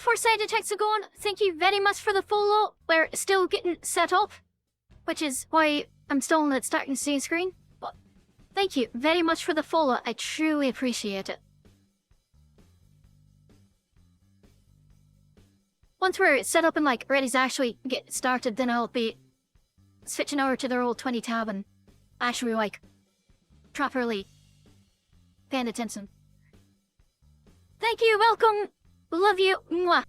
four-sided hexagon, thank you very much for the follow. We're still getting set up, which is why I'm still not starting to see screen. But thank you very much for the follow. I truly appreciate it. Once we're set up and like ready to actually get started, then I'll be switching over to the old 20 tab and actually like properly paying attention. Thank you, welcome, love you, mwah.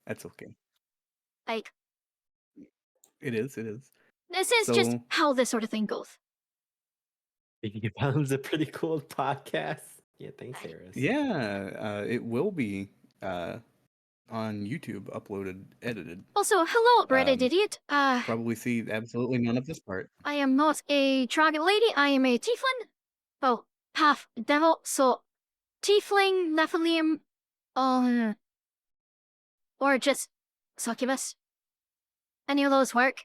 That's okay. Like, It is. It is. this is just So how this sort of thing goes. That was a pretty cool podcast. Yeah, thanks, Harris. yeah, it will be on YouTube, uploaded, edited. Also, hello, Reddit Um, idiot. Probably see absolutely none of this part. I am not a dragon lady. I am a tiefling. Well, half devil. So, tiefling, nephilim, or just succubus. Any of those work?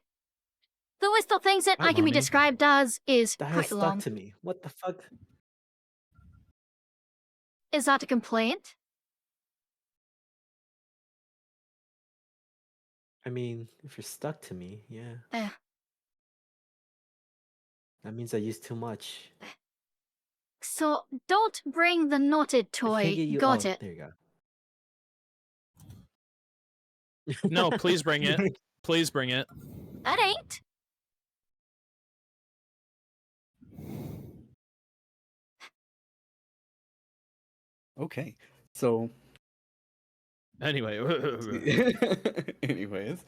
The list of things that What, I can be mommy? described as is That has quite stuck long. to me. What the fuck? Is that a complaint? I mean, if you're stuck to me, yeah. Eh. That means I use too much. So, don't bring the knotted I toy. can't get you. Got Oh, it. there you go. No, please bring it. Please bring it. That ain't. Okay, so Anyway. anyways,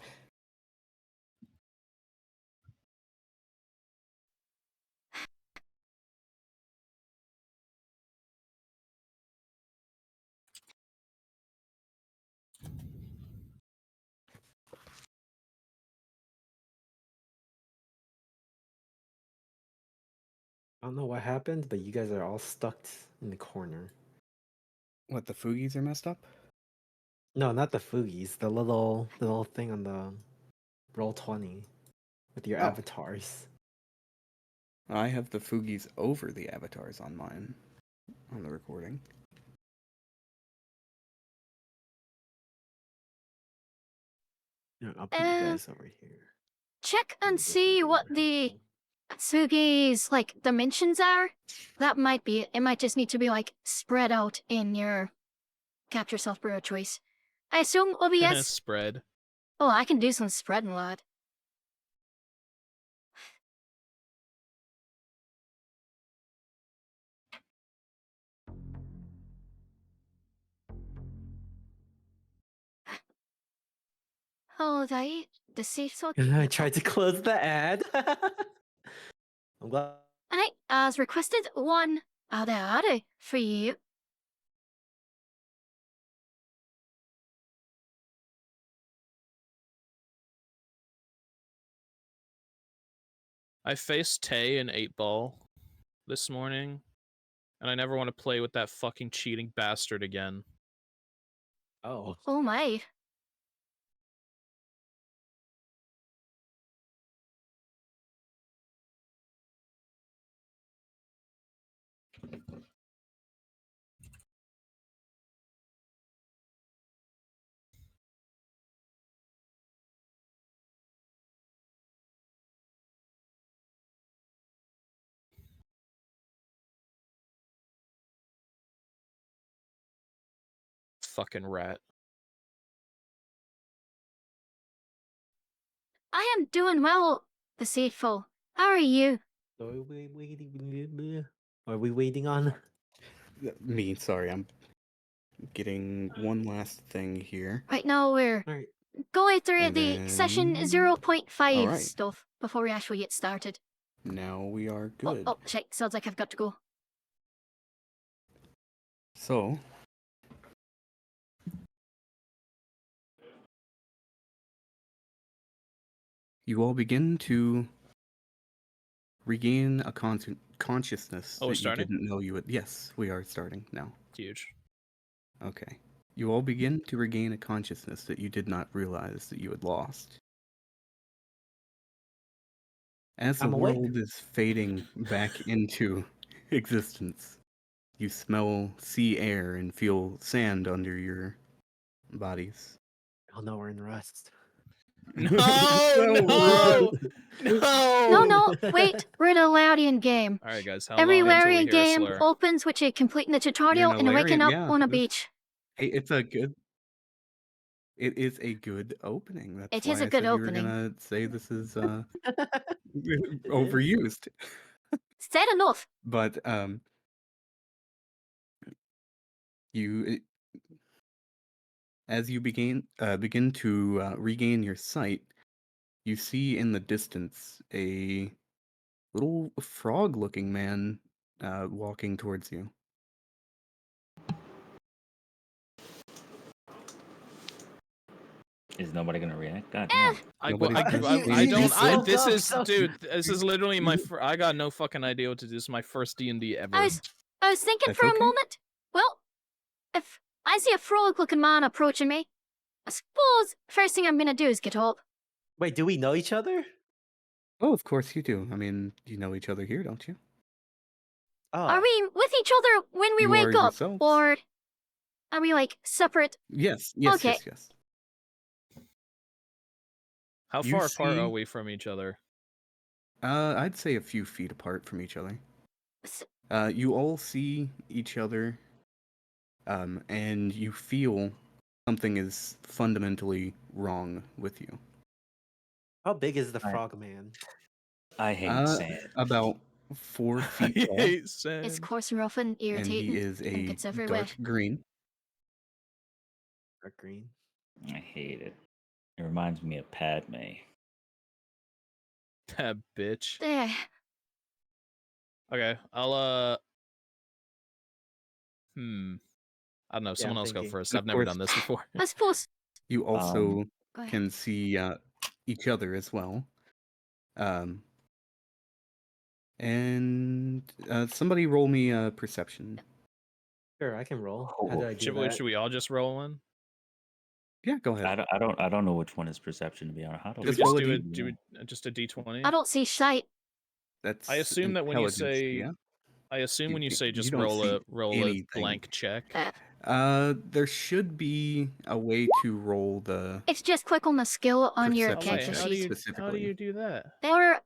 I don't know what happened, but you guys are all stuck in the corner. what, the Foogies are messed up? No, not the Foogies. The little thing on the Roll20 with your Oh. avatars. I have the Foogies over the avatars on mine, on the recording. Yeah, I'll put you guys over here. Check and This see would be what more the helpful. Tsugi's, like, dimensions are. That might be it. It might just need to be, like, spread out in your capture self-brewer choice. I assume OBS? Spread. Oh, I can do some spreading, lad. Hold I the safe so I tried to close the ad. I'm glad. Alright, as requested, one ada for you. I faced Tay in 8-Ball this morning, and I never want to play with that fucking cheating bastard again. Oh. Oh my. Fucking rat. I am doing well, the faithful. How are you? Are we waiting on? Me, sorry, I'm getting one last thing here. Right now we're All right. going through And the session then- 0.5 Alright. stuff before we actually get started. Now we are Oh, good. oh, shit, sounds like I've got to go. So, you all begin to regain a consciousness Oh, we're that you starting? didn't know you would. Yes, we are starting now. Huge. Okay. You all begin to regain a consciousness that you did not realize that you had lost. As the I'm awake. world is fading back into existence, you smell sea air and feel sand under your bodies. Oh no, we're in rust. No, No, no, No, wait, we're in a Larian game. All right, guys. How Every long until we Larian hear a game slur? opens with you completing the You're tutorial in a and waking Larian- up yeah, on a this- beach. Hey, it's a good. It is a good opening. That's It why is a I good said opening. you were gonna say this is overused. Said enough. But you As you begin to regain your sight, you see in the distance a little frog-looking man walking towards you. Is nobody gonna react? God Eh, damn. Nobody's You- I you don't. I spoke this up, is so- dude. This is literally my. I got no fucking idea what to do. This is my first D&D ever. I was thinking That's for a okay. moment. Well, if I see a frog-looking man approaching me, I suppose first thing I'm gonna do is get up. Wait, do we know each other? Oh, of course you do. I mean, you know each other here, don't you? Oh, Are we with each other when we You wake are up, yourselves. or are we like separate? Yes, yes, Okay. yes, yes. How you far apart see- are we from each other? I'd say a few feet apart from each other. S- You all see each other, and you feel something is fundamentally wrong with you. how big is the Alright. frog man? I hate Uh, sand. About 4 I feet tall, hate sand. It's coarse, rough, and and irritating. he is a gets everywhere. dark green. Dark green. I hate it. It reminds me of Padme. That bitch. There. Okay, I'll I don't know. Someone else go thinking. first. And I've of never course- done this before. I suppose. You also Go ahead. can see each other as well. And somebody roll me a perception. Sure, I can roll. How Oh, do I do Should that? we all just roll one? Yeah, go ahead. I don't know which one is perception, to be honest. How do Do we Just just roll a do D- it? Do we just a D20? I don't see shite. That's I assume that when you intelligence, say, yeah? I assume when you say You just don't roll see a anything. blank check. There should be a way to roll the. It's just click on the skill on your Perception Oh wait, character check. how do sheet. you specifically. do that? Or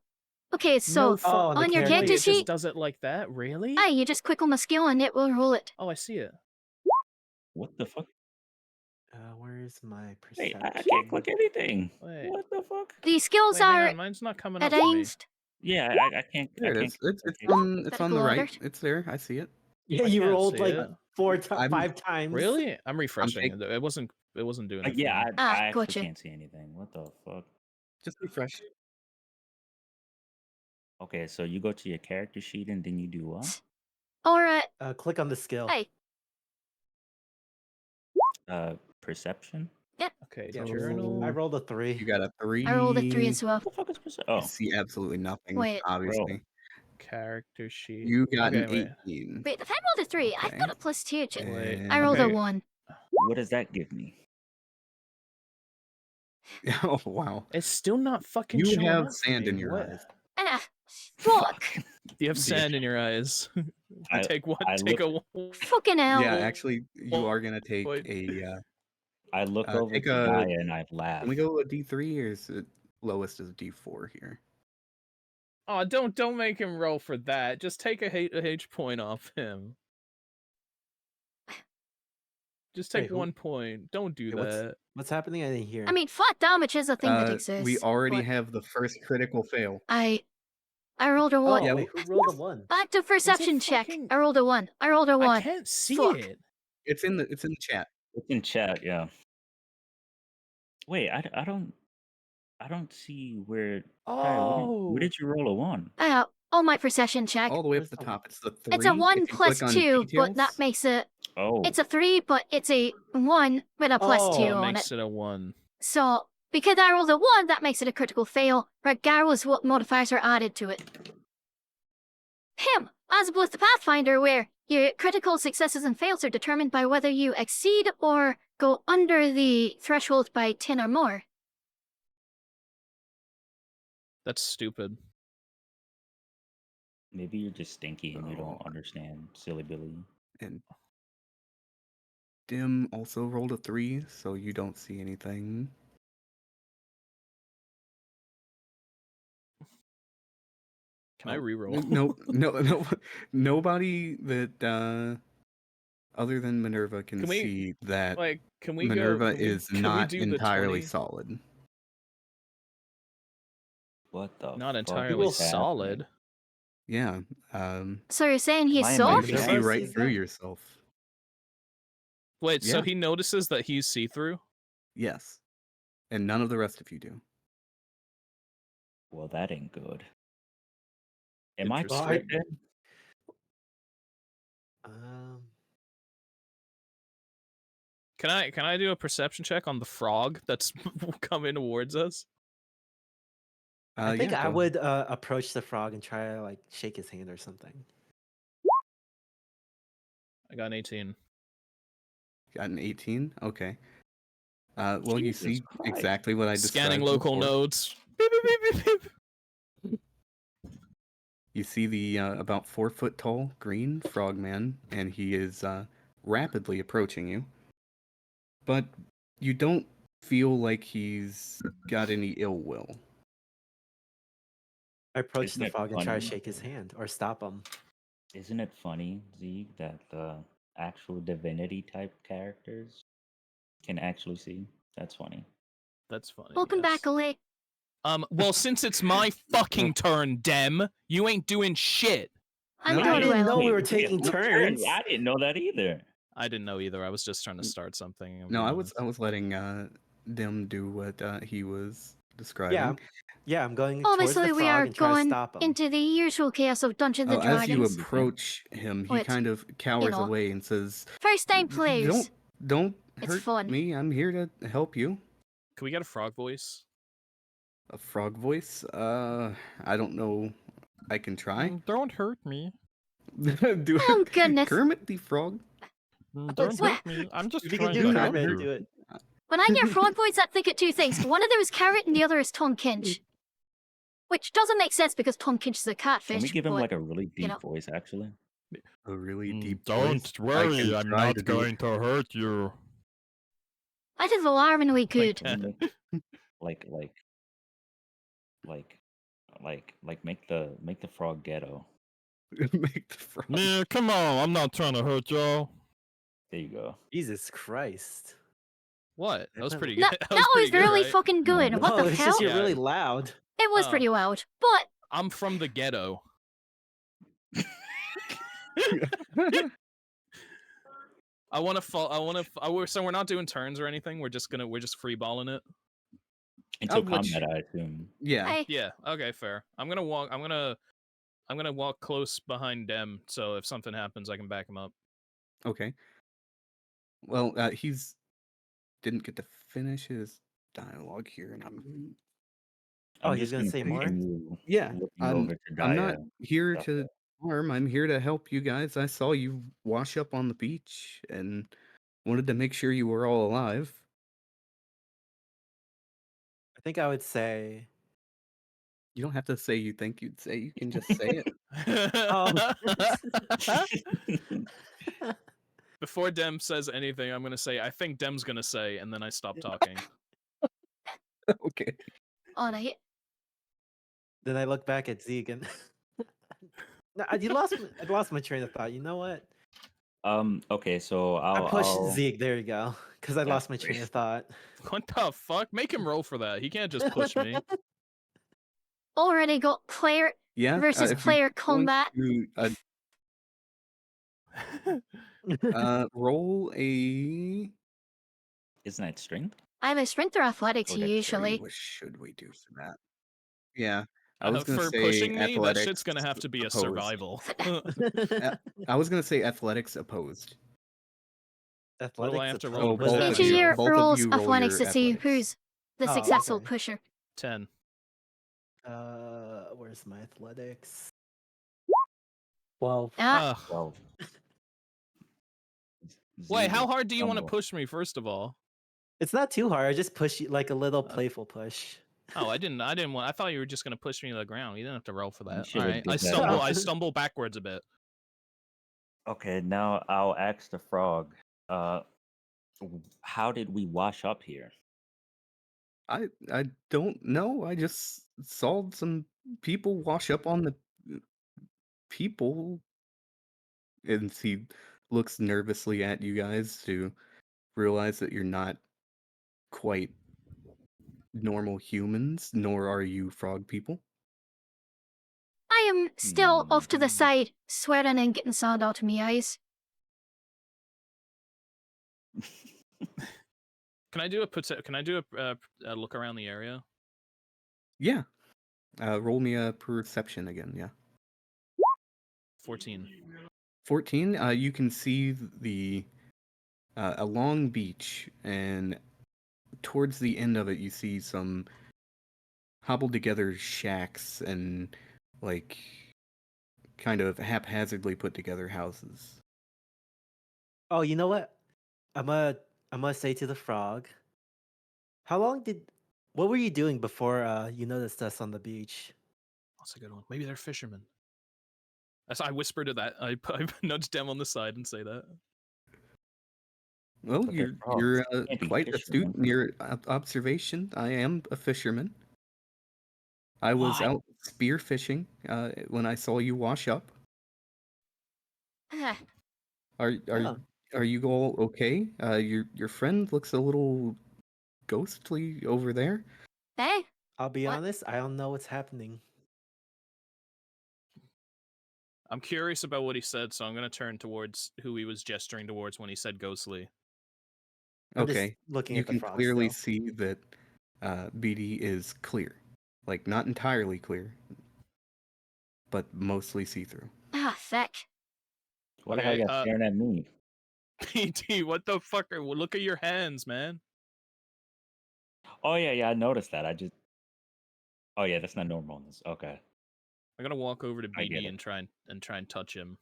okay, so No Oh, on the on your character character it just sheet, does it like that? Really? aye, you just click on the skill and it will roll it. Oh, I see it. What the fuck? Where's my Wait, perception? I can't click anything. Wait. What the fuck? The skills Wait, hang are on, mine's not coming up for me. arranged. Yeah, I can't. There it I is. can't. It's okay. on. It's Better on the go right. over. It's there. I see it. Yeah, I you can't rolled see like it. 5 times. Really? I'm refreshing. take- It wasn't doing it. Yeah, for me. I actually Gotcha. can't see anything. What the fuck? Just refresh. Okay, so you go to your character sheet and then you do what? Or Click on the skill. hey, Perception? Okay, Yeah, journal. I rolled a 3. You got a 3. I rolled a 3 as well. What the fuck is perception? You Oh, see absolutely nothing. Wait. Obviously, Character sheet. you got Okay, an wait. 18. Wait, if I rolled a 3, I've got Okay. a +2. Wait, I rolled a okay. 1. what does that give me? Oh wow! It's still not fucking You showing have up for sand me. in your What? eyes. Ah, fuck. You have Yeah. sand in your eyes. I- Take what? I Take a. Fucking hell. Yeah, actually, you are gonna take Wait. a. I look over take to a- Gaia and I laugh. Can we go a D3 or is it lowest is D4 here? Oh, don't make him roll for that. Just take a H point off him. Just take Wait, who- 1 point. Don't do Okay, that. What's happening? I didn't hear. I mean, flat damage is a thing that We exists. already but have the first critical fail. I rolled a 1. oh, Yeah, wait, who rolled a 1? Back to perception check. fucking- I rolled a 1. I rolled a 1. I can't see Fuck. it. It's in the chat. It's in chat, yeah. Wait, I don't see where. Gaia, Oh. where did you roll a 1? On my perception check. All the way up Where's the the- top. It's the 3. It's a 1 If you plus click on 2, but that details- makes it. Oh, It's a 3, but it's a 1 with a plus Oh, 2 That on makes it. it a 1. So, because I rolled a 1, that makes it a critical fail, regardless what modifiers are added to it. As opposed to Pathfinder, where your critical successes and fails are determined by whether you exceed or go under the threshold by 10 or more. That's stupid. maybe you're just stinky and you don't Oh. understand silly Billy. And Dim also rolled a 3, so you don't see anything. Can I Oh, reroll? No. Nobody that other than Minerva can Can we, see that Like, can we Minerva go? Can we, is can we not do the entirely 20? solid. What the? Not fuck entirely is happening? solid. Yeah. So you're saying he's Am I You soft? can Minerva see right sees through that? yourself. Wait, so Yeah. he notices that he's see-through? Yes. And none of the rest of you do. Well, that ain't good. Am I Interesting. tripping? Um, Can I do a perception check on the frog that's coming towards us? I think Yeah, I go would approach the frog and try to like shake his hand or something. I got an 18. Got an 18? Okay. Well, you Jesus see Christ. exactly what I Scanning described local before. nodes. Beep, beep, beep, beep, beep. You see the about 4 foot tall green frogman, and he is rapidly approaching you. But you don't feel like he's got any ill will. I approach Isn't the it frog and try to funny? shake his hand or stop him. Isn't it funny, Z, that the actual divinity type characters can actually see? That's funny. That's funny. Welcome yes. back, Ole. Well, since it's my fucking turn, Dem, you ain't doing shit. I'm No, I doing didn't well. know we were Wait, taking what turns. turn? I didn't know that either. I didn't know either. I was just trying to start something. I'm No, being I was honest. letting them do what he was describing. Yeah, yeah, I'm going towards Obviously, the we frog are and try to going stop him. into the usual chaos of Dungeons Oh, and as you Dragons. approach him, he Wait, kind of cowers know. away and says, First time players. Don't It's hurt fun. me. I'm here to help you." Can we get a frog voice? A frog voice? I don't know. I can try. Don't hurt me. Do Oh, goodness. Kermit the Frog. don't hurt me. I'm just If you can do Kermit, do it. When I hear frog voice, I think of two things. One of them is carrot and the other is tonkinch. Which doesn't make sense because tonkinch is a catfish. Can we give him but, like a really deep know. voice, actually? A really deep Don't voice. worry, I I'm can try not to do it. going to hurt you. I did alarmingly good. Can we make, make the frog ghetto. Make the frog. Man, come on, I'm not trying to hurt y'all. There you go. Jesus Christ. What? That was pretty good. No, That that was pretty good, really right? fucking good. No, What No, the it's hell? just you're Yeah. really loud. It was Oh. pretty loud. But I'm from the ghetto. I want to fall. So we're not doing turns or anything. We're just freeballing it. Until which- combat, I assume. Yeah. I Yeah. Okay. Fair. I'm gonna walk close behind Dem. So if something happens, I can back him up. Okay. Well, he's didn't get to finish his dialogue here, and I'm Oh, I'm he's just gonna say more? continue yeah. looking I'm over to I'm not Gaia. here stuff to harm. I'm here to help you guys. I saw you wash up on the beach and wanted to make sure you were all alive. I think I would say. You don't have to say you think you'd say. You can just say it. Oh. Before Dem says anything, I'm gonna say I think Dem's gonna say, and then I stop talking. Okay. on a Then I look back at Zeke and no, I lost my train of thought. You know what? Okay, so I I'll pushed Zeke. There you go. Because I That's lost my train great. of thought. What the fuck? Make him roll for that. He can't just push me. already got player Yeah. versus if you're player going combat. to, roll a. Isn't that strength? I'm a strength or athletics Oh, dexterity. usually. What should we do for that? Yeah. I was gonna For say pushing me, that athletics shit's gonna have to be a opposed. survival. I was gonna say athletics opposed. What do I have to roll to Oh, push both that? Each of of you. your Both of rolls you roll athletics your to see athletics. who's the Oh, successful okay. pusher. 10. Where's my athletics? 12. Ugh. Well. Wait, Z how would hard do you want to stumble. push me, first of all? It's not too hard. I just push you like a little playful push. Oh, I didn't want. I thought you were just gonna push me to the ground. You didn't have to roll for that. should've All right, did I that. stumble. No. I stumble backwards a bit. Okay, now I'll ask the frog. How did we wash up here? I don't know. I just saw some people wash up on the people, and he looks nervously at you guys to realize that you're not quite normal humans, nor are you frog people. I am still off to the side, swearing and getting sand out of my eyes. Can I do a look around the area? Yeah. Roll me a perception again. Yeah. 14. 14. You can see a long beach, and towards the end of it, you see some hobbled together shacks and like kind of haphazardly put together houses. Oh, you know what? I'm gonna say to the frog. What were you doing before you noticed us on the beach? That's a good one. Maybe they're fishermen. I whisper to that. I nudge them on the side and say that. Well, But they're you're frogs. They can't be quite astute fishermen. in your observation. I am a fisherman. I was What? out spear fishing when I saw you wash up. Ah, Are Oh, are you all okay? Your friend looks a little ghostly over there. eh? I'll be What? honest, I don't know what's happening. I'm curious about what he said, so I'm gonna turn towards who he was gesturing towards when he said ghostly. I'm just Okay, looking you at the can frog clearly still. see that BD is clear, like not entirely clear, but mostly see-through. Ah, thick. What the hell Okay, y'all staring at me? PT, what the fuck? Look at your hands, man. Oh yeah, I noticed that. Oh yeah, that's not normal in this. Okay, I'm gonna walk over to I get BD it. and try and touch him.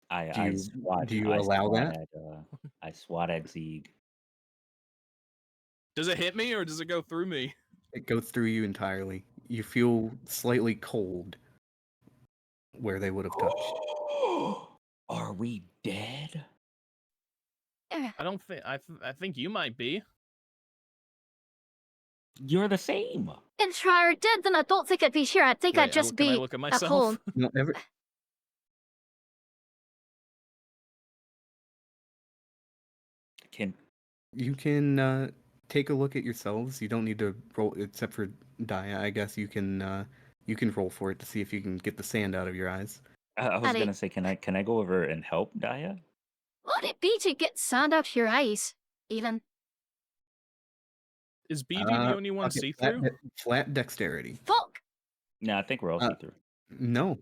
Do I you swat do you allow that? I swat at Zeeg. Does it hit me or does it go through me? It goes through you entirely. You feel slightly cold where they would have touched. Are we dead? I don't think I think you might be. You're the same. If I were dead, then I don't think I'd be here. I think Wait, I'd just can I be look at at myself? home. No, Can you can take a look at yourselves. You don't need to roll, except for Dia. I guess you can roll for it to see if you can get the sand out of your eyes. I was Addy. gonna say, can I go over and help Daya? Would it be to get sand out your eyes, even? Is BD the only I'll one get see through? flat dexterity. Fuck! No, I think we're all Uh, see through. No,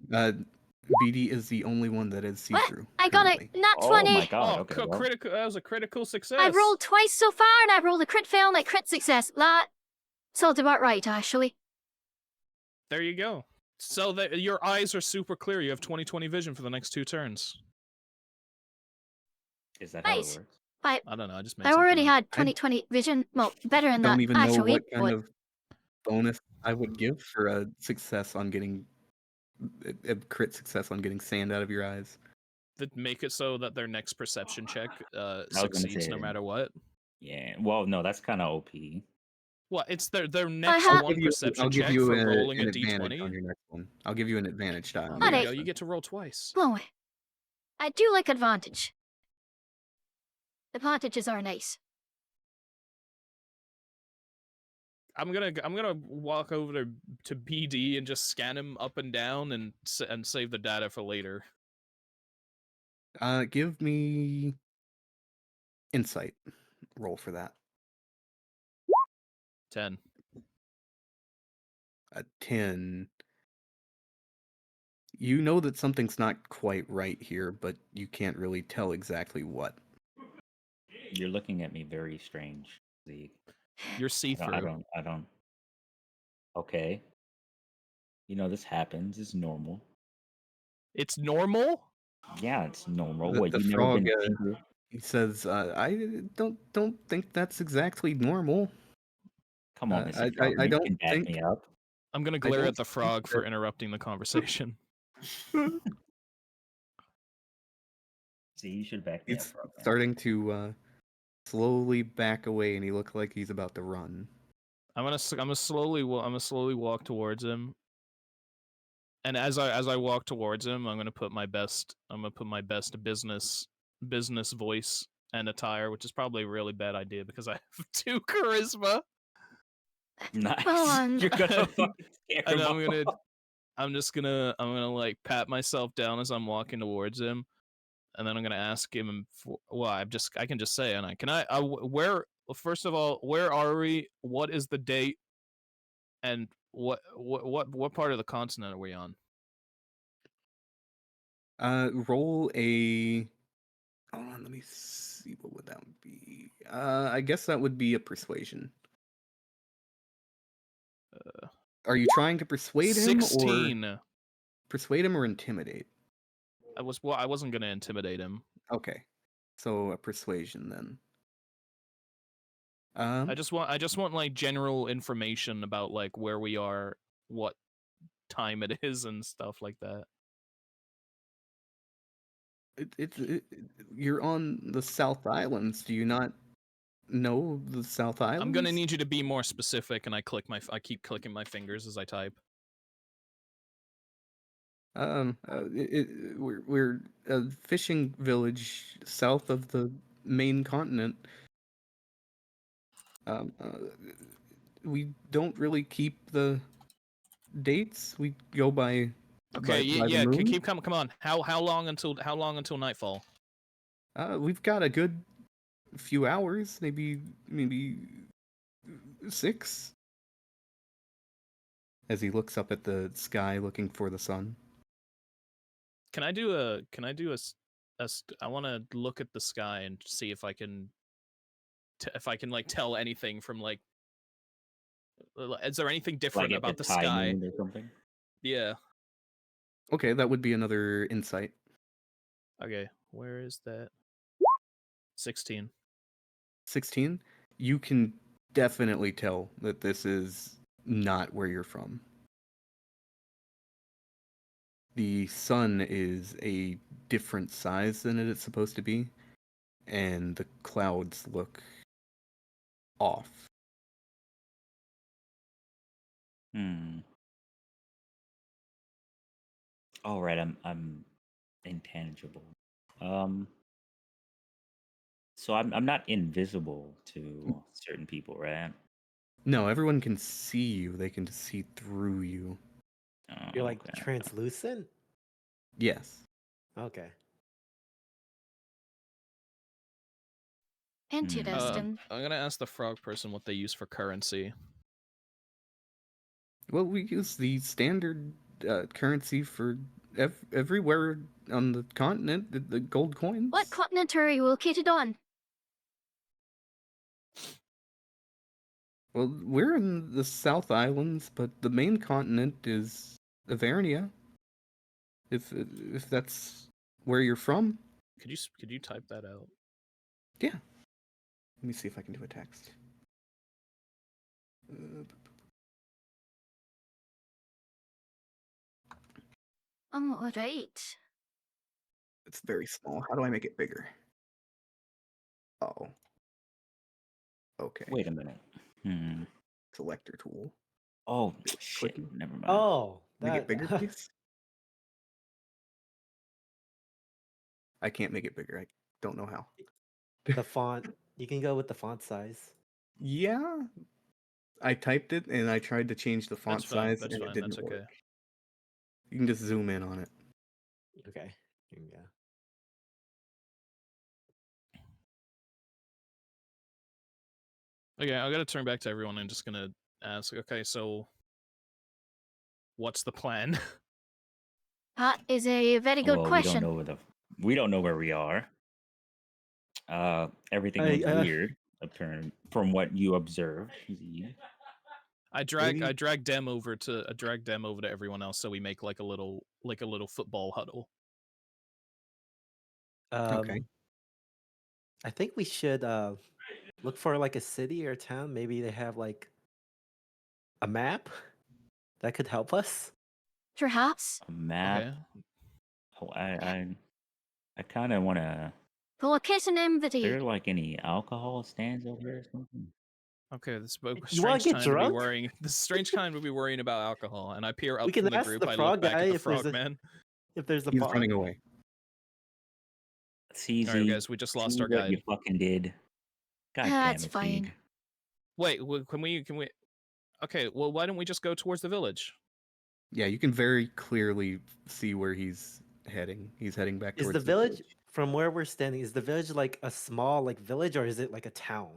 BD is the only one that is What? see-through. I got a currently. nat Oh 20. my god. Oh, Okay. Well, critical! That was a critical success. I've rolled twice so far, and I've rolled a crit fail and a crit success. That sounds about right, actually. There you go. So that your eyes are super clear. You have 20/20 vision for the next 2 turns. is that how it Nice. works? I I don't know. I just made I something already up. had 20/20 vision. Well, better than Don't that, even know actually. what kind But of bonus I would give for a success on getting a crit success on getting sand out of your eyes. That make it so that their next perception check gonna succeeds say- no matter what. Yeah. Well, no, that's kind of OP. What? It's their next ha- one perception I'll give check you for rolling an a advantage on d20. your next one. I'll give you an advantage die on There your you Alright. go. next You one. get to roll twice. well, I do like advantage. Advantages are nice. I'm gonna walk over to BD and just scan him up and down and save the data for later. Give me insight roll for that. 10. A 10. You know that something's not quite right here, but you can't really tell exactly what. You're looking at me very strange, Zeke. You're see-through. I don't. Okay. You know this happens. It's normal. It's normal? Yeah, it's normal. The, What, the you never frog, been see-through? he says, I don't think that's exactly normal. Come on, Mr. I Frogman, you don't can back think me up. I'm gonna I glare don't at the think frog for that- interrupting the conversation. See, you should back me up, he's Frogman. starting to slowly back away, and he looks like he's about to run. I'm gonna slowly walk towards him. And as I walk towards him, I'm gonna put my best business voice and attire, which is probably a really bad idea because I have 2 charisma. Nice. Well, You're gonna fucking scare And him off. I'm gonna like pat myself down as I'm walking towards him, and then I'm gonna ask him. Well, I can just say, and can I? Where? First of all, where are we? What is the date? And what part of the continent are we on? Roll a. Hold on, let me see. What would that be? I guess that would be a persuasion. Are you trying to persuade him or 16. persuade him or intimidate? I wasn't gonna intimidate him. Okay, so a persuasion then. I just want like general information about like where we are, what time it is, and stuff like that. You're on the South Islands. Do you not know the South Islands? I'm gonna need you to be more specific, and I keep clicking my fingers as I type. We're a fishing village south of the main continent. We don't really keep the dates. We go by Okay, by yeah, the moon. keep coming. Come on. How long until nightfall? We've got a good few hours, maybe 6. As he looks up at the sky, looking for the sun. Can I do a I want to look at the sky and see if I can like tell anything from like is there anything different Like at about the the high sky? noon or something. Yeah. Okay, that would be another insight. Okay, where is that? 16. 16. You can definitely tell that this is not where you're from. The sun is a different size than it is supposed to be, and the clouds look off. All right, I'm intangible. So I'm not invisible to certain people, right? No, everyone can see you. They can just see through you. Oh, You're like okay. translucent? Yes. Okay. Interesting. I'm gonna ask the frog person what they use for currency. Well, we use the standard currency for everywhere on the continent, the gold coins. What continent are you located on? Well, we're in the South Islands, but the main continent is Avernia. If that's where you're from. Could you type that out? Yeah. Let me see if I can do a text. Alright. It's very small. How do I make it bigger? Oh. Okay. Wait a minute. Selector tool. Oh shit! Clicky. Never mind. Oh, Make that it bigger, please. I can't make it bigger. I don't know how. the font. You can go with the font size. Yeah. I typed it and I tried to change the font That's fine. size That's and fine. it didn't That's work. okay. You can just zoom in on it. Okay. Here we go. Okay, I gotta turn back to everyone. I'm just gonna ask. Okay, so what's the plan? That is a very good Well, question. we don't know where we are. Everything looks weird. Apparently, from what you observed. I drag Dem over to everyone else, so we make like a little football huddle. Okay. I think we should look for like a city or town. Maybe they have like a map that could help us. Perhaps. A map. Okay. Oh, I kind of want to. The location name that Is he. there like any alcohol stands over there or something? Okay, this You wanna strange get time to be drunk? worrying. This strange time to be worrying about alcohol, and I peer up We can from the ask group. the I frog look back guy at the if there's frog man. If there's a He's fog. running away. CZ, Alright, guys, we just lost see our what guide. you fucking did. God damn That's it, fine. Teague. Wait, can we? Okay, well, why don't we just go towards the village? Yeah, you can very clearly see where he's heading. He's heading back Is towards the village from where we're standing, is the village like a small like village or is it like a town?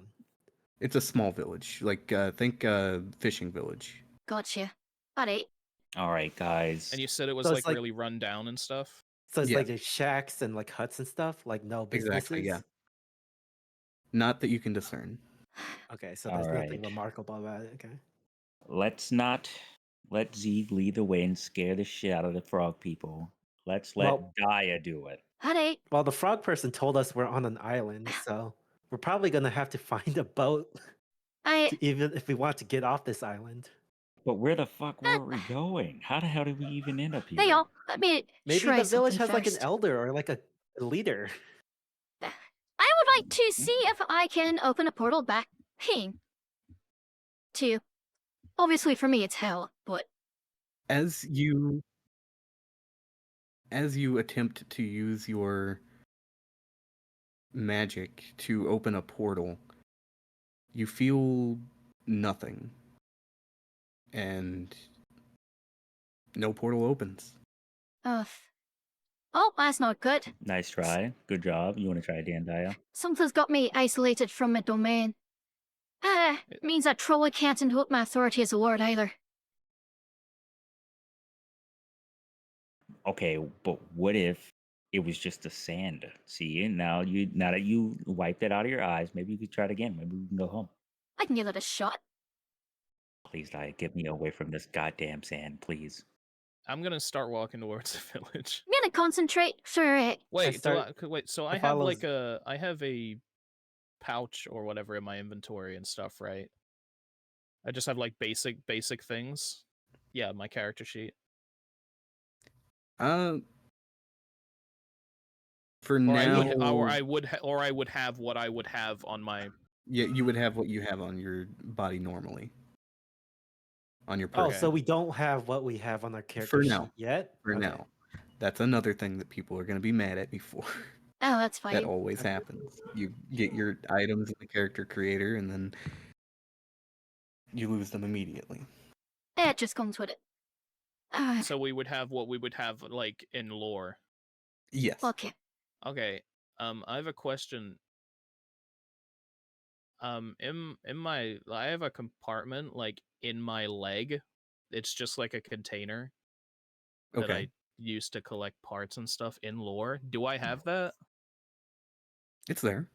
It's a small village, like think fishing village. Gotcha. Alright. All right, guys. And you said it was So like, it's like- really run down and stuff. So it's Yeah. like there's shacks and like huts and stuff, like no businesses. Exactly, yeah. Not that you can discern. Okay, so there's nothing Alright. remarkable about it. Okay. Let's not let Zeke lead the way and scare the shit out of the frog people. Let's let Well- Daya do it. Alright. Well, the frog person told us we're on an island, so we're probably gonna have to find a boat I even if we want to get off this island. But where the fuck were we going? How the hell did we even end up here? they all let me Maybe try the village something has like an first. elder or like a leader. I would like to see if I can open a portal back to obviously for me it's hell, but As you attempt to use your magic to open a portal, you feel nothing. And no portal opens. oh, that's not good. Nice try. Good job. You want to try again, Daya? Something's got me isolated from my domain. It means I truly can't invoke my authority as a lord either. Okay, but what if it was just the sand? See, now that you wiped it out of your eyes, maybe you could try it again. Maybe we can go home. I can give it a shot. Please, Daya, get me away from this goddamn sand, please. I'm gonna start walking towards the village. I'm gonna concentrate. Sure. Wait, start- wait. So I I have like follows- I have a pouch or whatever in my inventory and stuff, right? I just have like basic things. Yeah, my character sheet. For Or now, I would have what I would have on my. yeah, you would have what you have on your body normally. On your Oh, person. so we don't have what we have on our character now. sheet yet? For Okay. now. That's another thing that people are going to be mad at me for. Oh, that's That fine. always Okay. happens. You get your items in the character creator and then you lose them immediately. It just comes with it. So we would have what we would have like in lore. Yes. Okay. Okay. I have a question. In my I have a compartment like in my leg. It's just like a container that Okay. I use to collect parts and stuff in lore. Do I have that? It's there.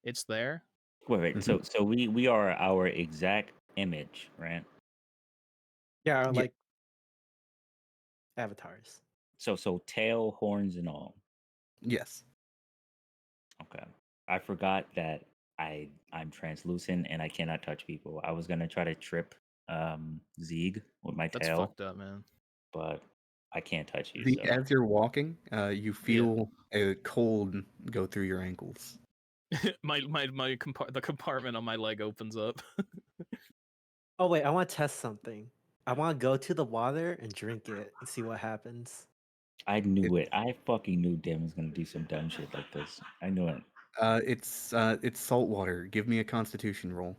It's there. Wait. Mhm. So we are our exact image, right? Yeah, Yeah. like avatars. So tail, horns, and all. Yes. Okay. I forgot that I'm translucent and I cannot touch people. I was gonna try to trip Zeeg with my That's tail, fucked up, man. but I can't touch you. The, So. as you're walking, you feel a cold go through your ankles. The compartment on my leg opens up. Oh wait, I want to test something. I want to go to the water and drink it and see what happens. I knew it. I fucking knew Dan was gonna do some dumb shit like this. I knew it. It's salt water. Give me a Constitution roll.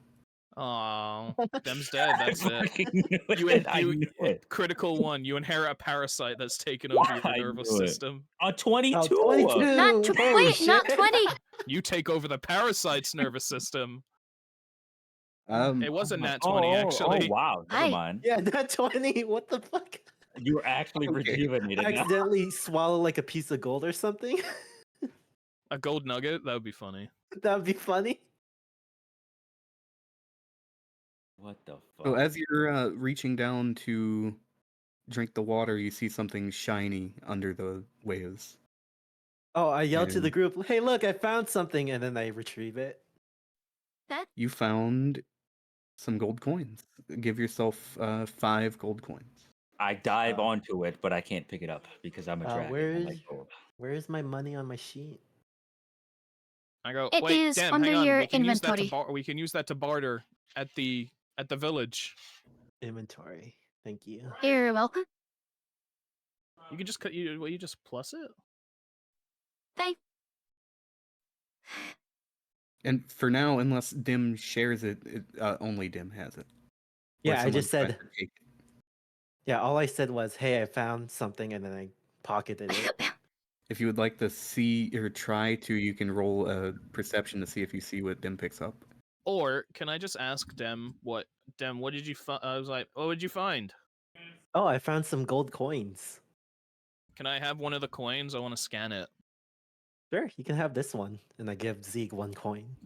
Oh, them's dead. That's I it. fucking knew You it. I knew it. critical one. You inherit a parasite that's taken over your I nervous knew it. system. Oh, 22. Oh, 22! Not Holy wait, not shit. 20. You take over the parasite's nervous system. It wasn't my- nat 20 actually. Oh wow. Never Hi. mind. Yeah, not 20. What the fuck? You were actually Okay. rejuvenated now. Accidentally swallow like a piece of gold or something? A gold nugget? That would be funny. That would be funny. What the fuck? So as you're reaching down to drink the water, you see something shiny under the waves. Oh, I yell to the And- group, hey, look, I found something, and then I retrieve it. You found some gold coins. Give yourself 5 gold coins. I dive onto it, but I can't pick it up because I'm a dragon. I where's- like gold. Where's my money on my sheet? I go, It wait, is damn, under hang on. your We can use that to inventory. we can use that to barter at the village. Inventory. Thank you. You're welcome. You can just you just plus it? Thank. And for now, unless Dim shares it, only Dim has it. Or Yeah, I someone just tries said, to take it. yeah, all I said was, hey, I found something, and then I pocketed it. If you would like to see or try to, you can roll a perception to see if you see what Dim picks up. Or can I just ask Dem what did you find? I was like, what would you find? Oh, I found some gold coins. Can I have one of the coins? I want to scan it. Sure, you can have this one, and I give Zeke 1 coin.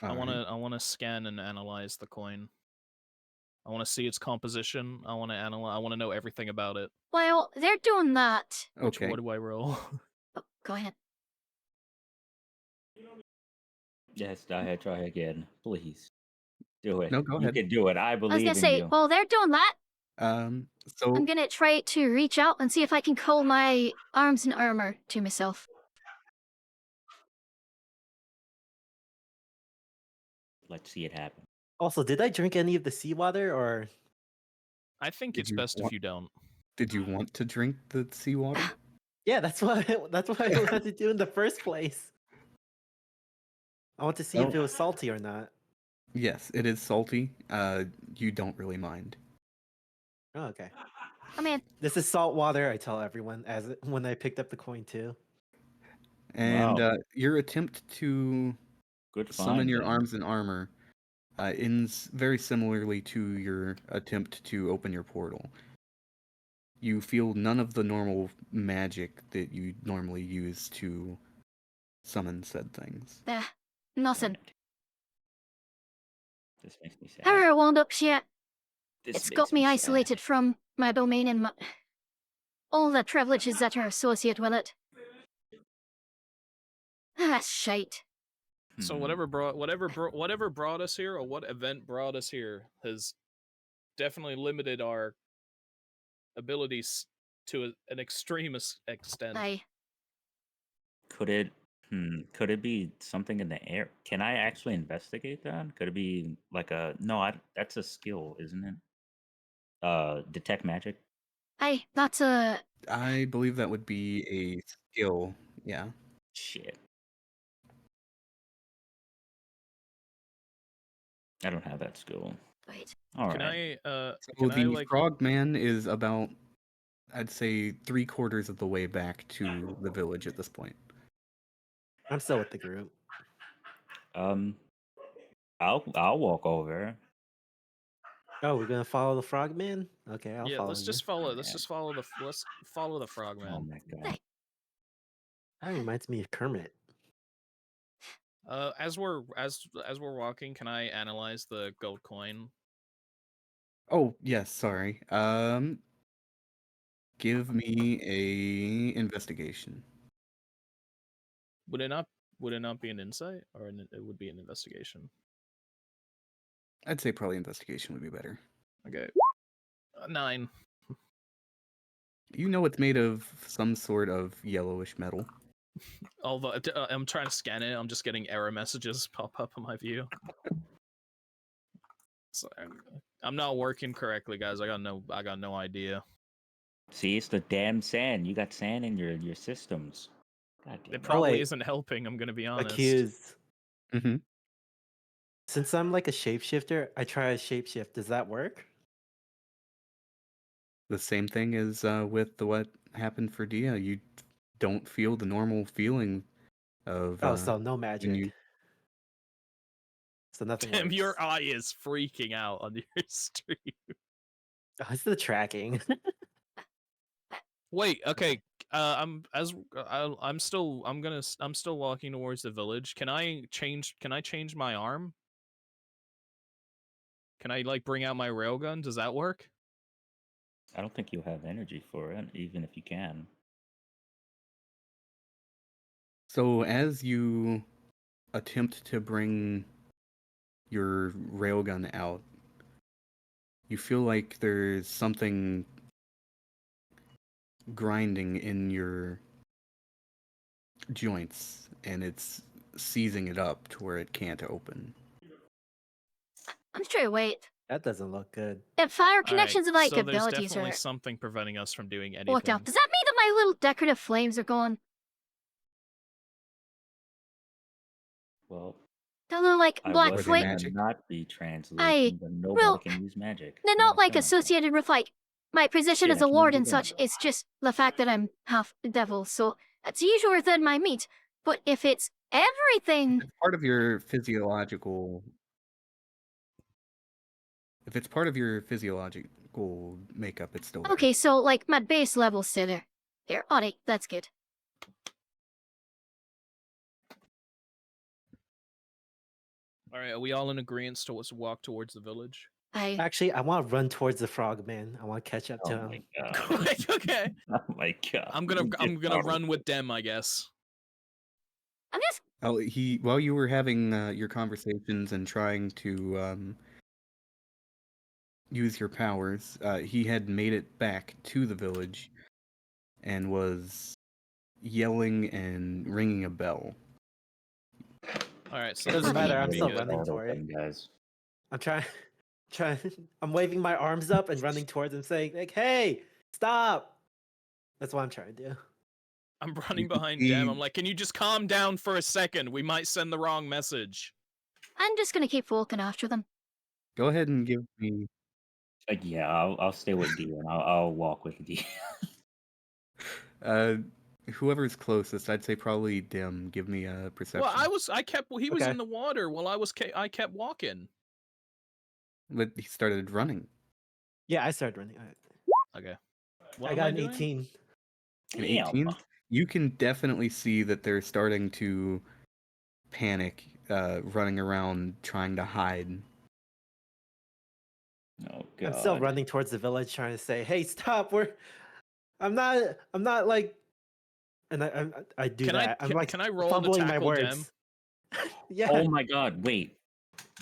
I want Alright. to scan and analyze the coin. I want to see its composition. I want to analyze. I want to know everything about it. While they're doing that, Which, Okay. what do I roll? oh, go ahead. Yes, go ahead, try again, please. Do it. No, go You ahead. can do it. I I was believe gonna in say, you. while they're doing that, So I'm gonna try to reach out and see if I can call my arms and armor to myself. Let's see it happen. Also, did I drink any of the seawater, or... I think Did it's you best if want- you don't. did you want to drink the seawater? Yeah, that's what I wanted to do in the first place. I want to see if Oh. it was salty or not. Yes, it is salty. You don't really mind. Oh, okay. I mean, This is salt water, I tell everyone when I picked up the coin too. And Wow. your attempt to Good summon find. your Then. arms and armor ends very similarly to your attempt to open your portal. You feel none of the normal magic that you normally use to summon said things. nothing. Damn it. This makes me sad. Power wound up yet. This It's makes got me sad. isolated from my domain and all the privileges that are associated with it. That's shite. So Hmm. whatever brought us here, or what event brought us here, has definitely limited our abilities to an extreme extent. Aye. Could it? Could it be something in the air? Can I actually investigate that? Could it be like a no? That's a skill, isn't it? Detect magic. Aye, that's a... I believe that would be a skill. Yeah. Shit. I don't have that skill. Wait. All Can right. So can the I like frogman is about, I'd say, 3/4 of the way back to the village at this point. I'm still with the group. I'll walk over. Oh, we're gonna follow the frogman? Okay, I'll yeah, follow let's you. just follow. Let's Yeah. just follow the. Let's follow the Oh frogman. my god. That reminds me of Kermit. As we're walking, can I analyze the gold coin? Oh, yes, sorry. Give me a investigation. Would it not be an insight, or it would be an investigation? I'd say probably investigation would be better. Okay. 9. You know it's made of some sort of yellowish metal. Although I'm trying to scan it, I'm just getting error messages pop up on my view. So I'm not working correctly, guys. I got no idea. See, it's the damn sand. You got sand in your systems. God damn It it. probably wait. isn't helping. I'm gonna be honest. Accused. Mm-hmm. Since I'm like a shapeshifter, I try to shapeshift. Does that work? The same thing as with what happened for Dia. You don't feel the normal feeling of Oh, so no when magic. you. So nothing Damn, works. your eye is freaking out on your stream. Oh, it's the tracking. Wait, okay. I'm still walking towards the village. Can I change my arm? Can I like bring out my railgun? Does that work? I don't think you'll have energy for it, even if you can. So as you attempt to bring your railgun out, you feel like there's something grinding in your joints, and it's seizing it up to where it can't open. I'm sure, wait. That doesn't look good. If fire Alright, connections and like so there's abilities definitely are something preventing us from doing anything. worked out, does that mean that my little decorative flames are gone? Well, The little like I black was flame- flame? magic. not be translucent, I- but nobody well, can use magic. They're You not like understand? associated with like my position Shit, as I a can't lord do and that. such is just the fact that I'm half devil, so it's usually within my meat. But if it's everything, It's part of your physiological. If it's part of your physiological makeup, it's still there. okay, so like my base level's still there. There, alright, that's good. All right, are we all in agreement to walk towards the village? Actually, I want to run towards the frogman. I want to catch up to Oh him. my god. Like, okay, Oh my god. I'm You gonna just started. run with Dem, I guess. I'm just Oh, while you were having your conversations and trying to use your powers, he had made it back to the village and was yelling and ringing a bell. All right, so Doesn't this matter, might I'm be still good. running Start toward open, guys. I'm trying. I'm waving my arms up and running towards him, saying like, "Hey, stop!" That's what I'm trying to do. I'm running can behind see- Dem. I'm like, can you just calm down for a second? We might send the wrong message. I'm just gonna keep walking after them. Go ahead and give me. Yeah, I'll stay with D and I'll walk with D. Whoever's closest, I'd say probably Dim. Give me a perception. Well, he was Okay. in the water while I kept walking. But he started running. Yeah, I started running. Alright. Okay. What I am got I an doing? 18. An Damn. 18. You can definitely see that they're starting to panic, running around trying to hide. Oh god. I'm still running towards the village, trying to say, "Hey, stop! I'm not like." And I do Can I- that. I'm can- like can I roll to fumbling my tackle Dem? words. Yeah. Oh my god, wait.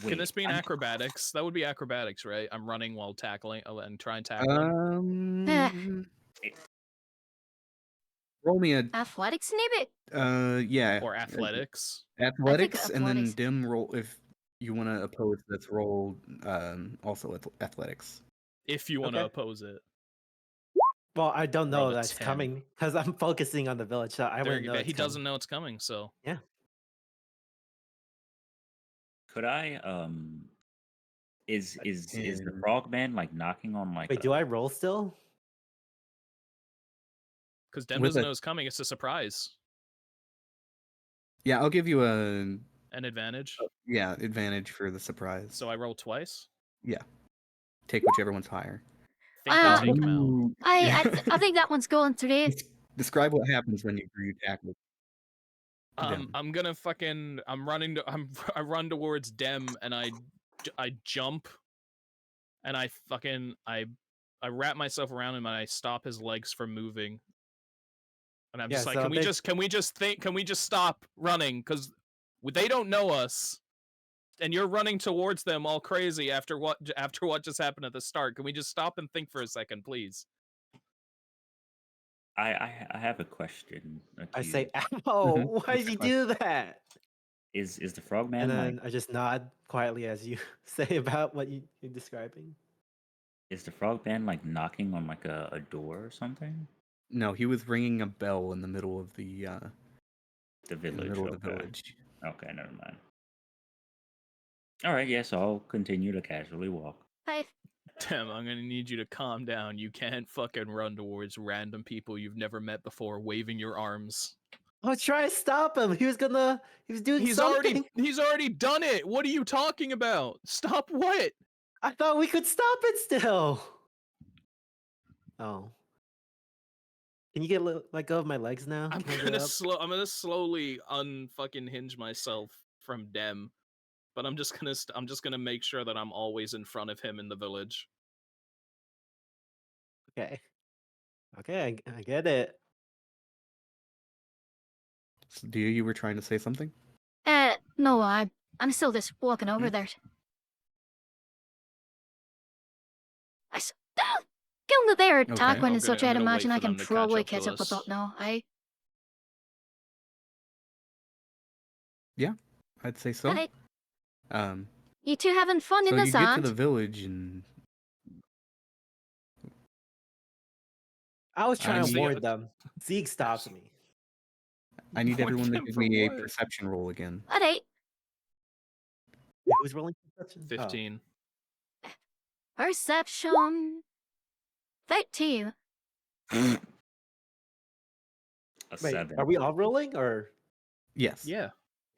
Can this be an I'm- acrobatics? That would be acrobatics, right? I'm running while tackling and try and tackle him. Roll me a Athletics, maybe? yeah. Or athletics. Athletics, and then athletics. Dim roll if you want to oppose. Let's roll also athletics. If you want to Okay. oppose it. Well, I don't Roll know a that's 10. coming because I'm focusing on the village. So I There wouldn't you know go. it's He coming. doesn't know it's coming, so Could I is the And- frogman like knocking on like Wait, do I roll still? because Dem With doesn't a- know it's coming. It's a surprise. Yeah, I'll give you An advantage. advantage for the surprise. So I roll twice. Take whichever one's higher. Think I'll take him out. Ooh. I think that one's going today. Describe what happens when you tackle. Dem. I'm gonna fucking. I'm running. I run towards Dem and I jump, and I wrap myself around him and I stop his legs from moving. And I'm Yeah, just like, so can we just stop running? Because they don't know us, and you're running towards them all crazy after what just happened at the start. Can we just stop and think for a second, please? I have a question. I say, Accused. "Ow! Mhm. Why did you do that?" Is the frogman And like then I just nod quietly as you say about what you're describing. is the frogman like knocking on like a door or something? No, he was ringing a bell in the middle of the The village. in the middle of the okay. village. Okay, never mind. All right, yes, I'll continue to casually walk. Tim, I'm gonna need you to calm down. You can't fucking run towards random people you've never met before, waving your arms. I was trying to stop him. He was doing He's something. already done it. What are you talking about? Stop what? I thought we could stop it still. Oh. Can you let go of my legs now? I'm Can I get gonna up? I'm gonna slowly unfucking hinge myself from Dem, but I'm just gonna make sure that I'm always in front of him in the village. Okay. Okay, I get it. So, you were trying to say something? No, I'm still just walking over Hmm? there. Killing the there Okay. tackling I'm and such, gonna I'd wait imagine I for them can to catch probably up to catch up with us. that now. I'd say so. Alright, Um, you two having fun so in the you get to sand? the village and I was trying to need- warn them. Zeke stops me. I need Warn everyone to them give for me a what? perception roll again. Alright, Who's rolling perception? Oh. 15. perception. Vote 2. A Wait, 7. are we all rolling or? Yes. Yeah.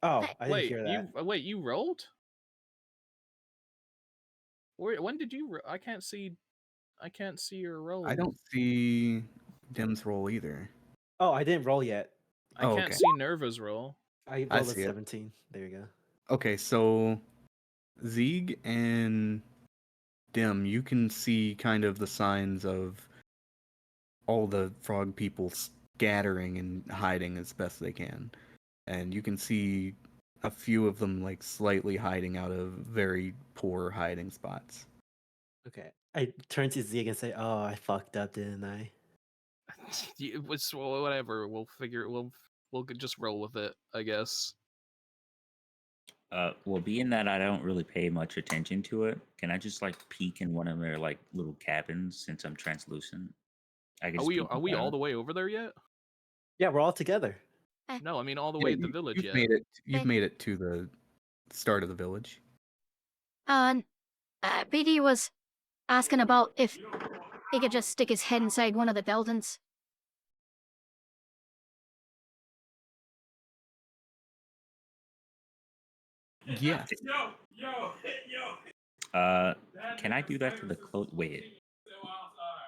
Oh, Hey, I didn't hear that. Wait, you rolled? When did you? I can't see. I can't see your roll. I don't see Dim's roll either. Oh, I didn't roll yet. I Oh, can't okay. see Nerva's roll. I I rolled a see it. 17. There you go. Okay, so Zeeg and Dim, you can see kind of the signs of all the frog people scattering and hiding as best they can. And you can see a few of them like slightly hiding out of very poor hiding spots. Okay. I turn to Zeke and say, "Oh, I fucked up, didn't I?" It was whatever. We'll figure. We'll just roll with it, I guess. Well, being that I don't really pay much attention to it, can I just like peek in one of their like little cabins since I'm translucent? I can Are just we peek are we all inside. the way over there yet? Yeah, we're all together. No, I mean all the Yeah, way at the village you've yet. made it. You've Okay. made it to the start of the village. BD was asking about if he could just stick his head inside one of the buildings. Yes. Can I do that to the close? Wait,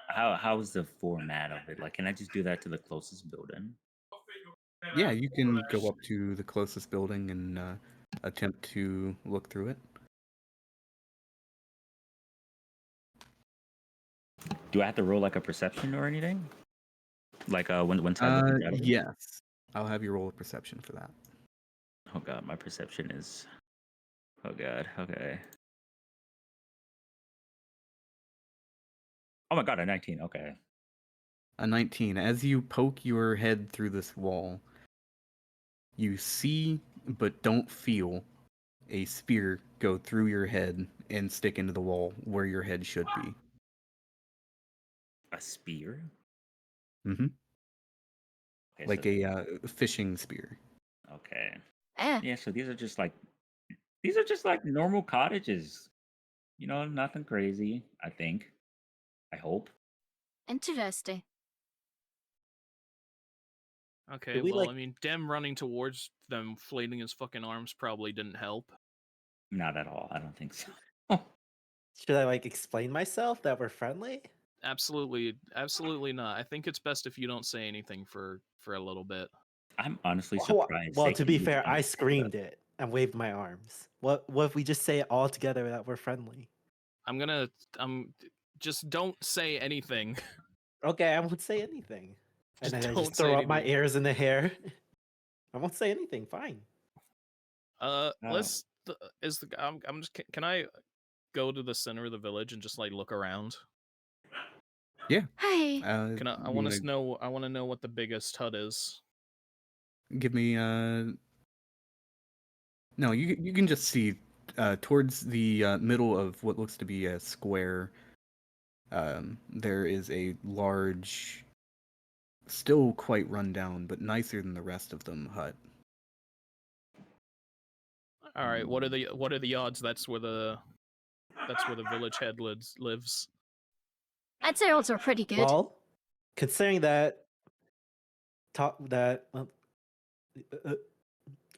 how's the format of it? Like, can I just do that to the closest building? Yeah, you can go up to the closest building and attempt to look through it. Do I have to roll like a perception or anything? Like once I look inside of it? Yes. I'll have you roll a perception for that. Oh god, my perception is. Oh god. Okay. Oh my god, a 19. Okay. A 19. As you poke your head through this wall, you see but don't feel a spear go through your head and stick into the wall where your head should be. A spear. Mm-hmm. Okay, Like so a fishing spear. okay. Eh, Yeah, so these are just like normal cottages. You know, nothing crazy. I think. I hope. interesting. Okay, we, well, like- I mean, Dem running towards them, flailing his fucking arms, probably didn't help. Not at all. I don't think so. Should I like explain myself that we're friendly? Absolutely not. I think it's best if you don't say anything for a little bit. I'm honestly Well, surprised. well, they to can be use fair, I any- screamed it and waved my arms. What if we just say it all together that we're friendly? Just don't say anything. Okay, I won't say anything. Just And then I don't just say throw up my anything. ears in the hair. I won't say anything. Fine. Let's. Is the I'm just. Can I go to the center of the village and just like look around? Yeah. Hey, Can I? I You want wanna to know. I want to know what the biggest hut is. give me No, you can just see towards the middle of what looks to be a square. There is a large, still quite run down, but nicer than the rest of them hut. All right. What are the odds that's where the village head lives? I'd say odds are pretty good. Well, considering that, well,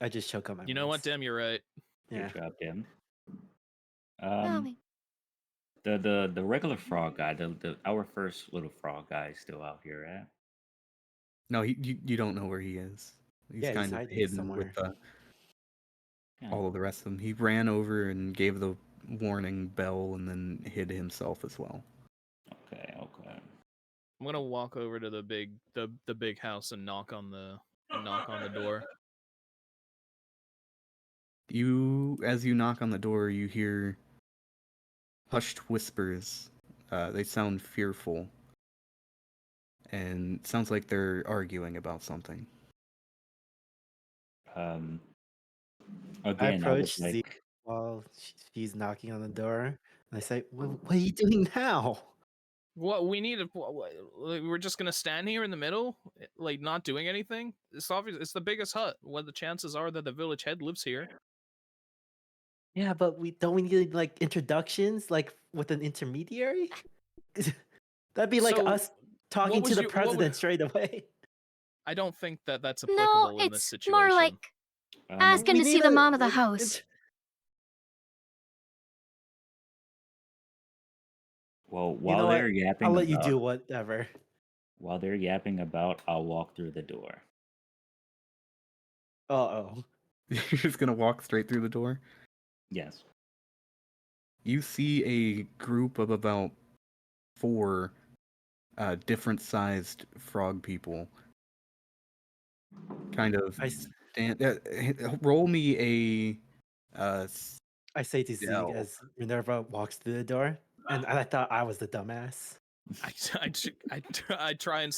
I just choke on my. You know what, words. Dem? You're right. Yeah. Good job, Tim. Well, I mean, The regular frog guy, our first little frog guy is still out here, right? No, you don't know where he is. He's Yeah, he's kind of hiding hidden somewhere. with Yeah. all of the rest of them. He ran over and gave the warning bell and then hid himself as well. Okay. I'm gonna walk over to the big house and knock on the door. As you knock on the door, you hear hushed whispers. They sound fearful, and it sounds like they're arguing about something. I Again, I would approach like. Zeke while she's knocking on the door, and I say, "What are you doing now?" What we need? We're just gonna stand here in the middle, like not doing anything. It's obvious. It's the biggest hut. What the chances are that the village head lives here? Yeah, but we need like introductions, like with an intermediary. That'd be like So, us talking was to the your- what president wa- straight away. I don't think that that's No, applicable in this it's situation. more like asking We to see need the a- mom of the it- house. Well, You while know they're what? yapping I'll let you about, do whatever. while they're yapping about, I'll walk through the door. Uh-oh. You're just gonna walk straight through the door. Yes. You see a group of about 4 different sized frog people. Kind of roll me a I say to Zeke No. as Minerva walks through the door, and I thought I was the dumbass. I try and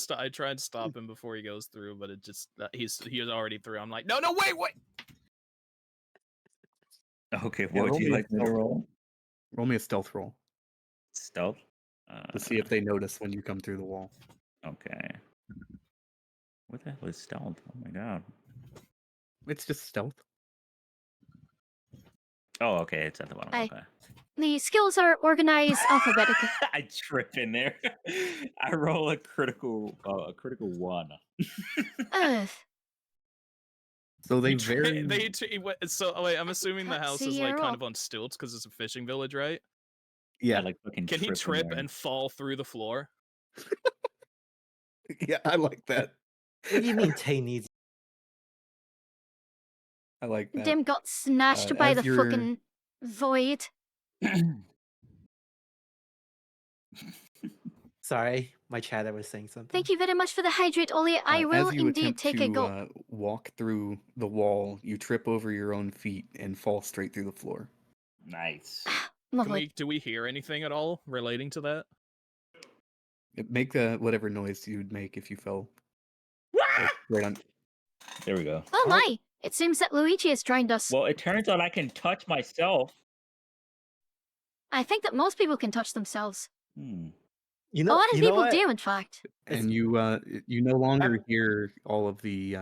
stop him before he goes through, but it just he's already through. I'm like, no, wait. Okay, Yeah, what would roll you me a like me to stealth roll? roll me a stealth roll Stealth? to see if they notice when you come through the wall. Okay. What the hell is stealth? Oh my god. It's just stealth. Oh, okay, it's at the bottom. Aye. Okay. The skills are organized alphabetically. I trip in there. I roll a critical 1. Ugh. So they He tra- very they t- he went- so oh, wait, I'm assuming the Can't house see is like your kind roll. of on stilts because it's a fishing village, right? yeah, I like fucking Can he in trip there. and fall through the floor? yeah, I like that. What do you mean Tay needs? I like that. Dim got snatched by as the you're- fucking void. Sorry, my chatter was saying something. Thank you very much for the hydrate, Ollie. I will as you indeed attempt take to a go. walk through the wall, you trip over your own feet and fall straight through the floor. Nice. Lovely. Do we hear anything at all relating to that? Make whatever noise you'd make if you fell. Right on. There we go. Oh my! It seems that Luigi has joined us. Well, it turns out I can touch myself. I think that most people can touch themselves. Hmm. You A know, lot of you know people what? do, in fact. And you no longer hear all of the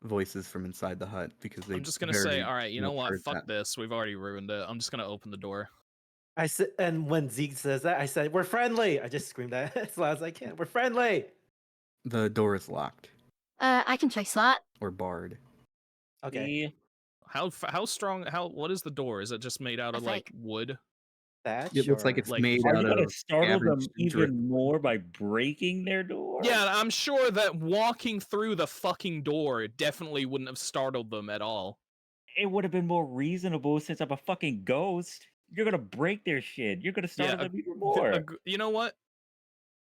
voices from inside the hut because they. I'm just gonna say, all right, you know what? Fuck this. We've already ruined it. I'm just gonna open the door. I said, and when Zeke says that, I said, "We're friendly." I just screamed that as loud as I can. We're friendly. The door is locked I can trace that. or barred. Okay, How strong? What is the door? Is it just made out I of like think. wood? that It looks like sure. it's Like, made Are out you gonna of startle them scavenged even drift. more by breaking their door? Yeah, I'm sure that walking through the fucking door definitely wouldn't have startled them at all. It would have been more reasonable since I'm a fucking ghost. You're gonna break their shit. You're gonna startle them even more. You know what?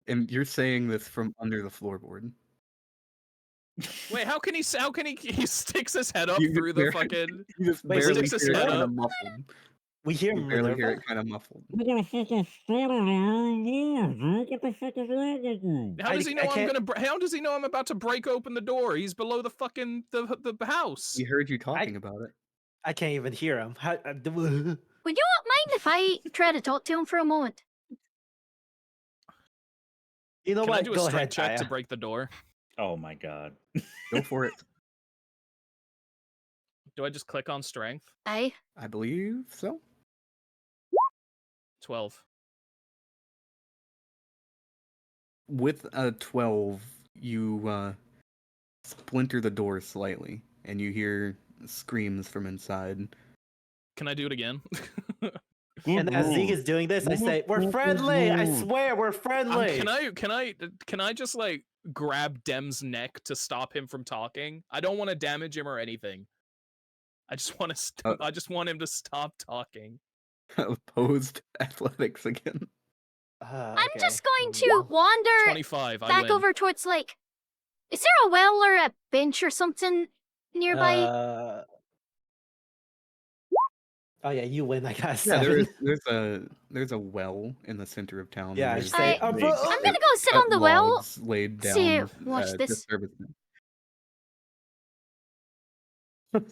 And you're saying this from under the floorboard. Wait, how can he he sticks his head up You through the barely- fucking You just Wait, barely sticks his hear it head kind up? of muffled. We hear You barely hear Minerva. it kind of muffled. You're gonna fucking startle them even more. What the fuck is wrong with you? How does he know I can't- how does he know I'm about to break open the door? He's below the fucking the house. We heard you talking about it. I can't even hear him. Would you not mind if I try to talk to him for a moment? You know Can I what? do a Go strength ahead, check to Jaya. break the door? Oh my god. Go for it. Do I just click on strength? Aye. I believe so. 12. With a 12, you splinter the door slightly, and you hear screams from inside. Can I do it again? And as Zeke is doing this, I say, "We're friendly. I swear, we're friendly." Can I just like grab Dem's neck to stop him from talking? I don't want to damage him or anything. I just want to. I just want him to stop talking. Opposed athletics again. I'm just going to wander 25. I back win. over towards like. Is there a well or a bench or something nearby? Oh yeah, you win. I got Yeah, 7. there's a well in the center of town. Yeah, I There's say, I'm bro- gonna go sit on the well. logs laid down. See here, watch to this. service them.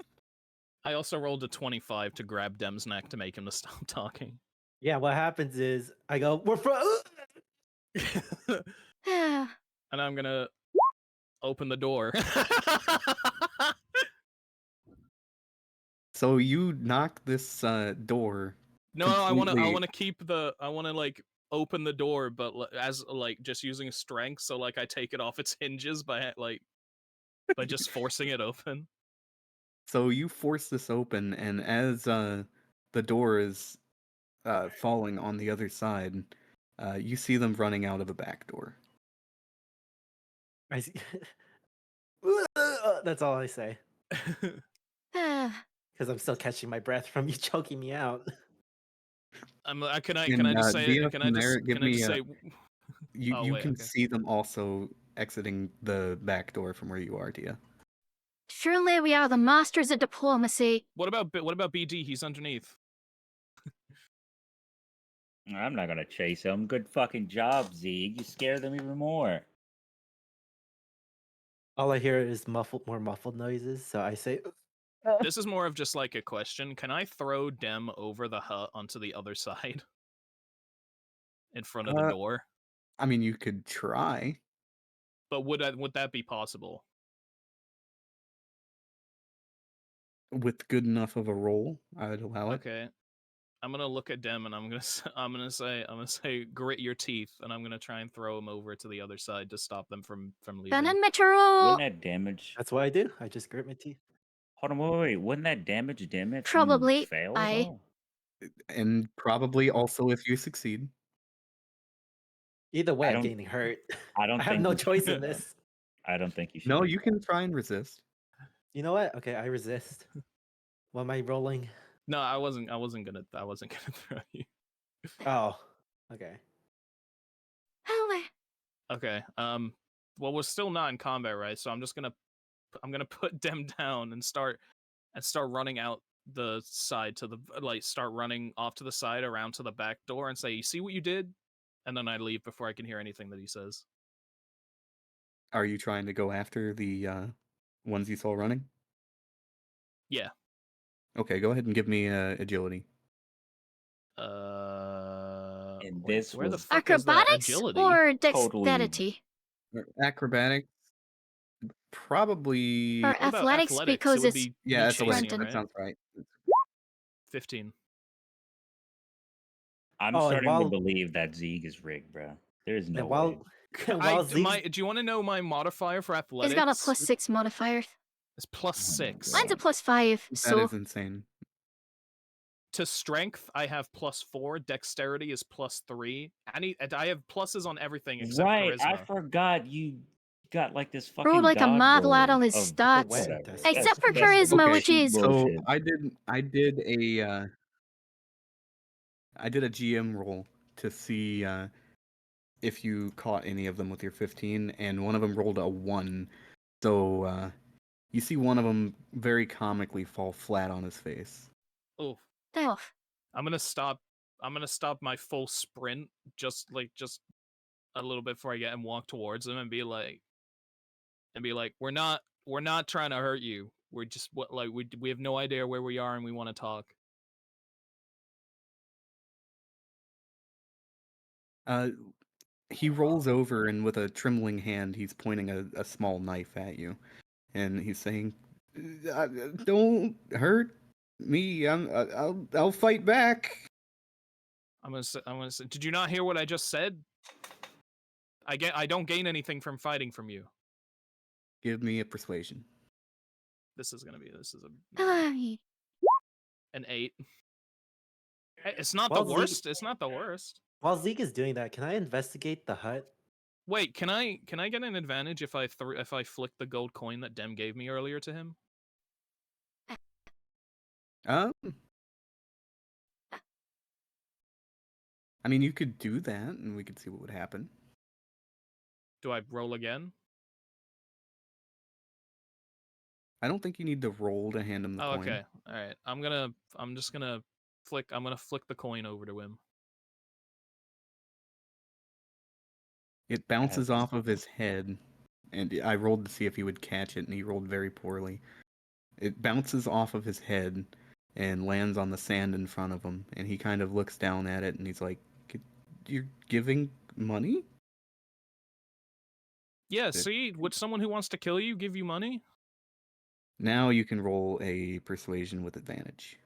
I also rolled a 25 to grab Dem's neck to make him to stop talking. Yeah, what happens is I go, "We're And I'm gonna open the door. So you knock this door. No, I want to completely- keep the. I want to like open the door, but as like just using strength. So like I take it off its hinges by just forcing it open. So you force this open, and as the door is falling on the other side, you see them running out of a back door. I see. That's all I say. Ah, Because I'm still catching my breath from you choking me out. Can I And just say Dia, can I from just there, give can I just me say you Oh, you wait, can okay. see them also exiting the back door from where you are, Dia. surely we are the masters of diplomacy. what about BD? He's underneath. I'm not gonna chase him. Good fucking job, Zeke. You scare them even more. All I hear is more muffled noises, so I say, This is more of just like a question. Can I throw Dem over the hut onto the other side? In front of the Uh, door? I mean, you could try. But would that be possible? With good enough of a roll, I would allow it. Okay. I'm gonna look at Dem and I'm gonna say grit your teeth, and I'm gonna try and throw him over to the other side to stop them from leaving. Venom Mitchell! Wouldn't that damage? that's what I do. I just grit my teeth. Hold on, wait. Wouldn't that damage Dim if Probably, you fail I- though? And probably also if you succeed. Either way, I I'm don't- getting hurt. I don't I have think no you should choice do in that. this. I don't think you should. No, do you that. can try and resist. You know what? Okay, I resist. What am I rolling? No, I wasn't gonna throw you. Oh, okay. Oh, Okay. Well, we're still not in combat, right? So I'm gonna put Dem down and start running out the side to the start running off to the side around to the back door and say, "You see what you did?" And then I leave before I can hear anything that he says. Are you trying to go after the ones you saw running? Yeah. Okay, go ahead and give me agility. And Wait, this where the was fuck is that acrobatics agility? or Totally- dexterity? Acrobatics, probably. Or What about athletics, because it would it's be Yeah, me athletics. chasing, Brenton. That right? sounds right. 15. I'm Oh, and starting while- to believe that Zeke is rigged, bro. There's no And way. while while do Zeke's you want to know my modifier for athletics? He's got a +6 modifier. It's plus Oh my 6. God. Mine's a +5, That so is insane. To strength, I have +4. Dexterity is +3. I have pluses on everything except Right, I charisma. forgot you got like this fucking rolled like a dodge mad roll lad on his of stats. whatever. whatever. Except for That's charisma, Okay, which is So bullshit. I did a GM roll to see if you caught any of them with your 15, and one of them rolled a 1. So you see one of them very comically fall flat on his face. Oh, Delph. I'm gonna stop my full sprint just a little bit before I get and walk towards him and be like, we're not trying to hurt you. We're just we have no idea where we are and we want to talk. He rolls over, and with a trembling hand, he's pointing a small knife at you, and he's saying, "Don't hurt me. I'll fight back." I'm gonna say, did you not hear what I just said? I don't gain anything from fighting from you. Give me a persuasion. This is Ah, an 8. It's not Well, the Zeke- worst. It's not the worst. while Zeke is doing that, can I investigate the hut? Wait, can I get an advantage if I flick the gold coin that Dem gave me earlier to him? I mean, you could do that, and we could see what would happen. Do I roll again? I don't think you need to roll to hand him the Oh, coin. okay. All right. I'm gonna flick the coin over to him. It bounces off of his head, and I rolled to see if he would catch it, and he rolled very poorly. It bounces off of his head and lands on the sand in front of him, and he kind of looks down at it, and he's like, "You're giving money?" Yeah, see, would someone who wants to kill you give you money? Now you can roll a persuasion with advantage.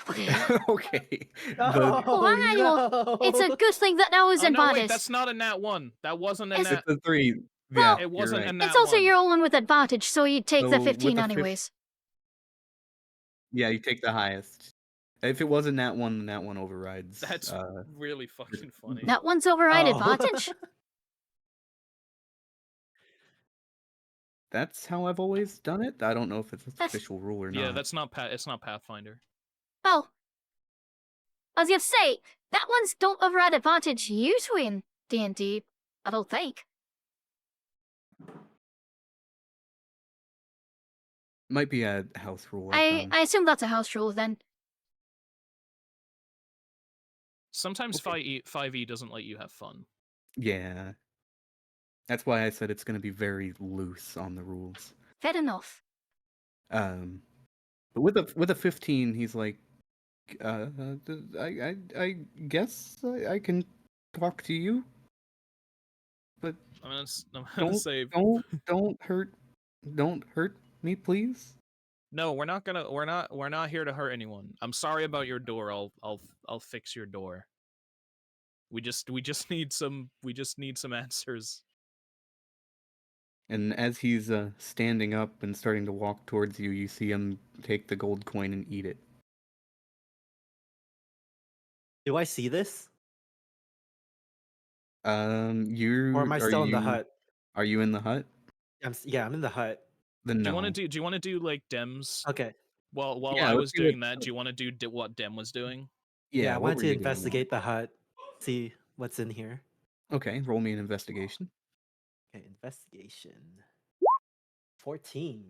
Okay. Oh, It's a no. good thing that I was Oh in no, wait, Bodice. that's not a nat 1. That wasn't a Is nat. It's a 3. Well, Yeah, It you're wasn't a right. nat It's also 1. your own with advantage, so you'd take the So, with 15 the anyways. Yeah, you take the highest. If it wasn't that one, that one overrides. That's really fucking funny. That one's override Oh. advantage? That's how I've always done it. I don't know if it's an That's- official rule or Yeah, not. that's not it's not Pathfinder. Well, I was gonna say, that ones don't override advantage usually in D&D, I don't think. Might be a house rule. I I assume that's a house rule then. Sometimes Okay. 5e doesn't let you have fun. Yeah. That's why I said it's going to be very loose on the rules. Fair enough. But with a 15, he's like, I guess I can talk to you, but I'm gonna say don't hurt me, please. no. We're not here to hurt anyone. I'm sorry about your door. I'll fix your door. We just need some answers. And as he's standing up and starting to walk towards you, you see him take the gold coin and eat it. Do I see this? You Or am I still in the hut? Are you in the hut? I'm in the hut. Then Do no. you want to do like Dem's? Okay. While Yeah, I let's was do it. doing that, do you want to do what Dem was doing? Yeah, I what wanted were to you doing? investigate the hut, see what's in here. Okay, roll me an investigation. Okay, investigation. 14.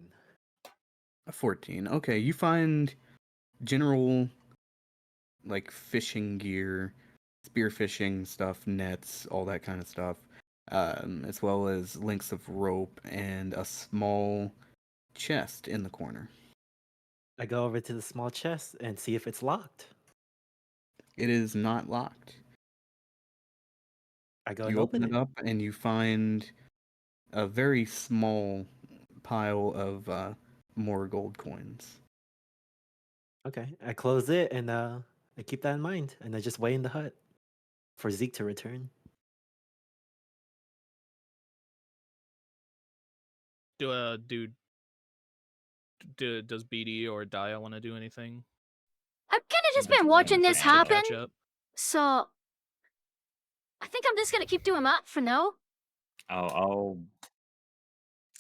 A 14. Okay, you find general like fishing gear, spearfishing stuff, nets, all that kind of stuff, as well as links of rope and a small chest in the corner. I go over to the small chest and see if it's locked. It is not locked. I go and You open open it up and you find a very small pile of more gold coins. Okay, I close it and I keep that in mind, and I just wait in the hut for Zeke to return. Does BD or Dia want to do anything? I've kind of just Between been watching the this family. happen, Catch up. so I think I'm just gonna keep doing that for now. I'll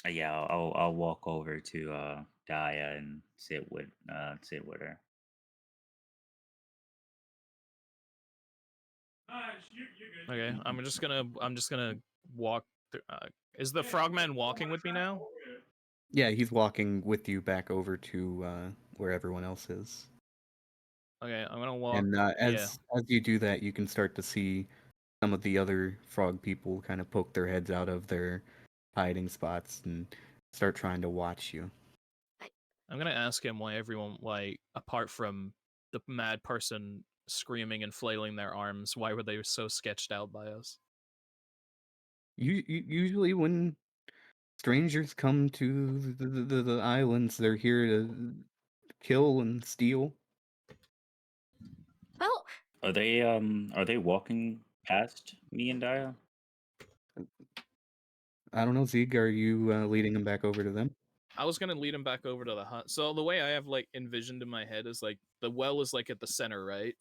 I'll walk over to Daya and sit with her. Okay, I'm just gonna walk. Is the frogman walking with me now? Yeah, he's walking with you back over to where everyone else is. Okay, I'm gonna walk. And yeah. as you do that, you can start to see some of the other frog people kind of poke their heads out of their hiding spots and start trying to watch you. I'm gonna ask him why, apart from the mad person screaming and flailing their arms, why were they so sketched out by us? Usually when strangers come to the islands, they're here to kill and steal. Well, Are they walking past me and Daya? I don't know, Zeke, are you leading them back over to them? I was gonna lead him back over to the hut. So the way I have like envisioned in my head is like the well is like at the center, right?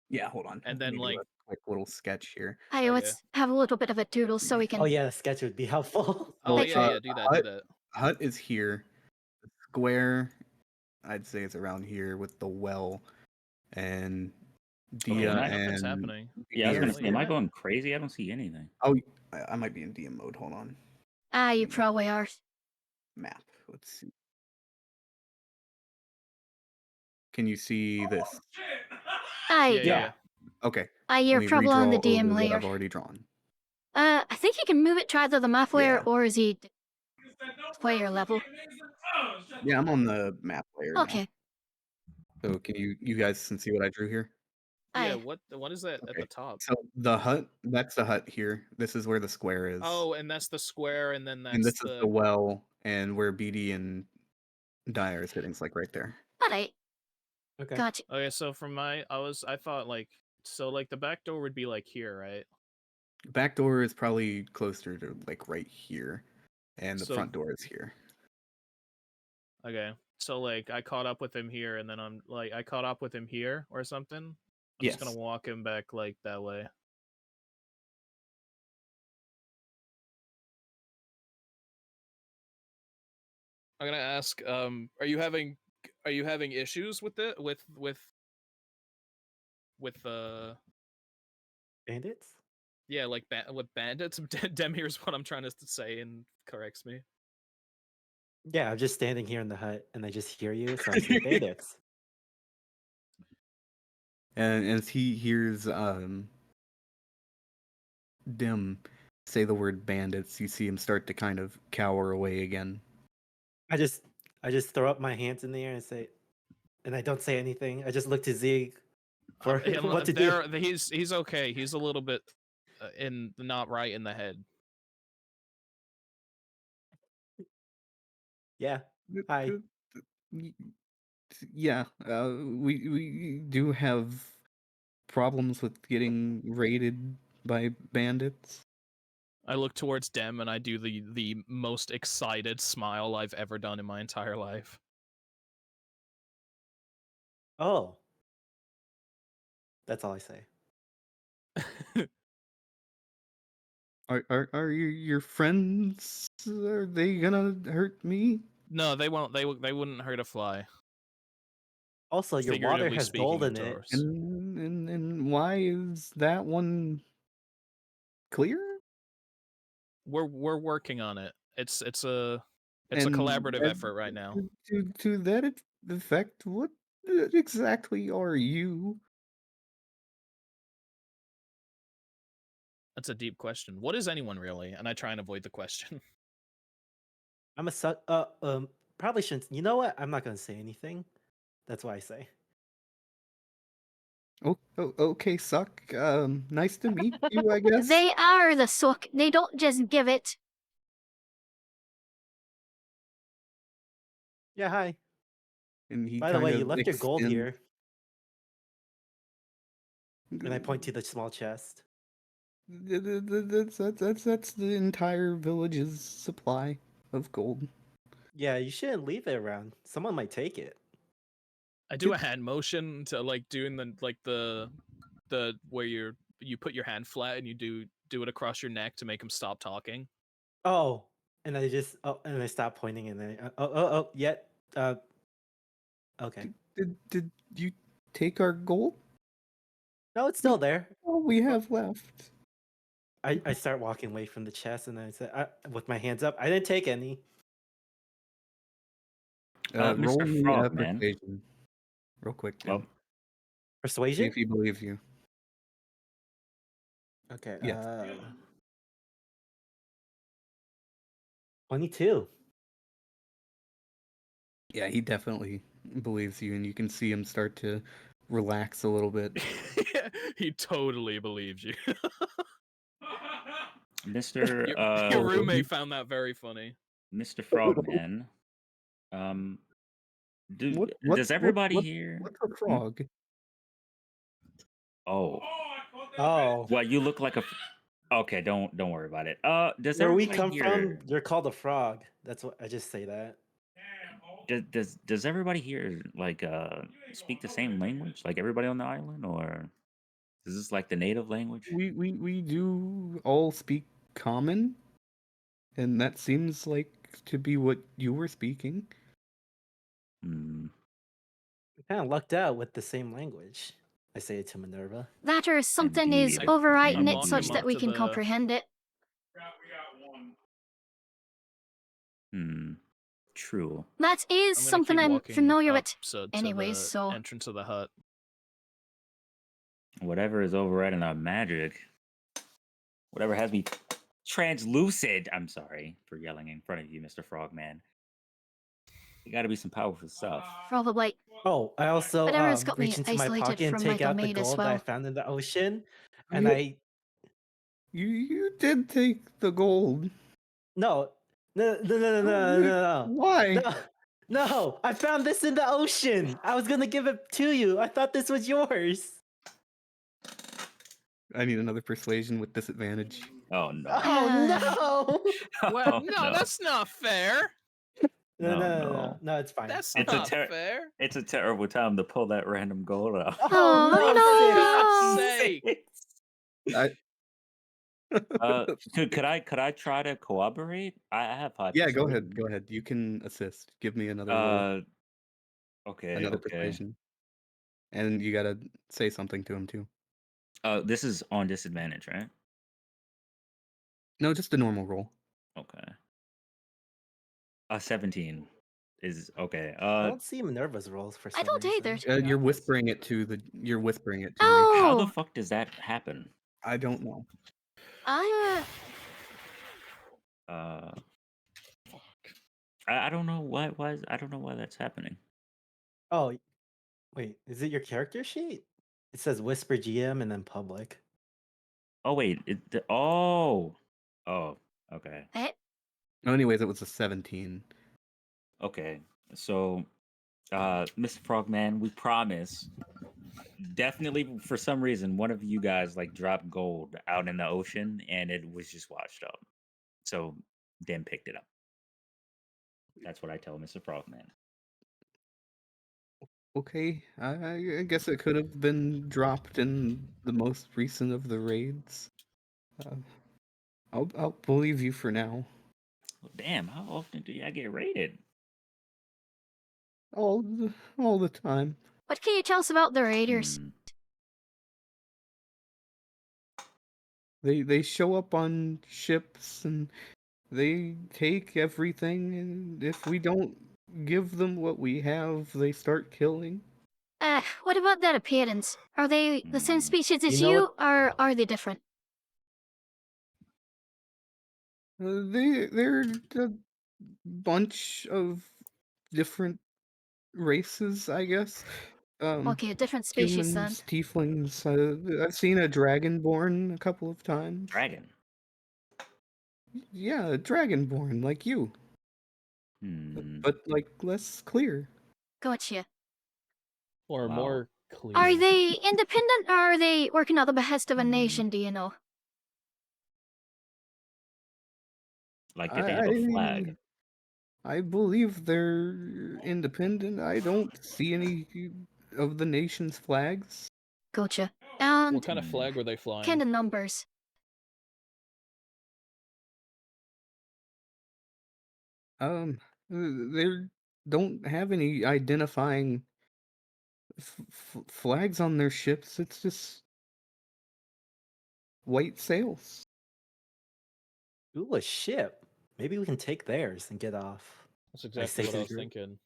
Yeah, hold on. And Let then, me do like- a quick little sketch here. hey, Okay. let's have a little bit of a doodle so we can. Oh yeah, the sketch would be helpful. Oh So, yeah, do that, do that. Hut is here. The square, I'd say it's around here with the well, and Dia am I- Nothing's and happening. Yeah, I was BD gonna are say, am I here. going crazy? I don't see anything. Oh, I might be in DM mode. Hold on. You probably are. Map. Let's see. Can you see this? Yeah. Okay. You're Let me probably on the redraw over DM what layer. I've already drawn. I think you can move it to either the map layer Yeah. or the player level. Yeah, I'm on the map layer now. Okay. So can you guys can see what I drew here? Yeah, Aye. what is that at Okay. the top? So the hut, that's the hut here. This is where the square is. Oh, and that's the square, and then that's and this is the well, and where BD and Dyer is sitting, it's like right there. Alright. Okay. Gotcha. Okay, so from my, I thought like, so like the back door would be like here, right? Back door is probably closer to like right here, and the So- front door is here. Okay, so like I caught up with him here, and then I'm like, I caught up with him here or something. I'm just Yes. gonna walk him back like that way. I'm gonna ask, are you having issues with it with Bandits? yeah, like with bandits? Dem here's what I'm trying to say and corrects me. Yeah, I'm just standing here in the hut and I just hear you, so I say bandits. And as he hears Dim say the word bandits, you see him start to kind of cower away again. I just throw up my hands in the air and say, and I don't say anything. I just look to Zeke for what to do. He's okay. He's a little bit in not right in the head. Yeah. Hi. Yeah, we do have problems with getting raided by bandits. I look towards Dem and I do the most excited smile I've ever done in my entire life. Oh. That's all I say. Are your friends? Are they gonna hurt me? No, they won't. They wouldn't hurt a fly. Also, your water Figuratively has speaking, gold of in it. course. And why is that one clear? We're working on it. It's a And collaborative that- effort right now. To that effect, what exactly are you? That's a deep question. What is anyone really? And I try and avoid the question. I'm probably shouldn't. You know what? I'm not gonna say anything. That's what I say. Oh, okay, suck. Nice to meet you, I guess. They are the suck. They don't just give it. Yeah, hi. And he By the way, kind you of left your gold extends- here. And I point to the small chest. That's the entire village's supply of gold. Yeah, you shouldn't leave it around. Someone might take it. I do a hand motion to like doing the where you put your hand flat and you do it across your neck to make him stop talking. Oh, and I stop pointing and then yet okay. Did you take our gold? No, it's still there. All we have left. I start walking away from the chest and I said with my hands up, I didn't take any. Roll Mr. me Frogman. persuasion, real quick. Tim. Well, See Persuasion? if he believes you. Okay. Yes. 22. Yeah, he definitely believes you, and you can see him start to relax a little bit. He totally believes you. Mr. Your roommate found that very funny. Mr. Frogman. Does everybody here? What's a frog? Oh, Oh. well, you look like a. Okay, don't worry about it. Does Where we everybody come here? from, you're called a frog. That's what I just say that. Does everybody here like speak the same language? Like everybody on the island, or is this like the native language? We do all speak common, and that seems like to be what you were speaking. Hmm. Kind of lucked out with the same language. I say it to Minerva. That or something is Indeed. overriding I'm it walking such up that we to can the- comprehend it. Hmm. True. That is I'm gonna something keep I'm walking familiar up with. to Anyways, the so- entrance of the hut. Whatever is overriding our magic. Whatever has me translucid. I'm sorry for yelling in front of you, Mr. Frogman. You got to be some powerful stuff. Probably. Oh, I also Whatever's got me reach into my isolated pocket and from take my out the domain as gold that I well. found in the ocean, and You- You did take the gold. no. Why? No, I found this in the ocean. I was gonna give it to you. I thought this was yours. I need another persuasion with disadvantage. Oh no. Oh no! Well, Oh, no, that's not fair. No, it's fine. That's I'll It's a not take it. fair. It's a terrible time to pull that random gold out. Oh Oh, no! no. Say, I, Could I try to cooperate? I have high yeah, go persuasion. ahead. Go ahead. You can assist. Give me another roll, Okay, another okay. persuasion, and you gotta say something to him too. This is on disadvantage, right? No, just a normal roll. Okay. 17 is okay. I don't see Minerva's rolls for some I don't reason. either. You're whispering it to the. You're whispering it to me. How the Oh, fuck does that happen? I don't know. I Uh, I don't know I don't know why that's happening. Oh, wait, is it your character sheet? It says Whisper GM and then public. Oh wait, oh, okay, No, anyways, it was a 17. okay. So, Mr. Frogman, we promise. Definitely, for some reason, one of you guys like dropped gold out in the ocean, and it was just washed up. So, Dan picked it up. That's what I tell Mr. Frogman. Okay, I guess it could have been dropped in the most recent of the raids. I'll believe you for now. Well, damn, how often do y'all get raided? All the time. what can you tell us about the Raiders? Hmm. They show up on ships and they take everything, and if we don't give them what we have, they start killing. What about their appearance? Are they the same Hmm. species as You know you, what- or are they different? They're a bunch of different races, I guess. Okay, a different species then. Humans, tieflings. I've seen a dragonborn a couple of times. Dragon. Yeah, a dragonborn like you, Hmm. but like less clear. Gotcha. or Wow. more clear. Are they independent, or are they working at the behest of a nation, do you know? Like, did they have a flag? I believe they're independent. I don't see any of the nation's flags. Gotcha. What And kind of flag were they flying? kind of numbers. They don't have any identifying flags on their ships. It's just white sails. Ooh, a ship. Maybe we can take theirs and get off. That's exactly what I safety was group. thinking.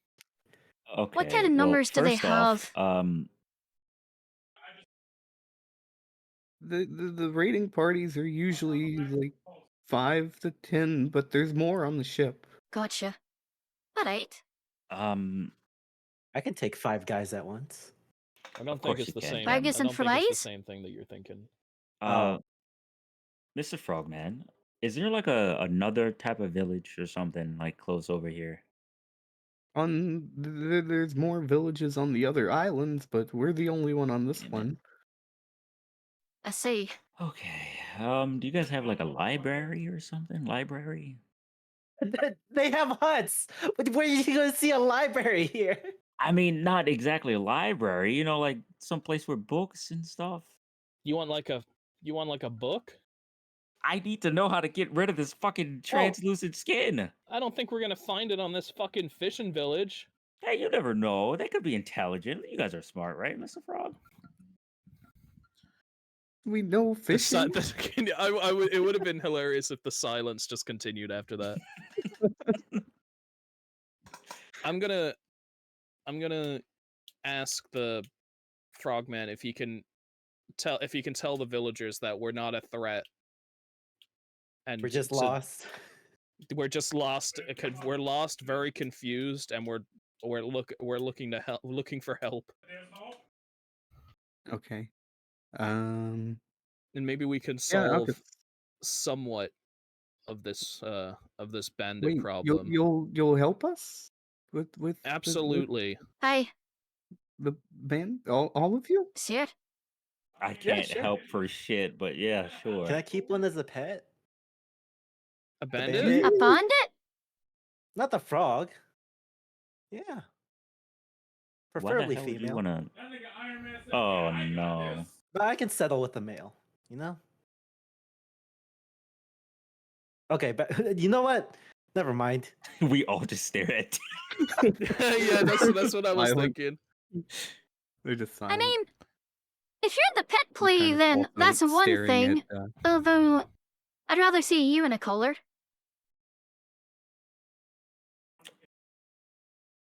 Okay. What kind of well, numbers do they first off, The raiding parties are usually like 5 to 10, but there's more on the ship. Gotcha. Alright. I can take 5 guys at once. I don't Of think course it's you the can. same. Burgers I and don't think it's the fries? same thing that you're thinking. Mr. Frogman, is there like another type of village or something like close over here? There's more villages on the other islands, but we're the only one on this Damn it. one. I see. Okay. Do you guys have like a library or something? Library? They have huts. Where are you going to see a library here? I mean, not exactly a library. You know, like someplace with books and stuff. You want like a book? I need to know how to get rid of this fucking translucent skin. I don't think we're gonna find it on this fucking fishing village. Hey, you never know. They could be intelligent. You guys are smart, right, Mr. Frog? We know fishing. It would have been hilarious if the silence just continued after that. I'm gonna ask the frogman if he can tell the villagers that we're not a threat. And We're just lost. We're just lost. We're lost, very confused, and we're looking for help. Okay. And maybe we can Yeah, solve somewhat of this bandit wait, problem. you'll help us? with Absolutely. Hi, the band? All of you? sir. I Yeah, can't sure. help for shit, but yeah, sure. Can I keep one as a pet? A The bandit? bandit? A bandit? Not the frog. Yeah. Why the Preferably hell would you female. want to? Oh no. But I can settle with the male, you know? Okay, but you know what? Never mind. We all just stare at. Yeah, that's what I was Silent. thinking. They're just I silent. mean, if you're the pet Just plea, kind of then also that's one staring thing. at, Although, I'd rather see you in a collar.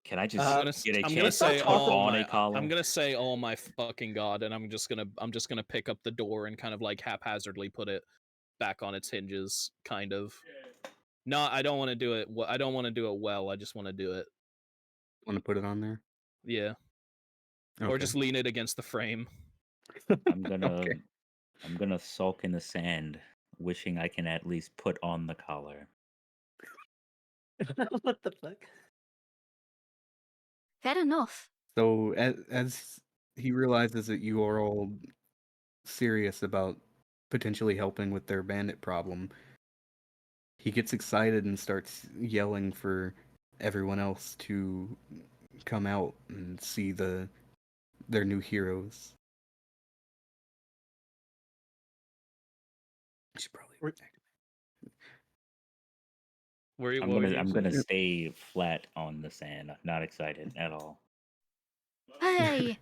Can I just I'm I'm get a gonna chance say to put all on my a collar? I'm gonna say oh my fucking god, and I'm just gonna pick up the door and kind of like haphazardly put it back on its hinges, kind of. No, I don't want to do it. I don't want to do it well. I just want to do it. want to put it on there? Yeah, Okay. or just lean it against the frame. I'm gonna Okay. I'm gonna sulk in the sand, wishing I can at least put on the collar. what the fuck? Fair enough. So as he realizes that you are all serious about potentially helping with their bandit problem, he gets excited and starts yelling for everyone else to come out and see their new heroes. I should probably. We're- What were you I'm saying? gonna stay flat on the sand, not excited at all. Hey,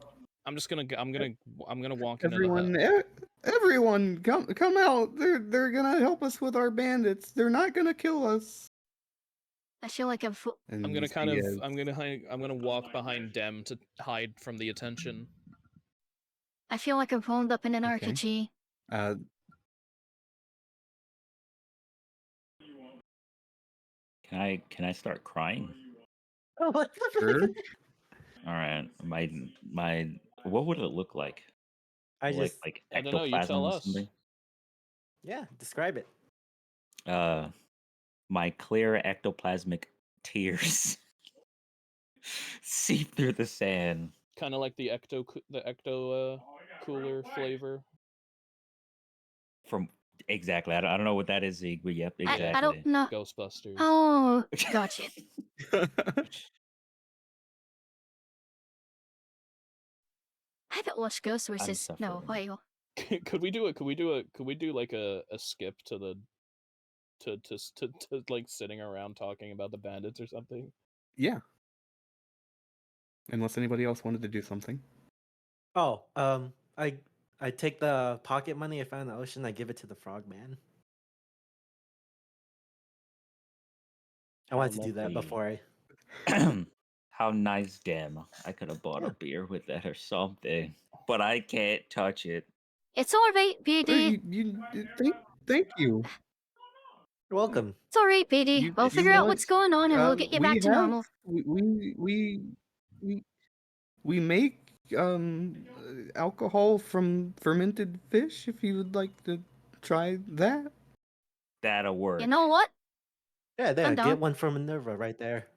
I'm gonna walk into the Everyone, hut. everyone, come out! They're gonna help us with our bandits. They're not gonna kill us. I feel like I'm. And I'm you gonna kind see of as- I'm gonna walk behind Dem to hide from the attention. I feel like I'm holed up in an Okay. RPG. uh, Can I start crying? Oh, what the sure. fuck? All right, my what would it look like? I just like I don't know, you tell ectoplasm or us. something? yeah, describe it. My clear ectoplasmic tears seep through the sand. Kind of like the ecto cooler flavor. From exactly, I don't know what that is, Zeke, but yep, I exactly. don't know. Ghostbusters. Oh, gotcha. I haven't watched Ghostbusters in a suffering. while. Could we do like a skip to the to like sitting around talking about the bandits or something? Yeah. Unless anybody else wanted to do something. Oh, I take the pocket money I found in the ocean. I give it to the frog man. I wanted to do that lovely. before I. How nice, damn. I could have bought Yeah. a beer with that or something, but I can't touch it. It's alright, BD. Thank you. You're welcome. It's alright, BD. You- We'll you figure out want- what's going on and we'll get you back to normal. We make alcohol from fermented fish. If you would like to try that. That'll work. You know what? Yeah, there. I'm Get down. one from Minerva right there.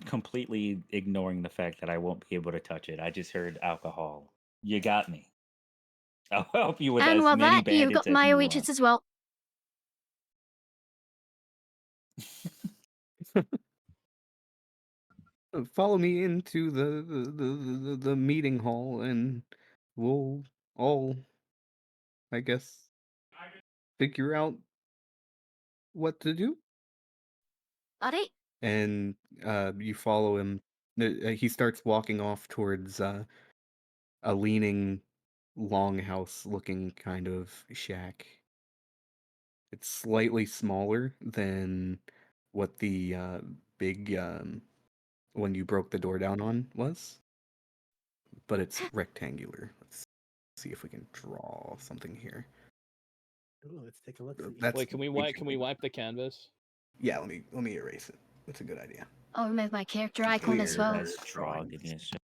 Completely ignoring the fact that I won't be able to touch it. I just heard alcohol. You got me. I'll help you with And as while many that, you bandits got as my you wages want. as well. Follow me into the meeting hall, and we'll all, I guess, figure out what to do. Alright. And you follow him. He starts walking off towards a leaning longhouse-looking kind of shack. It's slightly smaller than what the big one you broke the door down on was, but it's rectangular. Let's see if we can draw something here. Ooh, let's take a look. That's Wait, can we wipe the canvas? Yeah, let me erase it. That's a good idea. I'll remove my character icon as Clear well. as Draw, give me a sec.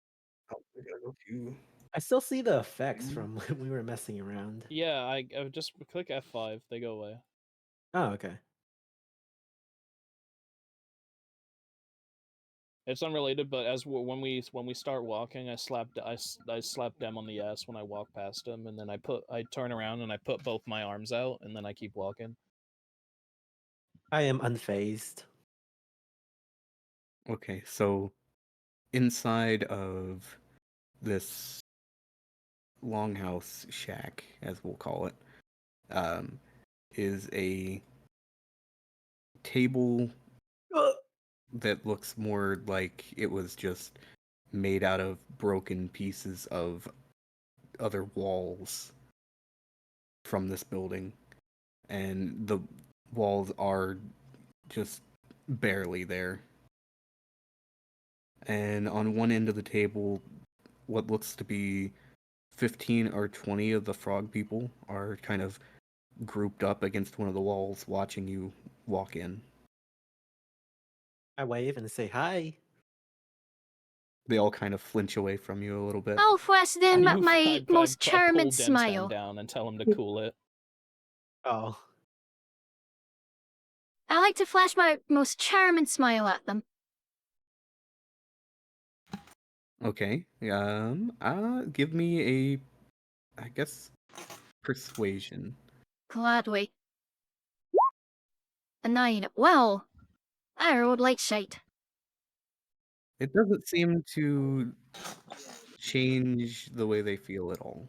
Oh, we gotta go to. I still see the effects from when we were messing around. Yeah, I just click F5. They go away. Oh, okay. It's unrelated, but when we start walking, I slap Dem on the ass when I walk past him, and then I turn around and I put both my arms out, and then I keep walking. I am unfazed. Okay, so inside of this longhouse shack, as we'll call it, is a table that looks more like it was just made out of broken pieces of other walls from this building. And the walls are just barely there. And on one end of the table, what looks to be 15 or 20 of the frog people are kind of grouped up against one of the walls watching you walk in. I wave and say hi. They all kind of flinch away from you a little bit. I'll flash them my most I charming pull Dem's smile. hand down and tell him to cool it. Oh, I like to flash my most charming smile at them. Okay. Give me a, I guess, persuasion. Gladly. A 9. Well, I rolled light shite. It doesn't seem to change the way they feel at all.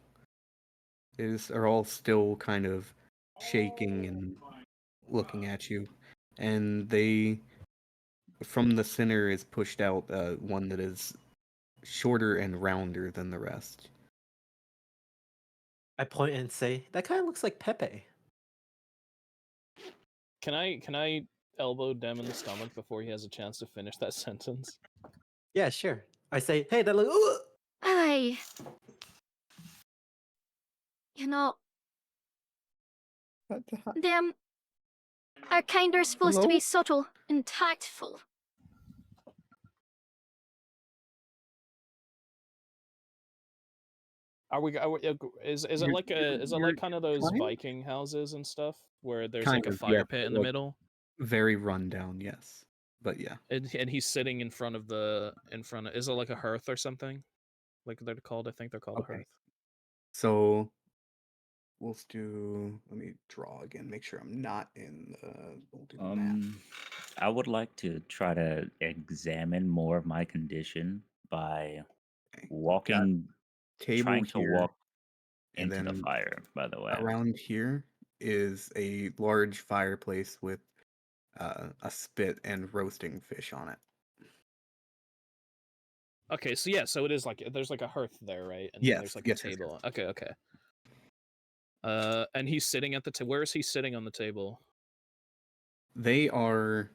Are all still kind of shaking and looking at you, and they, from the center is pushed out one that is shorter and rounder than the rest. I point and say, that kind of looks like Pepe. Can I elbow Dem in the stomach before he has a chance to finish that sentence? Yeah, sure. I say, hey, that look. Ooh! Aye. You know, them are kinder supposed to Hello? be subtle and tactful. Is it You're- like you're kind of those trying? Viking houses and stuff where there's Kind like a of, fire yeah, pit in but, the like, middle? very run down, yes. But yeah. And he's sitting in front of is it like a hearth or something? Like they're called, I think they're called a Okay. hearth. So let me draw again, make sure I'm not we'll do the map. I would like to try to examine more of my condition by Okay. walking, Table trying to here, walk and into the then fire. By the way, around here is a large fireplace with a spit and roasting fish on it. Okay, so yeah, so it is like there's like a hearth there, right? And then Yes, there's like yes, a yes, table. Okay. And he's sitting at the where is he sitting on the table? They are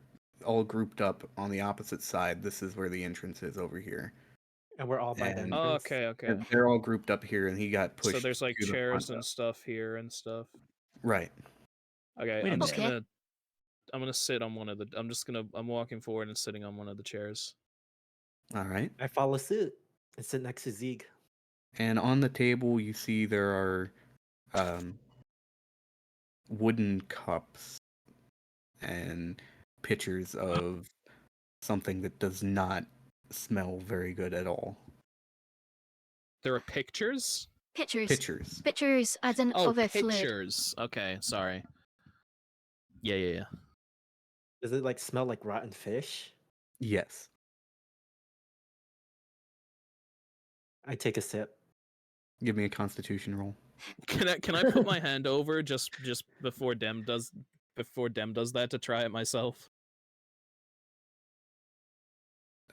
all grouped up on the opposite side. This is where the entrance is over here. And we're all by the And- entrance. Oh, okay. And they're all grouped up here, and he got pushed. So there's like to the chairs front and stuff here and stuff. Right. Okay, Wait a I'm just minute. gonna sit on one of the. I'm walking forward and sitting on one of the chairs. All right. I follow suit and sit next to Zeeg. And on the table, you see there are wooden cups and pitchers of something that does not smell very good at all. There are pictures. Pictures. Pitchers. Pictures as in Oh, of a fluid. pictures. Okay, sorry. Yeah. Does it like smell like rotten fish? Yes. I take a sip. Give me a Constitution roll. Can I put my hand over just before Dem does that to try it myself?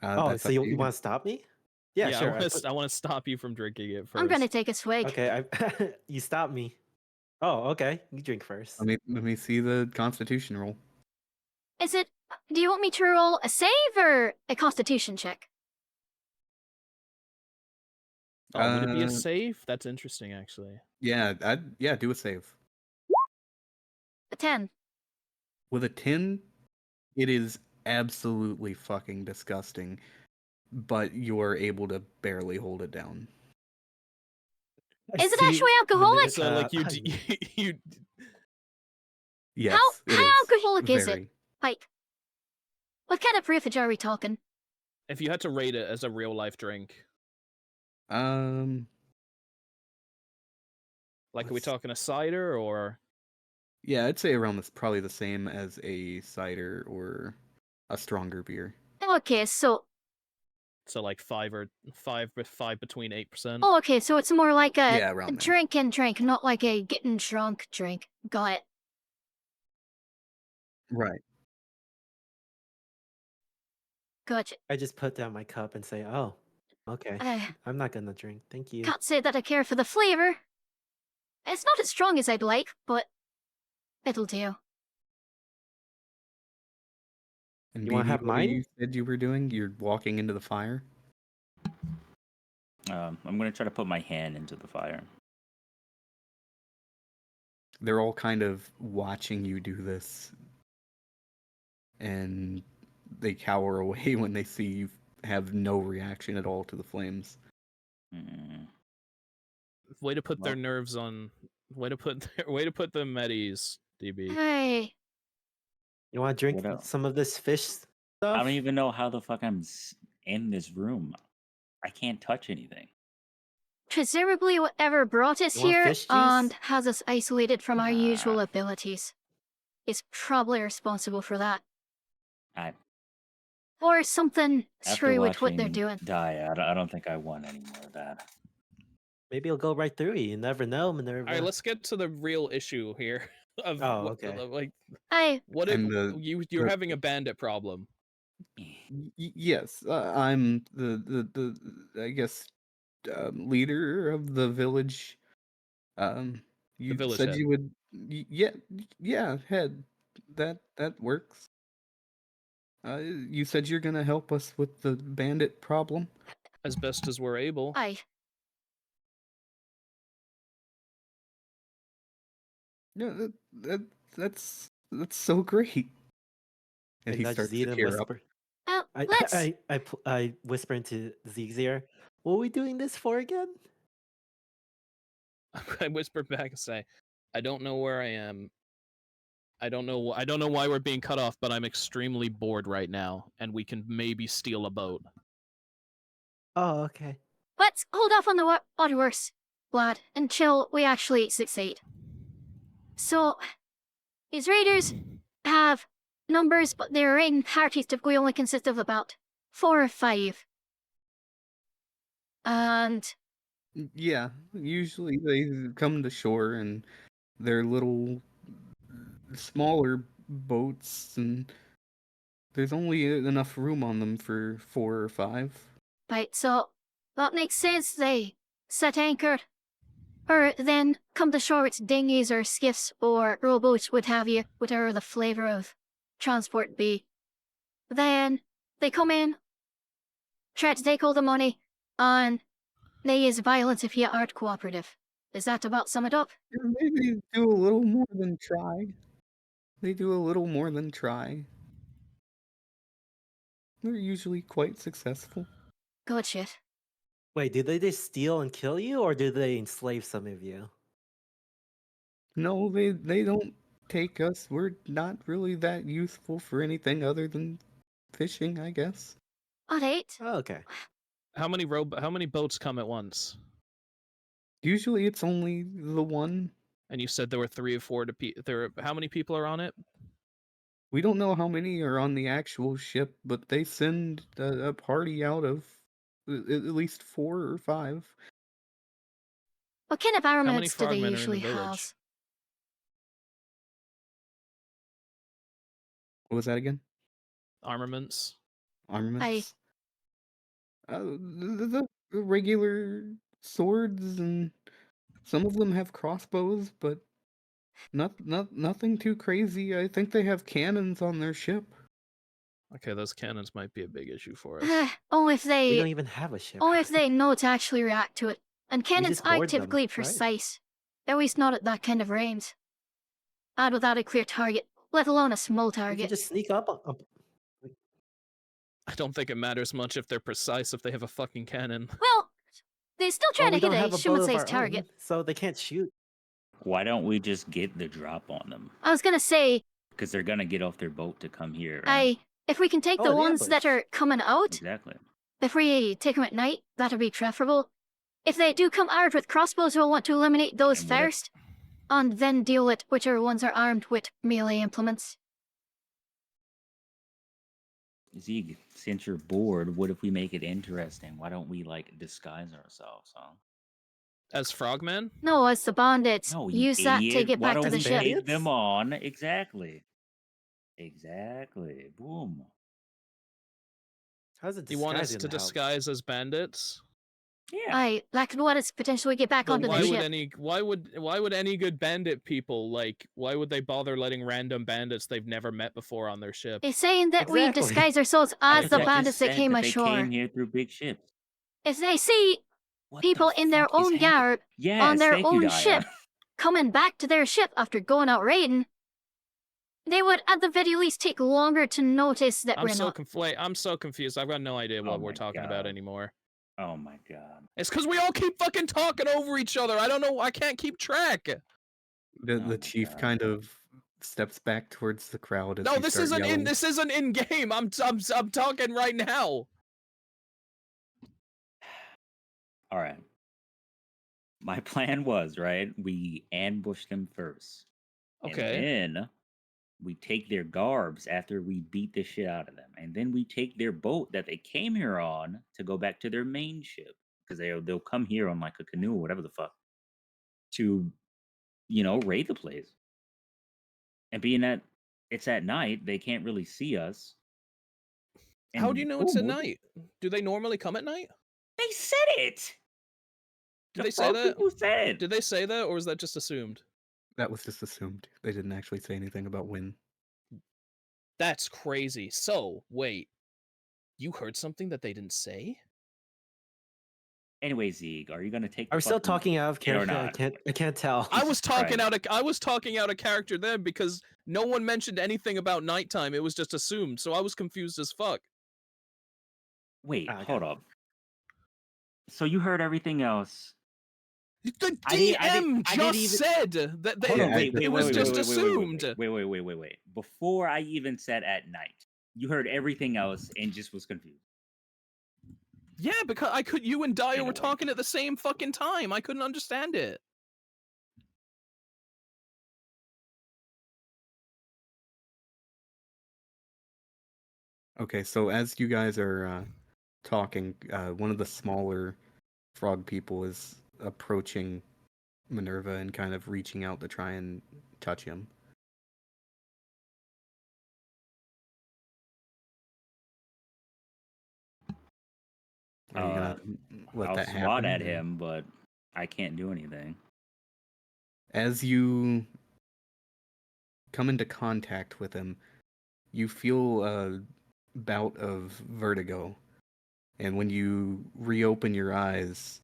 Oh, That's so up you to you. want to stop me? Yeah, sure. I want to stop you from drinking it first. I'm gonna take a swig. Okay, you stop me. Oh, okay. You drink first. Let me see the Constitution roll. Is it? Do you want me to roll a save or a Constitution check? Oh, would it be a Uh, save? That's interesting, actually. Yeah, do a save. A 10. With a 10, it is absolutely fucking disgusting, but you are able to barely hold it down. I Is it see actually alcoholic? So like you Yes, How it is. alcoholic is it? Very. Like, what kind of proof are we talking? If you had to rate it as a real life drink, like are we Let's- talking a cider or Yeah, I'd say around this probably the same as a cider or a stronger beer. Okay, so like 5 between 8%? okay, so it's more like a Yeah, around there. drink and drink, not like a getting drunk drink. Got it. Right. Gotcha. I just put down my cup and say, "Oh, okay. I'm not gonna drink. Thank you." Can't say that I care for the flavor. It's not as strong as I'd like, but it'll do. And You wanna BB, have what you mine? said you were doing? You're walking into the fire? I'm gonna try to put my hand into the fire. They're all kind of watching you do this. And they cower away when they see you have no reaction at all to the flames. Mm. Way to put their Well- nerves on. Way to put them at ease, DB. Hey, You want to drink What else? some of this fish stuff? I don't even know how the fuck I'm in this room. I can't touch anything. presumably whatever brought us You want here fish juice? and has us isolated from our usual Nah. abilities is probably responsible for that. I Or something after screwy with what they're watching doing. Die, I don't think I want any more of that. Maybe it'll go right through you. You never know, Minerva. All right, let's get to the real issue here. Of Oh, what, okay. like Hey, what if And you're having a bandit problem? Yes, I'm the I guess leader of the village. You village said head. you would. Yeah, head. That works. You said you're gonna help us with the bandit problem. As best as we're able. aye. Yeah, that's so great. And he nudge starts Zeke to and tear up. whisper. Let's. I whisper into Zeke's ear. What are we doing this for again? I whisper back and say, "I don't know where I am. I don't know why we're being cut off, but I'm extremely bored right now, and we can maybe steal a boat." Oh, okay. Let's hold off on the waterworks, lad, until we actually succeed. So, these raiders have numbers, but their raiding parties typically only consist of about 4 or 5. And Yeah, usually they come to shore and they're little smaller boats, and there's only enough room on them for 4 or 5. right, so that makes sense. They set anchor, or then come to shore with dinghies or skiffs or rowboats, what have you, whatever the flavor of transport be. Then they come in, try to take all the money, and they use violence if you aren't cooperative. Does that about sum it up? They do a little more than try. They do a little more than try. They're usually quite successful. Good shit. Wait, do they just steal and kill you, or do they enslave some of you? No, they don't take us. We're not really that useful for anything other than fishing, I guess. Alright. Oh, okay. How many boats come at once? Usually it's only the one. And you said there were 3 or 4 how many people are on it? We don't know how many are on the actual ship, but they send a party out of at least 4 or 5. What kind of many armaments do they frogmen are in the usually village? have? What was that again? Armaments? Armaments? The regular swords, and some of them have crossbows, but nothing too crazy. I think they have cannons on their ship. Okay, those cannons might be a big issue for us. Only if We they don't even have a ship. only if they know to actually react to it. And cannons just are board them, typically right? precise. At least not at that kind of range. And without a clear target, let alone a small We can target. just sneak up. I don't think it matters much if they're precise if they have a fucking cannon. Well, they still try Well, to we hit don't have a a boat human of sized our target. own, so they can't shoot. Why don't we just get the drop on them? I was gonna say, Because they're gonna get off their boat to come here. Right? If we can take the Oh, the ones that ambush. are coming out, Exactly. if we take them at night, that'll be preferable. If they do come armed with crossbows, we'll want to eliminate those And what if- first, and then deal with whichever ones are armed with melee implements. Zeke, since you're bored, what if we make it interesting? Why don't we like disguise ourselves, huh? As Frogman? No, as the bandits, No, you use that to idiot. get Why back to don't the we ship. take them on? Exactly. Exactly. Boom. How's it You want us disguising to the house? disguise as bandits? Yeah. Aye, like what is potentially get back But onto why the would ship. why would any good bandit people why would they bother letting random bandits they've never met before on their ship? It's saying that we Exactly. disguise ourselves as Because the I just bandits that said came that they ashore. came here through big ships. If they see What people the in their fuck is own happening? garb Yes, on their thank you, own Daya. ship coming back to their ship after going out raiding, they would at the very least take longer to notice that I'm we're so not. I'm so confused. I've got no idea what Oh we're my talking about God. anymore. Oh my god. It's because we all keep fucking talking over each other. I don't know. I can't keep track. The Oh my chief God. kind of steps back towards the crowd as No, you this start isn't yelling. this isn't in game. I'm talking right now. All right. My plan was, right? We ambush them first. Okay. And then we take their garbs after we beat the shit out of them. And then we take their boat that they came here on to go back to their main ship. Because they'll come here on like a canoe or whatever the fuck. To, raid the place. And being that it's at night, they can't really see us. How And do you know it's at boom, night? Do they normally come at night? They said it. Did The they say frog that? people said. Did they say that, or was that just assumed? That was just assumed. They didn't actually say anything about when. That's crazy. So, wait. You heard something that they didn't say? Anyway, Zeke, are you gonna take? Are we still fucking talking out of hit or character? not? I can't tell. I was talking Christ. I was talking out of character then because no one mentioned anything about nighttime. It was just assumed. So I was confused as fuck. Wait, Okay. hold up. So you heard everything else? The I didn't DM even- just said that they, Hold on, Yeah, wait, it was just wait, assumed. wait. Before I even said at night, you heard everything else and just was confused. Yeah, because you and Daya were Anyway. talking at the same fucking time. I couldn't understand it. Okay, so as you guys are talking, one of the smaller frog people is approaching Minerva and kind of reaching out to try and touch him. Are you gonna let I'll that swat happen? at or- him, but I can't do anything. As you come into contact with him, you feel a bout of vertigo. And when you reopen your eyes,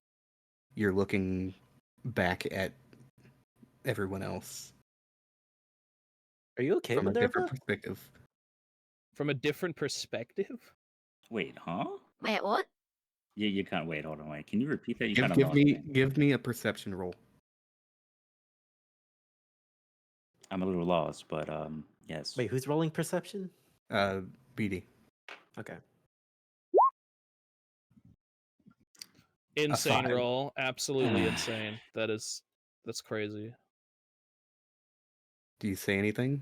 you're looking back at everyone else Are you okay, from a different Minerva? perspective. From a different perspective? Wait, huh? Wait, what? You can't wait. Hold on, wait. Can you repeat that? You Give, kind of give lost me me. give me a perception roll. I'm a little lost, but yes. Wait, who's rolling perception? BD. Okay. Insane 5. roll. Absolutely insane. That's crazy. Do you say anything?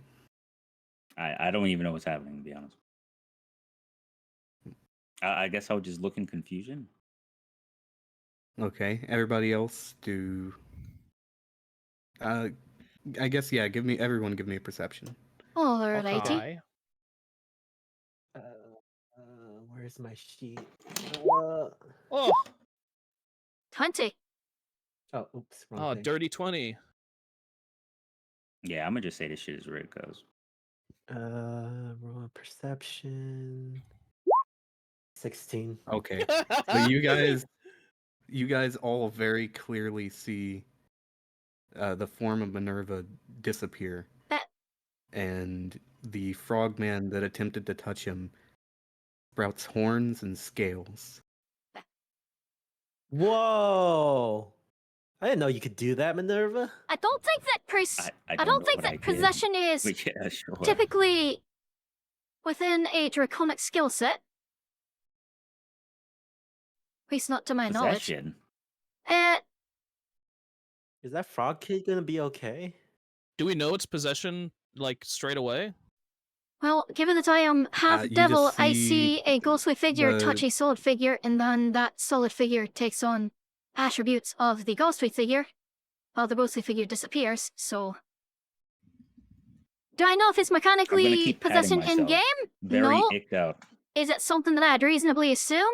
I don't even know what's happening, to be honest. I guess I would just look in confusion. Okay. Everybody else do. I guess yeah. Everyone give me a perception. Alrighty. Hi. Where's my sheet? Oh, 20. Oh, oops. Wrong oh, thing. dirty 20. Yeah, I'm gonna just say this shit is rigged, cause Roll perception. 16. Okay. So you guys all very clearly see the form of Minerva disappear, That- and the frogman that attempted to touch him sprouts horns and scales. Whoa! I didn't know you could do that, Minerva. I don't think that I I don't know think what I that did. possession is But yeah, sure. typically within a draconic skill set. At least not to my knowledge. Possession. Is that frog kid gonna be okay? Do we know it's possession like straight away? Well, given that I am half You just devil, I see see a ghostly figure the- touch a solid figure, and then that solid figure takes on attributes of the ghostly figure, while the ghostly figure disappears, so... Do I know if it's I'm gonna mechanically keep patting possession myself. in-game? Very No. icked out. Is it something that I'd reasonably assume?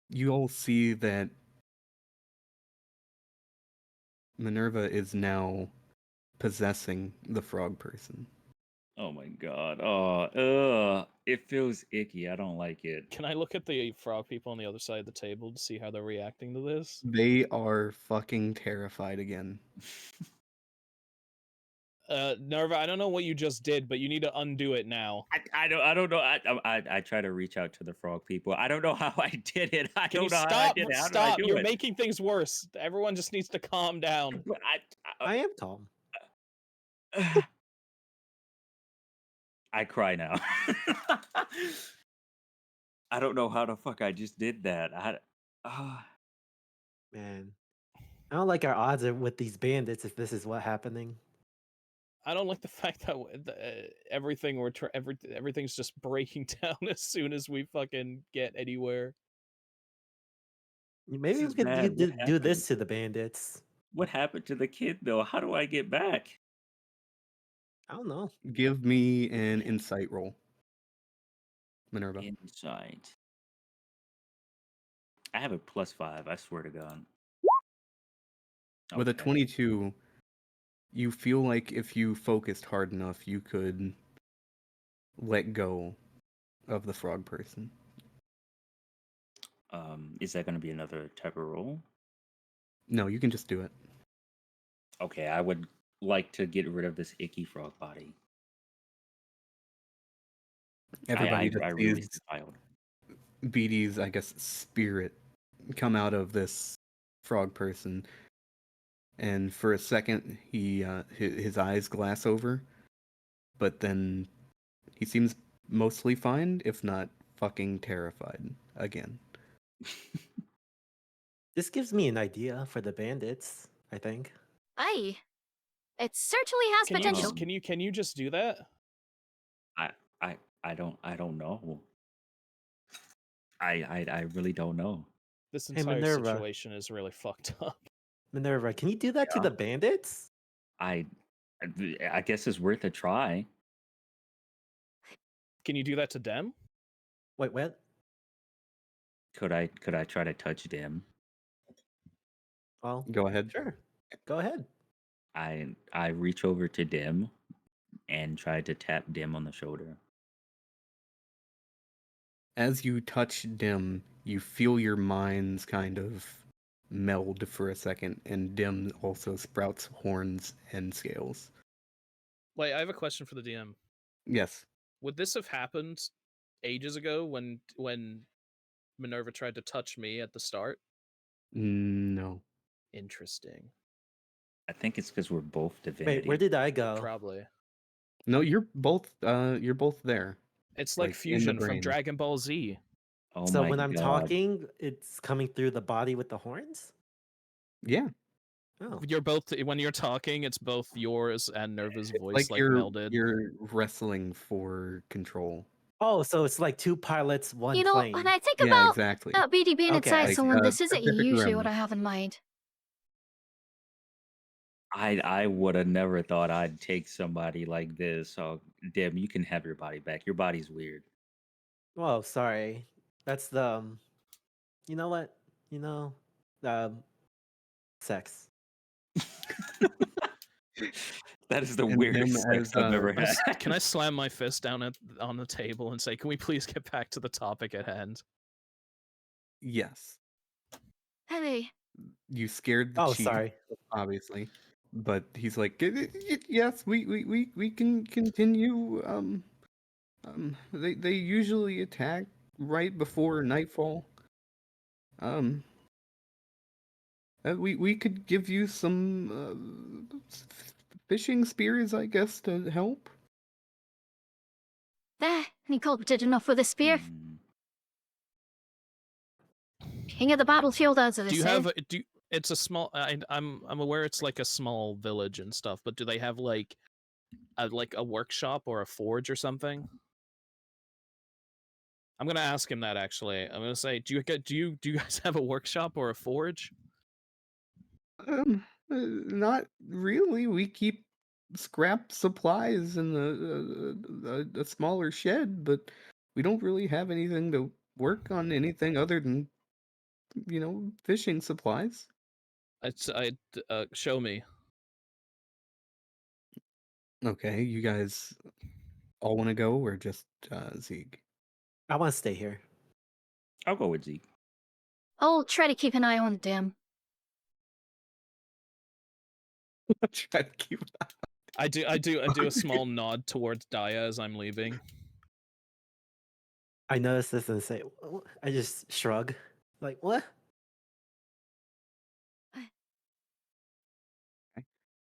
You all see that Minerva is now possessing the frog person. Oh my god. It feels icky. I don't like it. Can I look at the frog people on the other side of the table to see how they're reacting to this? They are fucking terrified again. Nerva, I don't know what you just did, but you need to undo it now. I don't know. I try to reach out to the frog people. I don't know how I did it. I Can you don't know how I stop? did it. How did I Stop! do You're it? making things worse. Everyone just needs to calm down. But I am calm. I cry now. I don't know how the fuck I just did that. Man, I don't like our odds with these bandits if this is what's happening. I don't like the fact that everything's just breaking down as soon as we fucking get anywhere. Maybe This we is could bad. What do this happened? to the bandits. What happened to the kid though? How do I get back? I don't know. Give me an insight roll, Minerva. Insight. I have a +5. I swear to God. With a Okay. 22, you feel like if you focused hard enough, you could let go of the frog person. Is that going to be another type of roll? No, you can just do it. Okay, I would like to get rid of this icky frog body. Everybody just I really sees smiled. BD's, I guess, spirit come out of this frog person, and for a second, his eyes glass over, but then he seems mostly fine, if not fucking terrified again. This gives me an idea for the bandits, I think. Aye. It certainly has Can you potential. just can you just do that? I don't know. I really don't know. This Hey, entire Minerva. situation is really fucked up. Minerva, can you do that to Yeah. the bandits? I guess it's worth a try. Can you do that to them? Wait, what? Could I try to touch them? Well, Go ahead. sure. Go ahead. I reach over to Dim and try to tap Dim on the shoulder. As you touch Dim, you feel your minds kind of meld for a second, and Dim also sprouts horns and scales. Wait, I have a question for the DM. Yes. Would this have happened ages ago when Minerva tried to touch me at the start? No. Interesting. I think it's because we're both divinity. Wait, where did I go? Probably. No, you're both there. It's like Like, in the fusion from brain. Dragon Ball Z. Oh So my when I'm God. talking, it's coming through the body with the horns? Yeah. Oh. You're both when you're talking, it's both yours and Nerva's voice like you're melded. you're wrestling for control. Oh, so it's like two pilots, one You know, plane. when I think Yeah, about exactly. BD being Okay, inside I see. someone, this isn't Pacific usually Rim. what I have in mind. I would have never thought I'd take somebody like this. So, Dim, you can have your body back. Your body's weird. Whoa, sorry. That's the you know what? Sex. That is the And weirdest Dim, sex as I've ever had. Can I slam my fist down on the table and say, "Can we please get back to the topic at hand?" yes, Hey, you scared the Oh, chief, sorry. obviously, but he's like, yes, we can continue. They usually attack right before nightfall. we could give you some fishing spears, I guess, to help. There, he competent enough with a spear. Hmm. King of the battlefield, as they Do you say. have do? It's a small. I'm aware it's like a small village and stuff, but do they have like a workshop or a forge or something? I'm gonna ask him that actually. I'm gonna say, do you guys have a workshop or a forge? Not really. We keep scrap supplies in a smaller shed, but we don't really have anything to work on anything other than, fishing supplies. Show me. Okay, you guys all want to go, or just Zeke? I want to stay here. I'll go with Zeke. I'll try to keep an eye on them. Try to keep. I do a small nod towards Daya as I'm leaving. I notice this and say, I just shrug. Like, what?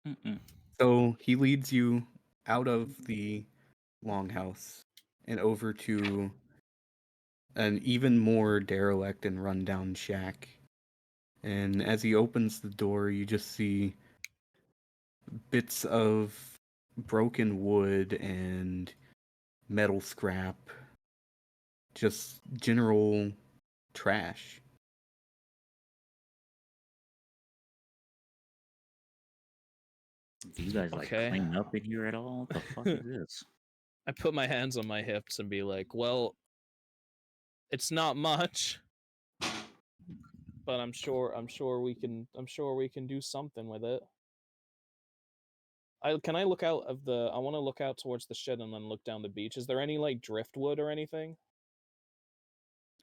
Mm-mm. So he leads you out of the longhouse and over to an even more derelict and rundown shack. And as he opens the door, you just see bits of broken wood and metal scrap, just general trash. Do you guys Okay. clean up in here at all? What the fuck is this? I put my hands on my hips and be like, "Well, it's not much, but I'm sure we can do something with it." I look out of the. I want to look out towards the shed and then look down the beach. Is there any driftwood or anything?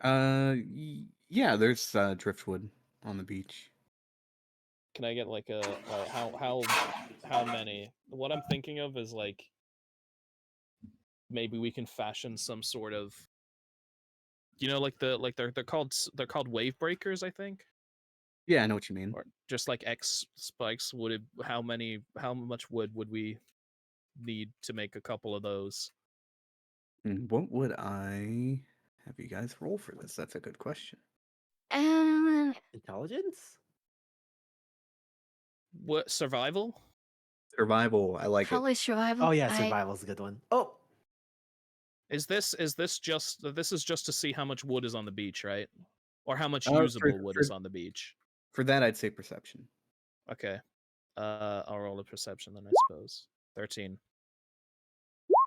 Yeah, there's driftwood on the beach. Can I get how many? What I'm thinking of is maybe we can fashion some sort of they're called wave breakers, I think. Yeah, I know what you mean. Or just like X spikes. How much wood would we need to make a couple of those? What would I have you guys roll for this? That's a good question. Intelligence? What, survival? Survival, I like it. Probably survival. Oh, yeah, survival's a good one. Oh! Is this just to see how much wood is on the beach, right? Or how much For- usable wood for- is on the beach? For that, I'd say perception. Okay. I'll roll a perception then, I suppose. 13.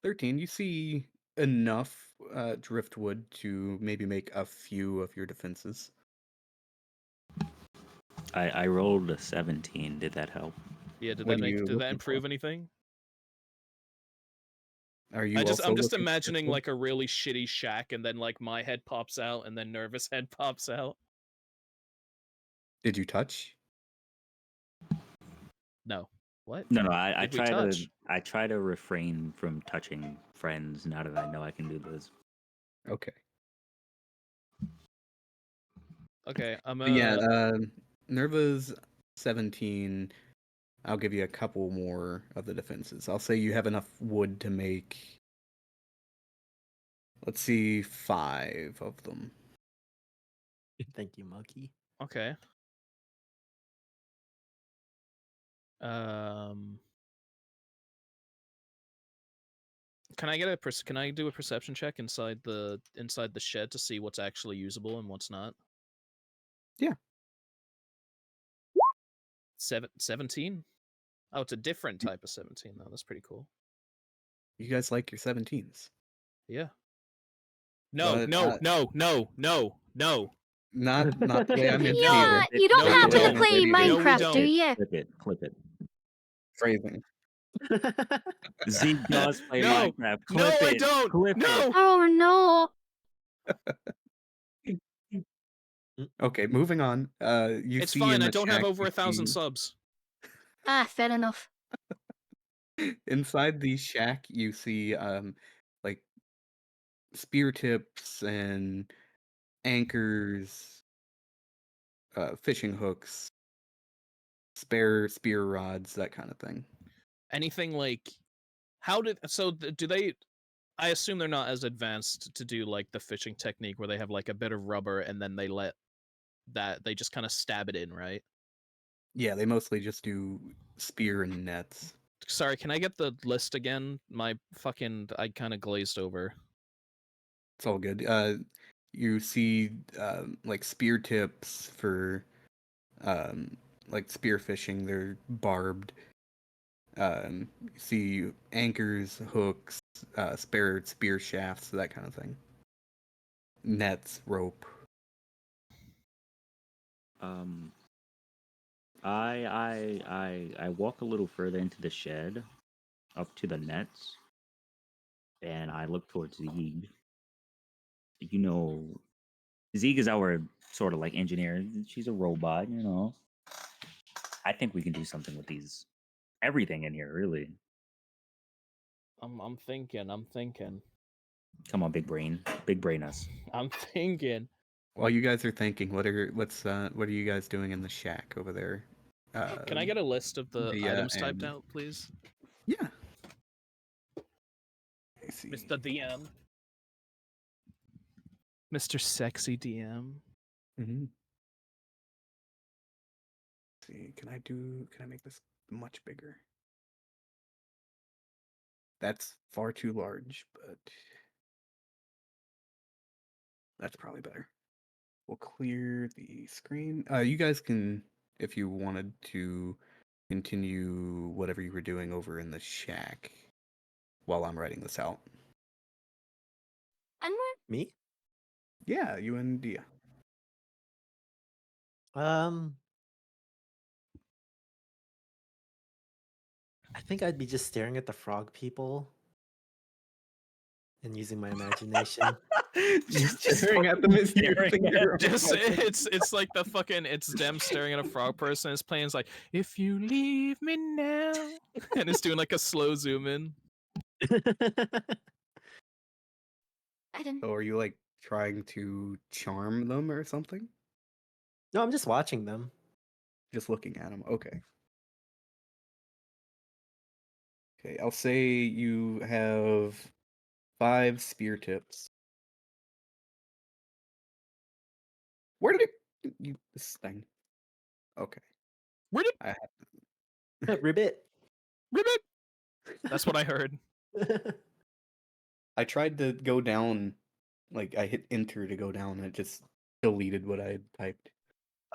13, you see enough driftwood to maybe make a few of your defenses. I rolled a 17. Did that help? Yeah, did What that are you did that looking improve for? anything? Are you I'm also just looking for imagining driftwood? a really shitty shack and then my head pops out and then Nervous head pops out. Did you touch? No. What? No, I Did we try touch? to refrain from touching friends now that I know I can do this. Okay. Okay, I'm But yeah, Nerva's 17. I'll give you a couple more of the defenses. I'll say you have enough wood to make, let's see, 5 of them. Thank you, Monkey. Okay. Can I do a perception check inside the shed to see what's actually usable and what's not? Yeah. 17? Oh, it's a different type of 17 though. That's pretty cool. You guys like your 17s? Yeah. No, But, no. Not the way I meant it Yeah, either. you don't No, we happen to don't. play No, we Minecraft, don't. do you? Clip it. Phrasing. Zeke does play No, Minecraft. no, Clip I it. don't. Clip No. Oh no! Okay, moving on. You It's see fine. in I the don't have shack, over you 1,000 see- subs. Ah, fair enough. Inside the shack, you see like spear tips and anchors, fishing hooks, spare spear rods, that kind of thing. Anything like how did so do they? I assume they're not as advanced to do like the fishing technique where they have like a bit of rubber and then they let that they just kind of stab it in, right? Yeah, they mostly just do spear and nets. Sorry, can I get the list again? My fucking I kind of glazed over. It's all good. You see like spear tips for like spear fishing. They're barbed. You see anchors, hooks, spare spear shafts, that kind of thing. Nets, rope. I walk a little further into the shed, up to the nets, and I look towards Zeeg. You know, Zeeg is our sort of like engineer. She's a robot, you know. I think we can do something with these everything in here, really. I'm thinking. Come on, big brain us. I'm thinking. While you guys are thinking, what are you guys doing in the shack over there? Can I get a list of the Dia items typed and- out, please? Yeah. I see. Mr. DM. Mr. Sexy DM. Mm-hmm. See, can I make this much bigger? That's far too large, but that's probably better. We'll clear the screen. You guys can, if you wanted to, continue whatever you were doing over in the shack while I'm writing this out. And we're Me? Yeah, you and Dia. I think I'd be just staring at the frog people and using my imagination. Just staring at them as your staring finger. Just it's like the fucking it's them staring at a frog person. It's playing it's like if you leave me now, and it's doing like a slow zoom in. I didn't. So are you like trying to charm them or something? No, I'm just watching them. Just looking at them. Okay. Okay, I'll say you have 5 spear tips. Where did this thing? Okay. Where did I Ribbit. ribbit? That's what I heard. I tried to go down, like I hit enter to go down, and it just deleted what I had typed.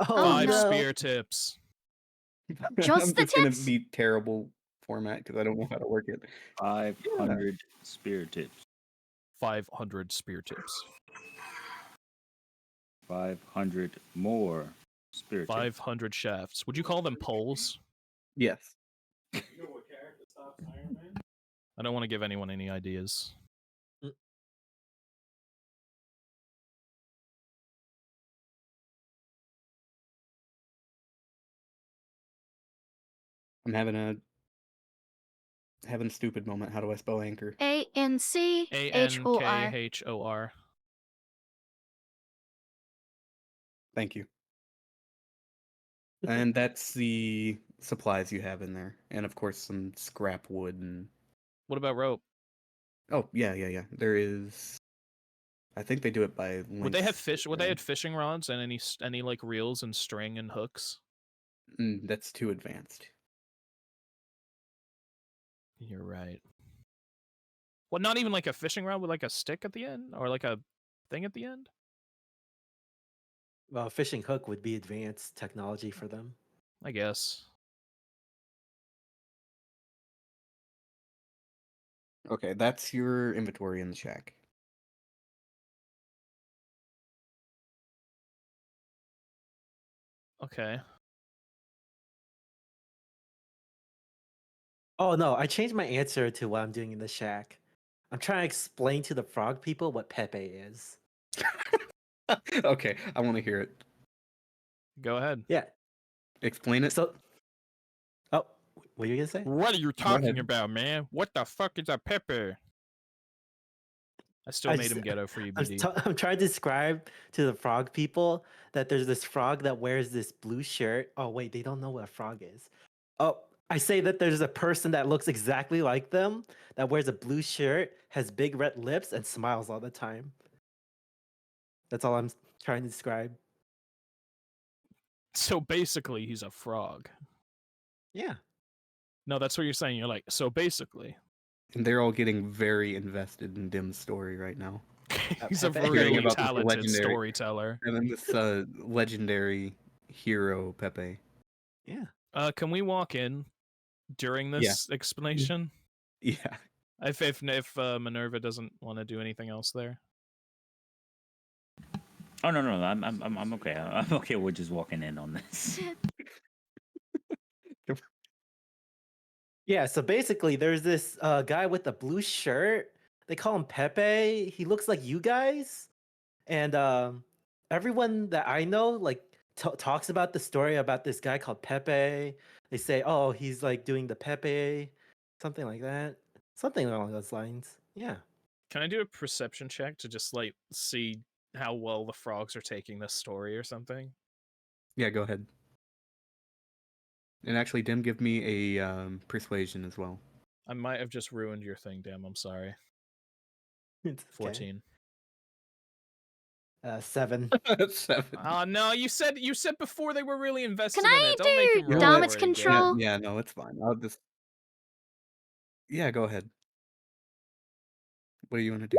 Oh, Five no. spear tips. Just I'm the just gonna tips? be terrible format because I don't know how to work it. 500 spear tips. 500 spear tips. 500 more spear tips. 500 shafts. Would you call them poles? Yes. I don't want to give anyone any ideas. I'm having a stupid moment. How do I spell anchor? ANCHOR. ANKHOR. Thank you. And that's the supplies you have in there, and of course some scrap wood and. What about rope? Oh yeah. There is. I think they do it by length. Would they have fish? Would they have fishing rods and any like reels and string and hooks? That's too advanced. You're right. Well, not even like a fishing rod with like a stick at the end or like a thing at the end? Well, a fishing hook would be advanced technology for them. I guess. Okay, that's your inventory in the shack. Okay. Oh, no, I changed my answer to what I'm doing in the shack. I'm trying to explain to the frog people what Pepe is. Okay, I want to hear it. Go ahead. Yeah. Explain it. So, oh, what are you gonna say? What are you ahead. talking about, man? What the fuck is a pepper? I still I made just- him ghetto for you, I'm, BD. I'm trying to describe to the frog people that there's this frog that wears this blue shirt. Oh wait, they don't know what a frog is. Oh, I say that there's a person that looks exactly like them that wears a blue shirt, has big red lips, and smiles all the time. That's all I'm trying to describe. So basically, he's a frog. Yeah. No, that's what you're saying. You're like, so basically, And they're all getting very invested in Dim's story right now. he's a Pepe. really about this talented legendary- storyteller. And then this legendary hero, Pepe. Yeah. Can we walk in during Yeah. this explanation? Yeah. If Minerva doesn't want to do anything else there. Oh no, I'm okay. I'm okay with just walking in on this. Yeah, so basically there's this guy with a blue shirt. They call him Pepe. He looks like you guys. And everyone that I know like talks about the story about this guy called Pepe. They say, "Oh, he's like doing the Pepe," something like that. Something along those lines. Yeah. Can I do a perception check to just like see how well the frogs are taking this story or something? Yeah, go ahead. And actually, Dim, give me a persuasion as well. I might have just ruined your thing, damn. I'm sorry. It's okay. 14. 7. 7. Oh no, you said before they were really invested Can in I it. Don't make do him roll damage for it again. control? Yeah, no, it's fine. I'll just. Yeah, go ahead. What do you want to do?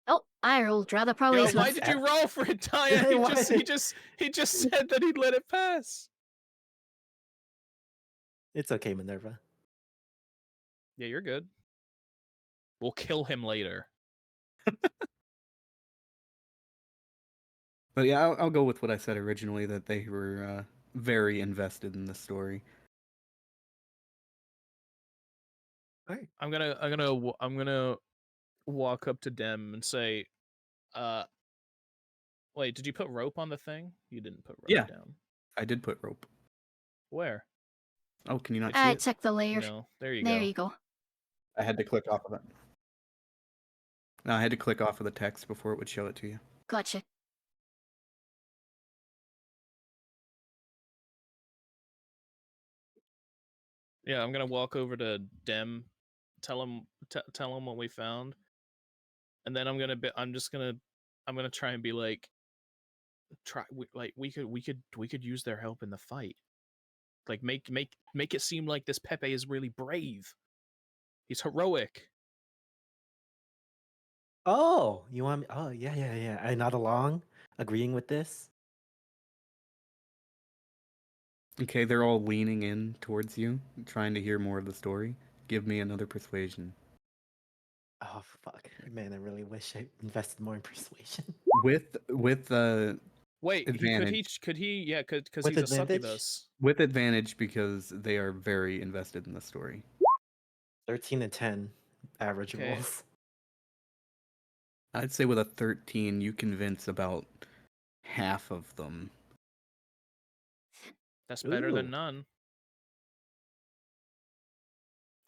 Oh, I rolled rather Yo, probably. Yes, why let's did you add- roll for it, Taya? He Why- he just said that he'd let it pass. It's okay, Minerva. Yeah, you're good. We'll kill him later. But yeah, I'll go with what I said originally, that they were very invested in the story. I'm gonna walk up to Dem and say, wait, did you put rope on the thing? You didn't put rope Yeah. down. I did put rope. Where? Oh, can you not see I it? checked the layers. No, there you There go. you go. I had to click off of it. No, I had to click off of the text before it would show it to you. Gotcha. Yeah, I'm gonna walk over to Dem, tell him what we found, and then I'm gonna try and be like, we could use their help in the fight. Like make it seem like this Pepe is really brave. He's heroic. Oh, you want me? Oh, yeah. I nod along, agreeing with this. Okay, they're all leaning in towards you, trying to hear more of the story. Give me another persuasion. Oh, fuck. Man, I really wish I invested more in persuasion. With Wait, Advantage. could he? Yeah, because With he's advantage? a succubus. with advantage because they are very invested in the story. 13 and 10 average Okay. rolls. I'd say with a 13, you convince about half of them. That's better Ooh. than none.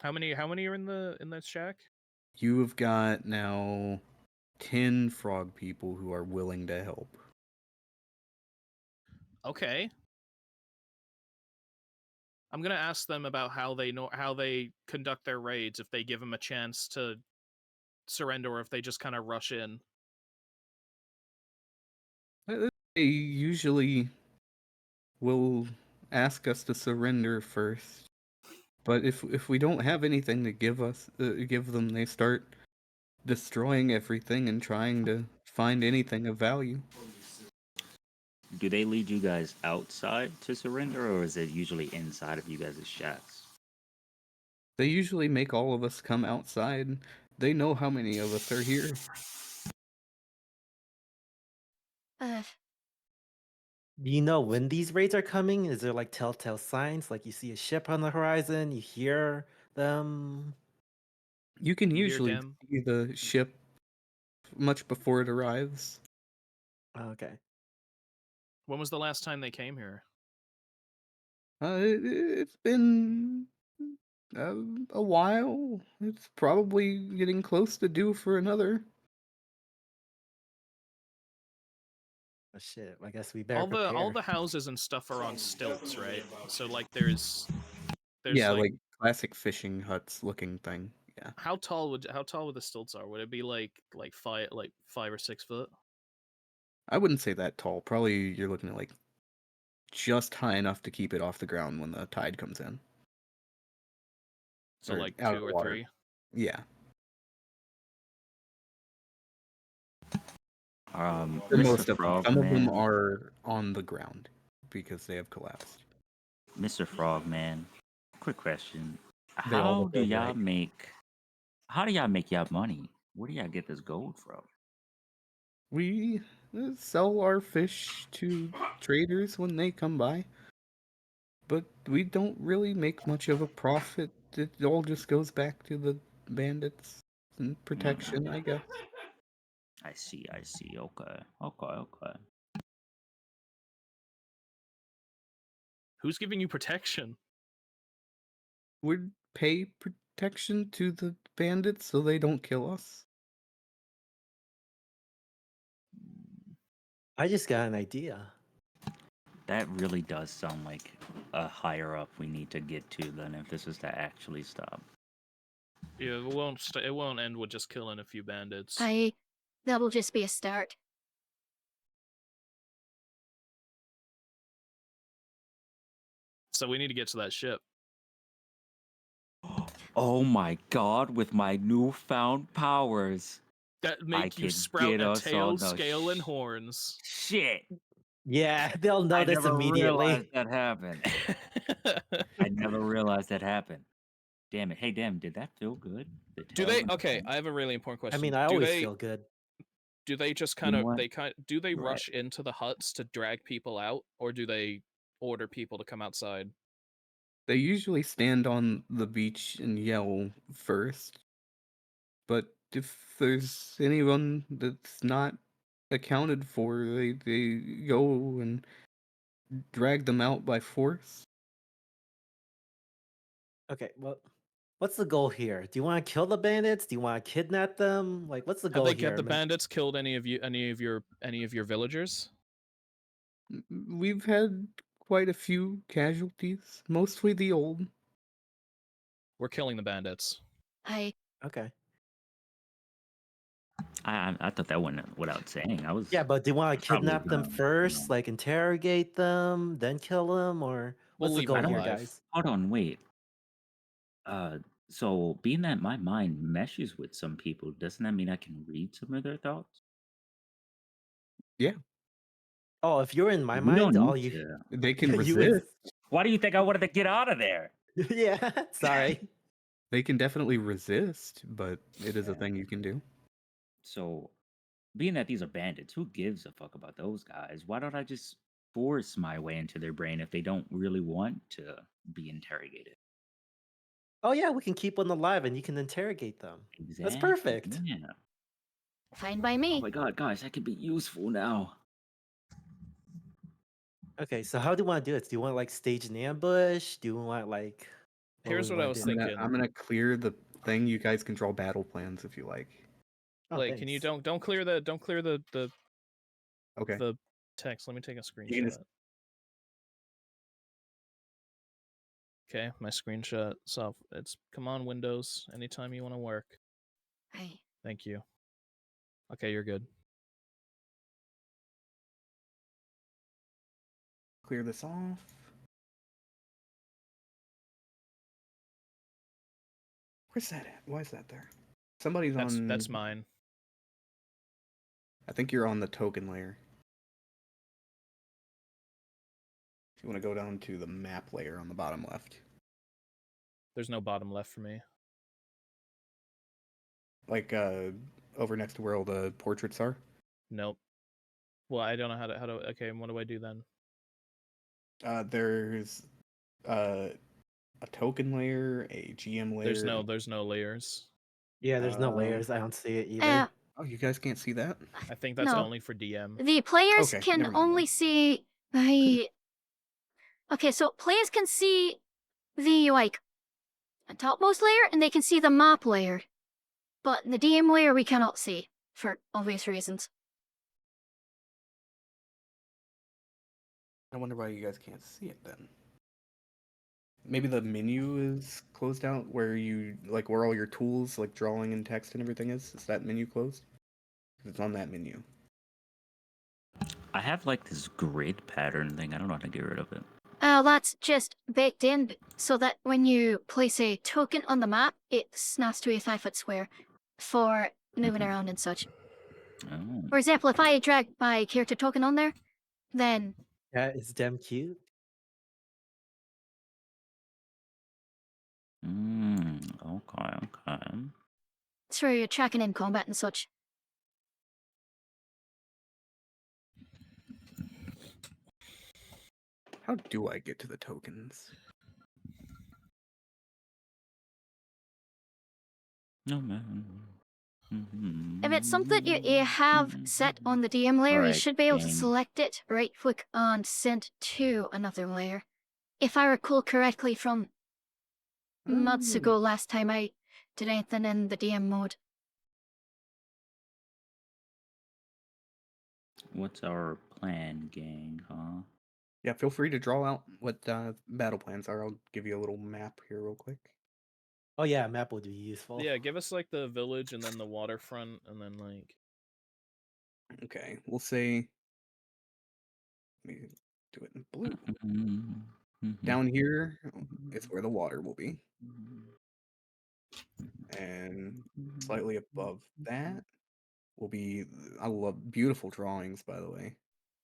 How many are in the shack? You have got now 10 frog people who are willing to help. Okay. I'm gonna ask them about how they conduct their raids, if they give them a chance to surrender or if they just kind of rush in. They usually will ask us to surrender first. But if we don't have anything to give them, they start destroying everything and trying to find anything of value. Do they lead you guys outside to surrender, or is it usually inside of you guys' shacks? They usually make all of us come outside. They know how many of us are here. Do you know when these raids are coming? Is there like telltale signs? Like you see a ship on the horizon, you hear them? You can You hear usually them? see the ship much before it arrives. Oh, okay. When was the last time they came here? It's been A while. It's probably getting close to due for another. Oh shit! I guess we better all prepare. the houses and stuff are on stilts, right? So like there's Yeah, like like classic fishing huts looking thing. Yeah. how tall would the stilts are? Would it be like 5 or 6 foot? I wouldn't say that tall. Probably you're looking at like just high enough to keep it off the ground when the tide comes in. So Or like out of 2 the or water. 3. Yeah. For most Mr. of them. Frog, Some of them man. are on the ground because they have collapsed. Mr. Frog, man. Quick question. They all How look do y'all alike. make y'all money? Where do y'all get this gold from? We sell our fish to traders when they come by, but we don't really make much of a profit. It all just goes back to the bandits and protection, I guess. I see. Okay. Who's giving you protection? We'd pay protection to the bandits so they don't kill us. I just got an idea. That really does sound like a higher up we need to get to than if this is to actually stop. Yeah, it won't end with just killing a few bandits. That'll just be a start. So we need to get to that ship. Oh my god, with my newfound powers. That make you could sprout get a us tail, on the scale, and horns. Shit. Yeah, they'll I notice never immediately. realized that happened. I never realized that happened. Damn it. Hey, damn, did that feel good? The Do tail they? and the Okay, horns? I have a really important question. I mean, I do always they, feel good. Do they just You know what? do they Right. rush into the huts to drag people out, or do they order people to come outside? They usually stand on the beach and yell first. But if there's anyone that's not accounted for, they go and drag them out by force. Okay, well, what's the goal here? Do you want to kill the bandits? Do you want to kidnap them? Like, what's the goal here? Have the bandits killed any of your villagers? We've had quite a few casualties, mostly the old. We're killing the bandits. Okay. I thought that went without saying. Yeah, but do you want to probably kidnap them gonna, first, like interrogate them, then kill them, or We'll what's the leave goal them here, alive. guys? Hold on, wait. So being that my mind meshes with some people, doesn't that mean I can read some of their thoughts? Yeah, Oh, if you're in my We don't mind, all need you to. they can you would. resist. Why do you think I wanted to get out of there? Yeah, sorry. They can definitely resist, but it is a Yeah. thing you can do. So, being that these are bandits, who gives a fuck about those guys? Why don't I just force my way into their brain if they don't really want to be interrogated? Oh yeah, we can keep one alive, and you can interrogate them. Exactly. That's perfect. Yeah. Fine by Oh me. my god, guys, that could be useful now. Okay, so how do you want to do this? Do you want like stage an ambush? Do you want like? Here's do we what I wanna was do? thinking. I'm gonna clear the thing. You guys can draw battle plans if you like. Oh, Like, can you thanks. don't clear the Okay. the text? Let me take a You can screenshot. just- Okay, my screenshot. So it's come on Windows. Anytime you want to work. Thank you. Okay, you're good. Clear this off. Where's that at? Why is that there? Somebody's on. That's mine. I think you're on the token layer. If you want to go down to the map layer on the bottom left. There's no bottom left for me. Like over next to where all the portraits are. Nope. Well, I don't know how to. Okay, what do I do then? There's a token layer, a GM layer. There's no layers. Yeah, there's no layers. I don't see it either. Oh, you guys can't see that? I think that's No. only for DM. The players Okay, can never mind only then. see the. Okay, so players can see the like topmost layer, and they can see the map layer. But the DM layer we cannot see, for obvious reasons. I wonder why you guys can't see it then. Maybe the menu is closed out where you like where all your tools like drawing and text and everything is. Is that menu closed? 'Cause it's on that menu. I have like this grid pattern thing. I don't know how to get rid of it. Oh, that's just baked in so that when you place a token on the map, it snaps to a 5-foot square for moving around and such. Oh. For example, if I drag my character token on there, then Yeah, it's damn cute. Okay. it's for your tracking in combat and such. How do I get to the tokens? No man. If it's something you have set on the DM layer, you Alright, should be able to game. select it, right-click on Send to another layer. If I recall correctly from months ago last time I did anything in the DM mode. What's our plan, gang, huh? Yeah, feel free to draw out what battle plans are. I'll give you a little map here real quick. Oh yeah, map would be useful. Yeah, give us like the village and then the waterfront and then like. Okay, we'll say. Let me do it in blue. Down here is where the water will be, and slightly above that will be. I love beautiful drawings, by the way.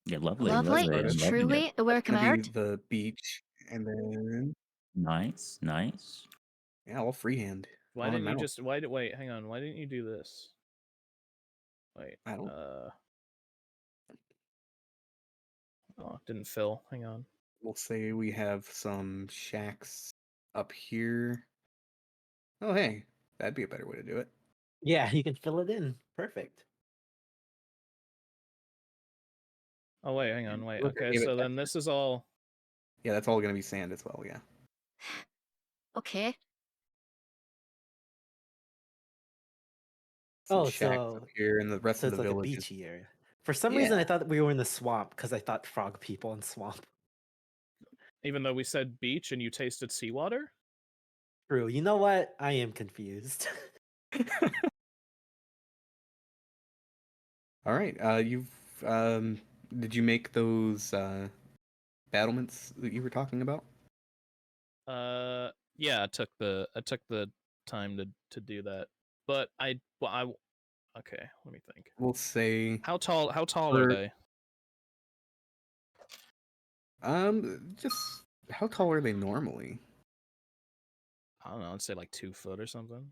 Yeah, lovely. Lovely, lovely. I'm loving truly a work of Gonna be art. the beach, and then Nice. yeah, all freehand. Why on a didn't you mouse. just wait, hang on, why didn't you do this? Wait. I don't. Oh, it didn't fill. Hang on. We'll say we have some shacks up here. Oh, hey, that'd be a better way to do it. Yeah, you can fill it in. Perfect. Oh wait, hang on, wait. Look, I Okay, gave it so then texture. this is all. Yeah, that's all gonna be sand as well. Yeah. Okay. Some Oh, shacks so up here, and the rest so of it's the like a village is. beachy area. For some reason, I Yeah. thought we were in the swamp because I thought frog people in swamp. Even though we said beach and you tasted seawater? True. You know what? I am confused. All right. You've did you make those battlements that you were talking about? Yeah, I took the time to do that. But okay, let me think. We'll say How tall are for- they? just how tall are they normally? I don't know, I'd say like 2 foot or something.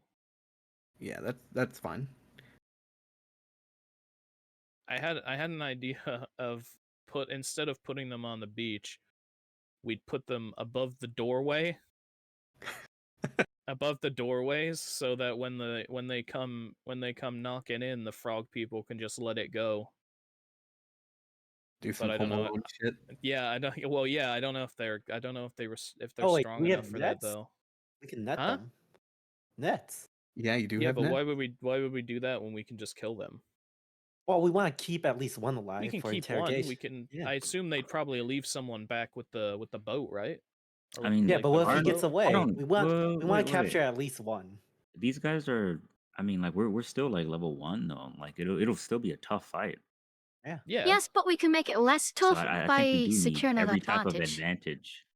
Yeah, that's fine. I had an idea of instead of putting them on the beach, we'd put them above the doorway. Above the doorways, so that when they come knocking in, the frog people can just let it go. Do some But I Home don't know. Alone shit. Yeah, I don't. Well, yeah, I don't know if they're Oh, wait, strong we enough have for that nets? though. We can net Huh? them. Nets. Yeah, you do Yeah, have but net. why would we do that when we can just kill them? Well, we want to keep at least one alive We can for keep one. interrogation. We can. Yeah. I assume they'd probably leave someone back with the boat, right? Or I mean, Yeah, like but the what if he aren't- gets rowboat? away? Hold on. We want Wait. to capture at least one. These guys are. I mean, like we're still like level 1 though. Like it'll still be a tough fight. Yeah. Yeah. Yes, but we can make it less So tough I think we by do need securing an every type of advantage. advantage.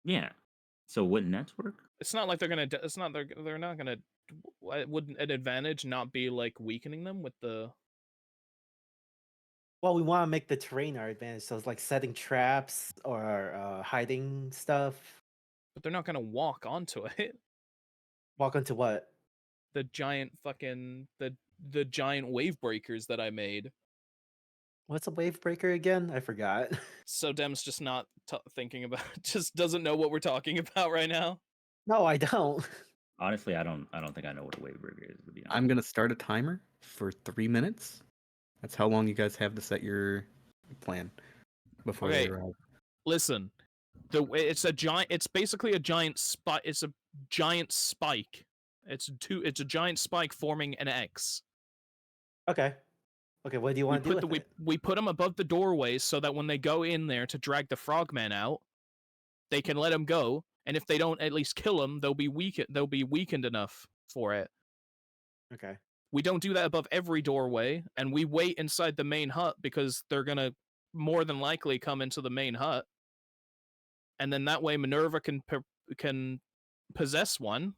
Yeah. So would nets work? It's not like they're gonna. It's not. They're not gonna. Wouldn't an advantage not be like weakening them with the? Well, we want to make the terrain our advantage, so it's like setting traps or hiding stuff. But they're not gonna walk onto it. Walk into what? The giant fucking the giant wave breakers that I made. What's a wave breaker again? I forgot. So Dem's just not thinking about. Just doesn't know what we're talking about right now. No, I don't. Honestly, I don't think I know what a wave breaker is, to be honest. I'm gonna start a timer for 3 minutes. That's how long you guys have to set your plan before they Okay. arrive. Listen, It's a giant. It's basically a giant spike. It's a giant spike. It's a giant spike forming an X. Okay. Okay, what do you We want to do put with it? we put them above the doorways so that when they go in there to drag the frogman out, they can let him go. And if they don't at least kill him, they'll be weakened enough for it. Okay. We don't do that above every doorway, and we wait inside the main hut because they're gonna more than likely come into the main hut, and then that way Minerva can possess one,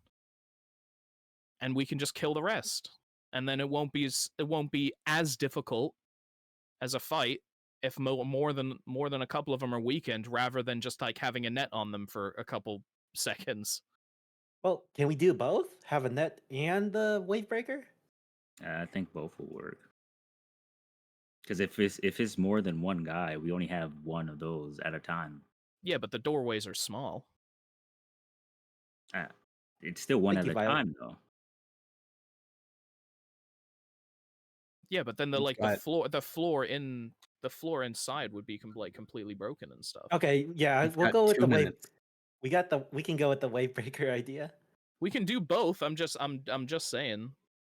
and we can just kill the rest, and then it won't be as difficult as a fight if more than a couple of them are weakened, rather than just like having a net on them for a couple seconds. Well, can we do both? Have a net and the wave breaker? I think both will work. Because if it's more than one guy, we only have one of those at a time. Yeah, but the doorways are small. It's still one Thank at you, a Violet. time, though. Yeah, but then You've the got- floor inside would be completely broken and stuff. Okay, yeah, You've we'll got go with 2 the wave. minutes. We can go with the wave breaker idea. We can do both. I'm just saying.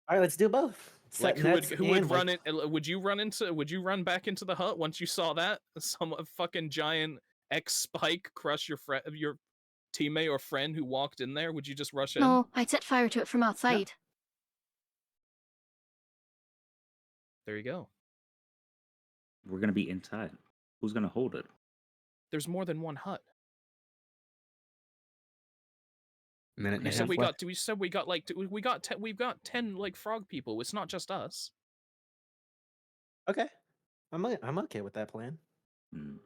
All right, let's do both. Like Set nets who would and run wave- it? Would you run back into the hut once you saw that some fucking giant X spike crush your teammate or friend who walked in there? Would you just rush in? No, I'd set fire to it from outside. There you go. We're gonna be inside. Who's gonna hold it? There's more than one hut. Minute and We a said half we left. got we've got 10 like frog people. It's not just us. Okay. I'm okay with that plan. Hmm.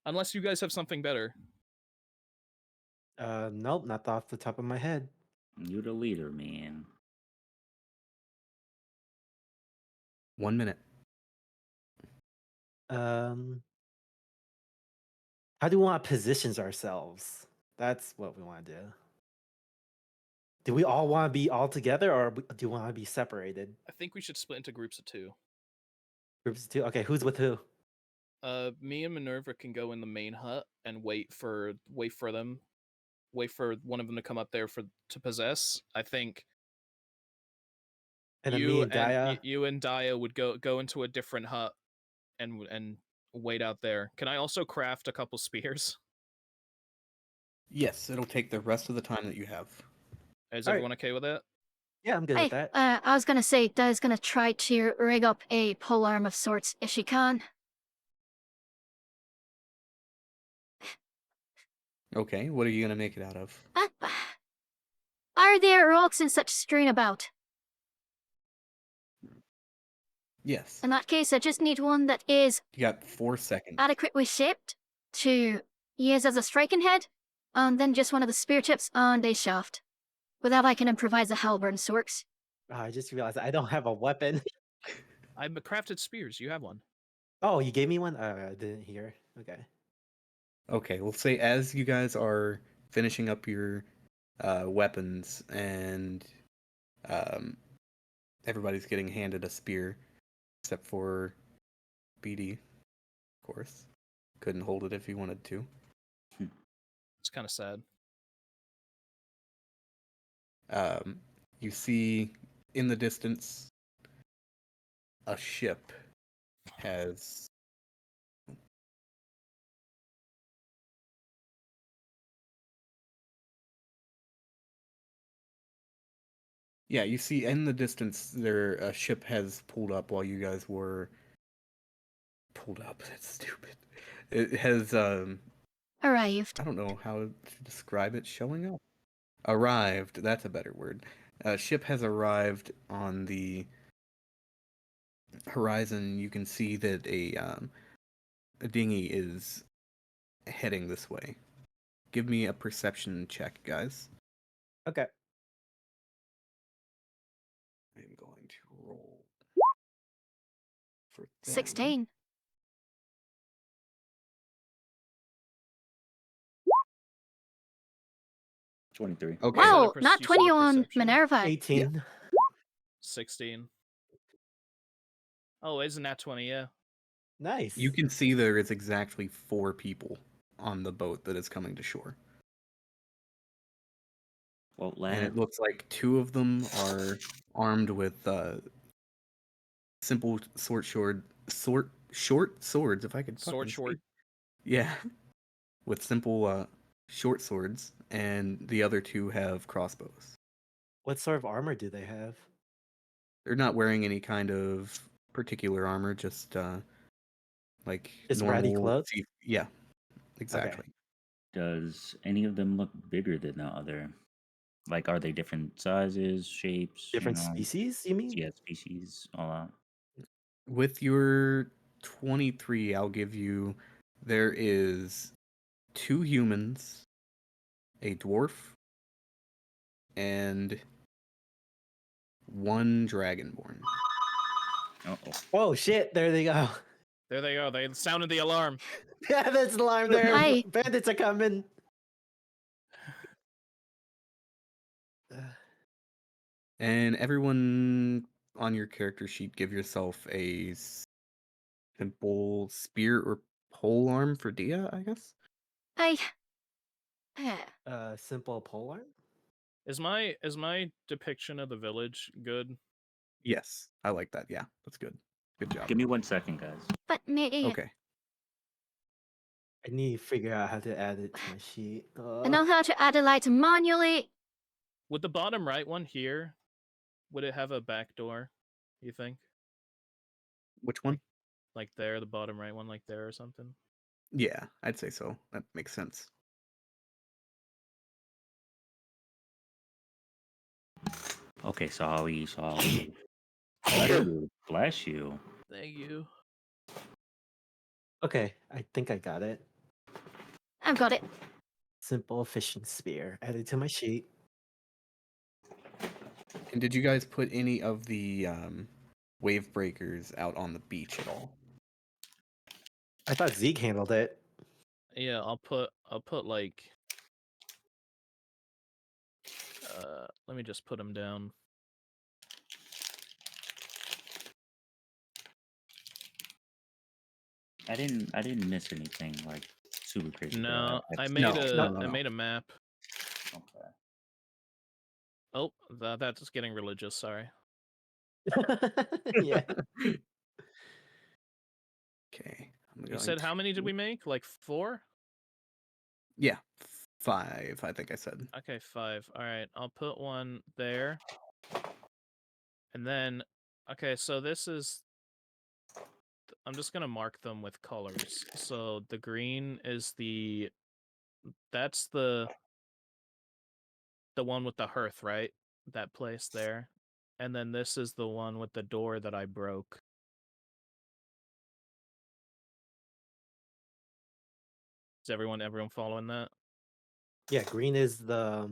Unless you guys have something better. Nope, not off the top of my head. You're the leader, man. 1 minute. How do we want to position ourselves? That's what we want to do. Do we all want to be all together, or do we want to be separated? I think we should split into groups of 2. Groups of 2. Okay, who's with who? Me and Minerva can go in the main hut and wait for them. Wait for one of them to come up there to possess. I think And then me and Daya. you and Daya would go into a different hut and wait out there. Can I also craft a couple spears? Yes, it'll take the rest of the time that you have. Is All right. everyone okay with that? Yeah, I'm good Hey, with that. I was gonna say, Daya's gonna try to rig up a polearm of sorts if she can. Okay, what are you gonna make it out of? Are there rocks in such strewn about? Yes. In that case, I just need one that is You got 4 seconds. adequately shaped to use as a striking head, and then just one of the spear tips and a shaft. With that, I can improvise a halberd and sorts. I just realized I don't have a weapon. I've crafted spears. You have one. Oh, you gave me one? I didn't hear. Okay. Okay, we'll say as you guys are finishing up your weapons and everybody's getting handed a spear, except for BD, of course. Couldn't hold it if he wanted to. It's kind of sad. You see in the distance a ship has Yeah, you see in the distance there a ship has pulled up while you guys were pulled up. That's stupid. It has Arrived. I don't know how to describe it showing up. Arrived, that's a better word. A ship has arrived on the horizon. You can see that a dinghy is heading this way. Give me a perception check, guys. Okay. I'm going to roll for them. 16. 23. Okay. Wow, you not said a 20 on perception? Minerva. 18. 16. Oh, isn't that 20? Yeah. Nice. You can see there is exactly 4 people on the boat that is coming to shore. Well, And it lad, looks like 2 of them are armed with simple short swords, if I could Sword fucking short. speak. Yeah, with simple short swords, and the other 2 have crossbows. What sort of armor do they have? They're not wearing any kind of particular armor, just like Just ratty normal. clothes? Yeah, exactly. does any of them look bigger than the other? Like, are they different sizes, shapes? Different species, you mean? Yeah, species, all that. With your 23, I'll give you. There is 2 humans, a dwarf, and 1 dragonborn. Uh-oh. Oh shit! There they go. There they go. They sounded the alarm. Yeah, that's the alarm there. Hi. Bandits are coming. And everyone on your character sheet, give yourself a simple spear or pole arm for Dia, I guess. Simple polearm. Is my depiction of the village good? Yes, I like that. Yeah, that's good. Good job. Give me 1 second, guys. But me, Okay. I need to figure out how to add it to my sheet. I know how to add a light manually. Would the bottom right one here, would it have a back door, you think? Which one? Like there, the bottom right one, like there or something? Yeah, I'd say so. That makes sense. Okay, sorry. Bless you. Thank you. Okay, I think I got it. I've got it. Simple fishing spear. Added to my sheet. And did you guys put any of the wave breakers out on the beach at all? I thought Zeke handled it. Yeah, I'll put like let me just put them down. I didn't miss anything like super crazy. No, but I No, made no, no, I no. made a map. Okay. Oh, that's getting religious, sorry. Yeah. Okay. You said how many did we make? Like 4? Yeah, 5. I think I said. Okay, 5. All right, I'll put one there. And then, okay, so this is... I'm just going to mark them with colors. So the green is the... That's the one with the hearth, right? That place there. And then this is the one with the door that I broke. Is everyone following that? Yeah, green is the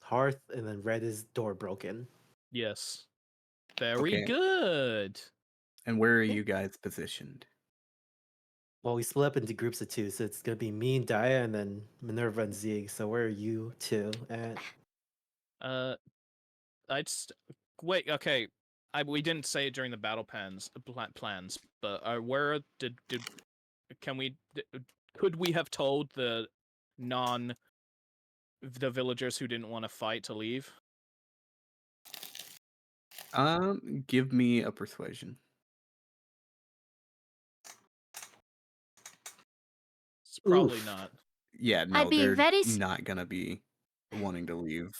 hearth, and then red is door broken. Yes. Very Okay. good. And where are you guys positioned? Well, we split up into groups of 2, so it's gonna be me and Dia, and then Minerva and Zeke. So where are you 2 at? Wait. Okay, we didn't say it during the battle plans, but where could we have told the villagers who didn't want to fight to leave? Give me a persuasion. It's probably Oof. not. Yeah, no, I'd be they're very not gonna be wanting to leave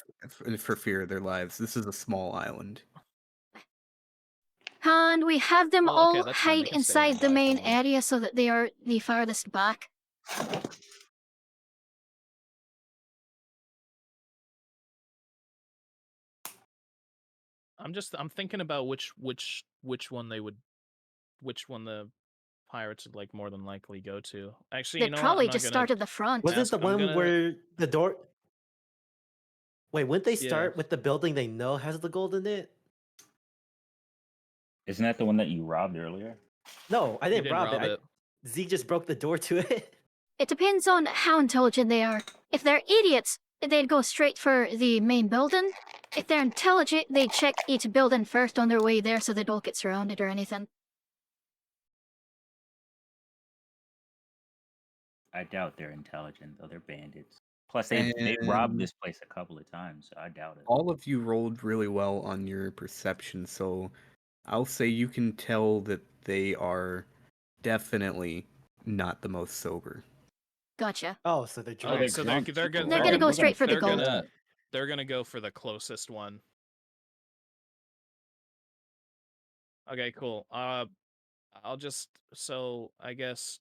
for fear of their lives. This is a small island. Can we have them Well, okay, all that's fine, they hide can stay inside the alive, main don't worry. area so that they are the farthest back? I'm thinking about which one the pirates would like more than likely go to. Actually, They you know what? probably I'm not just gonna started the front. Was it ask. the I'm one gonna where the door? Wait, wouldn't they Yeah. start with the building they know has the gold in it? Isn't that the one that you robbed earlier? No, I You didn't rob, it. it. Zeke just broke the door to it. It depends on how intelligent they are. If they're idiots, they'd go straight for the main building. If they're intelligent, they'd check each building first on their way there so they don't get surrounded or anything. I doubt they're intelligent though. They're bandits. Plus, they robbed And this place a couple of times, so I doubt it. all of you rolled really well on your perception, so I'll say you can tell that they are definitely not the most sober. Gotcha. Oh, so they're Oh, drunk. Okay, so they're drunk they're too. gonna They're gonna go we're straight for the skip gold. that. they're gonna go for the closest one. Okay, cool. I'll just so I guess